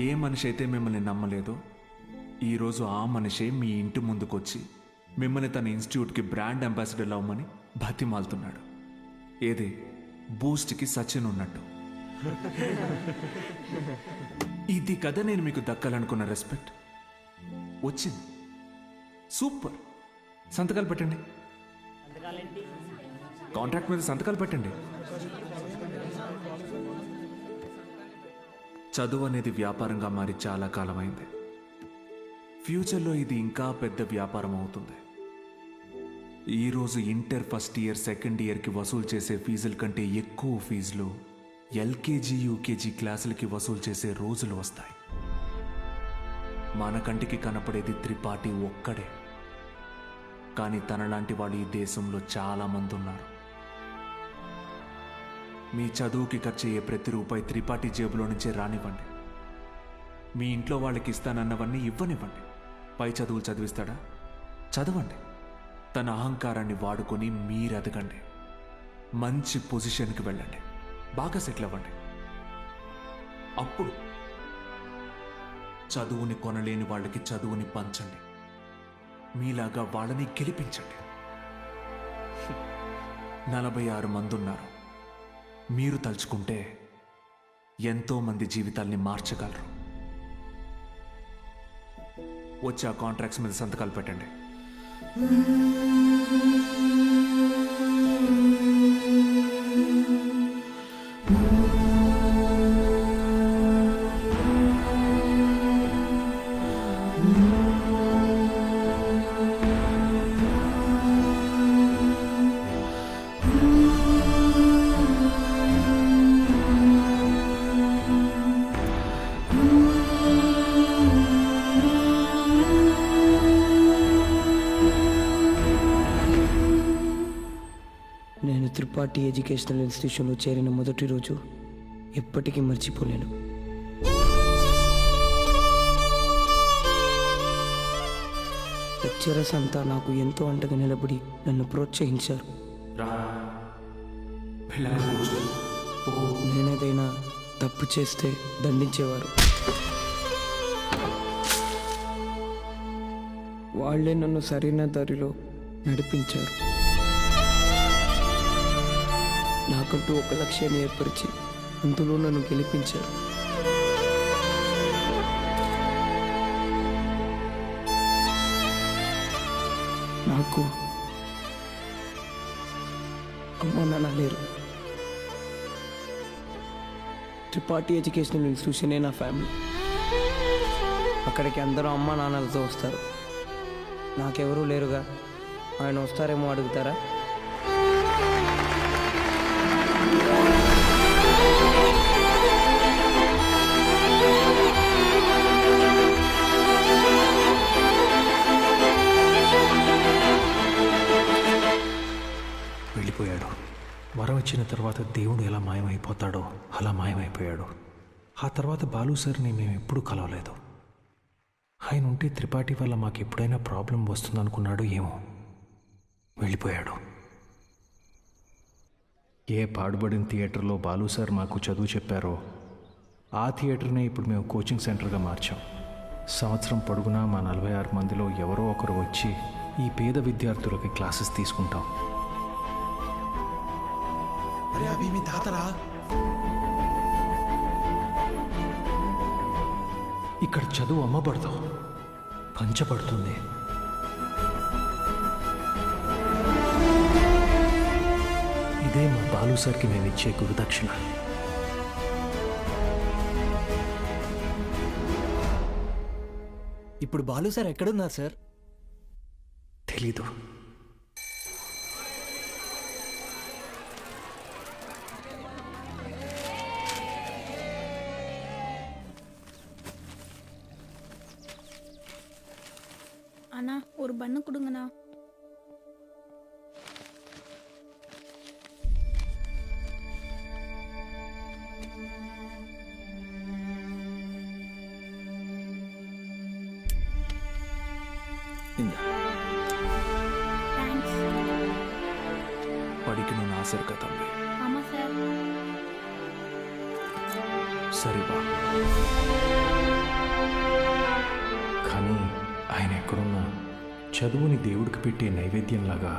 ఏ మనిషి అయితే మిమ్మల్ని నమ్మలేదో, ఈరోజు ఆ మనిషే మీ ఇంటి ముందుకొచ్చి మిమ్మల్ని తన ఇన్స్టిట్యూట్కి బ్రాండ్ అంబాసిడర్ అవ్వమని బతిమాలుతున్నాడు. ఏదే బూస్ట్కి సచిన్ ఉన్నట్టు. ఇది కదా నేను మీకు దక్కాలనుకున్న రెస్పెక్ట్. వచ్చింది. సూపర్. సంతకాలు పెట్టండి. కాంట్రాక్ట్ మీద సంతకాలు పెట్టండి. చదువు అనేది వ్యాపారంగా మారి చాలా కాలమైంది. ఫ్యూచర్లో ఇది ఇంకా పెద్ద వ్యాపారం అవుతుంది. ఈరోజు ఇంటర్ ఫస్ట్ ఇయర్ సెకండ్ ఇయర్కి వసూలు చేసే ఫీజుల కంటే ఎక్కువ ఫీజులు ఎల్కేజీ యూకేజీ క్లాసులకి వసూలు చేసే రోజులు వస్తాయి. మన కంటికి కనపడేది త్రిపాఠి ఒక్కడే, కానీ తనలాంటి వాళ్ళు ఈ దేశంలో చాలా మంది ఉన్నారు. మీ చదువుకి ఖర్చు అయ్యే ప్రతి రూపాయి త్రిపాఠి జేబులో నుంచే రానివ్వండి. మీ ఇంట్లో వాళ్ళకి ఇస్తానన్నవన్నీ ఇవ్వనివ్వండి. పై చదువులు చదివిస్తాడా? చదవండి. తన అహంకారాన్ని వాడుకొని మీరు ఎదగండి. మంచి పొజిషన్కి వెళ్ళండి. బాగా సెటిల్ అవ్వండి. అప్పుడు చదువుని కొనలేని వాళ్ళకి చదువుని పంచండి. మీలాగా వాళ్ళని గెలిపించండి. 46 మంది ఉన్నారు. మీరు తలుచుకుంటే ఎంతో మంది జీవితాల్ని మార్చగలరు. వచ్చి ఆ కాంట్రాక్ట్స్ మీద సంతకాలు పెట్టండి. నేను త్రిపాఠి ఎడ్యుకేషనల్ ఇన్స్టిట్యూషన్లో చేరిన మొదటి రోజు ఎప్పటికీ మర్చిపోలేను. లెక్చరర్స్ అంతా నాకు ఎంతో అంటగా నిలబడి నన్ను ప్రోత్సహించారు. నేనేదైనా తప్పు చేస్తే దండించేవారు. వాళ్ళే నన్ను సరైన దారిలో నడిపించారు. నాకంటూ ఒక లక్ష్యాన్ని ఏర్పరిచి అందులో నన్ను గెలిపించారు. నాకు అమ్మ నాన్న లేరు. త్రిపాఠి ఎడ్యుకేషనల్ ఇన్స్టిట్యూషనే నా ఫ్యామిలీ. అక్కడికి అందరూ అమ్మ నాన్నలతో వస్తారు. నాకెవరూ లేరుగా. ఆయన వస్తారేమో అడుగుతారా? వెళ్ళిపోయాడు. వరం ఇచ్చిన తర్వాత దేవుడు ఎలా మాయమైపోతాడో అలా మాయమైపోయాడు. ఆ తర్వాత బాలు సార్ని మేము ఎప్పుడూ కలవలేదు. ఆయన ఉంటే త్రిపాఠి వల్ల మాకు ఎప్పుడైనా ప్రాబ్లం వస్తుందనుకున్నాడో ఏమో. వెళ్ళిపోయాడు. ఏ పాడుబడిన థియేటర్లో బాలు సార్ మాకు చదువు చెప్పారో ఆ థియేటర్నే ఇప్పుడు మేము కోచింగ్ సెంటర్గా మార్చాం. సంవత్సరం పొడుగునా మా 46 మందిలో ఎవరో ఒకరు వచ్చి ఈ పేద విద్యార్థులకి క్లాసెస్ తీసుకుంటాం. అరే అవి మీ తాతరా? ఇక్కడ చదువు అమ్మబడదు, పంచబడుతుంది. ఇదే మా బాలు సార్కి మేము ఇచ్చే గురుదక్షిణ. ఇప్పుడు బాలు సార్ ఎక్కడున్నారు సార్? తెలీదు. அண்ணா ஒரு பண்ணு கொடுங்கண்ணா. படிக்கணும்னு ஆசை இருக்கா தம்பி? ஆமா சார். సరిపా. కానీ ఆయన ఎక్కడున్నా చదువుని దేవుడికి పెట్టే నైవేద్యంలాగా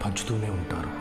పంచుతూనే ఉంటారు.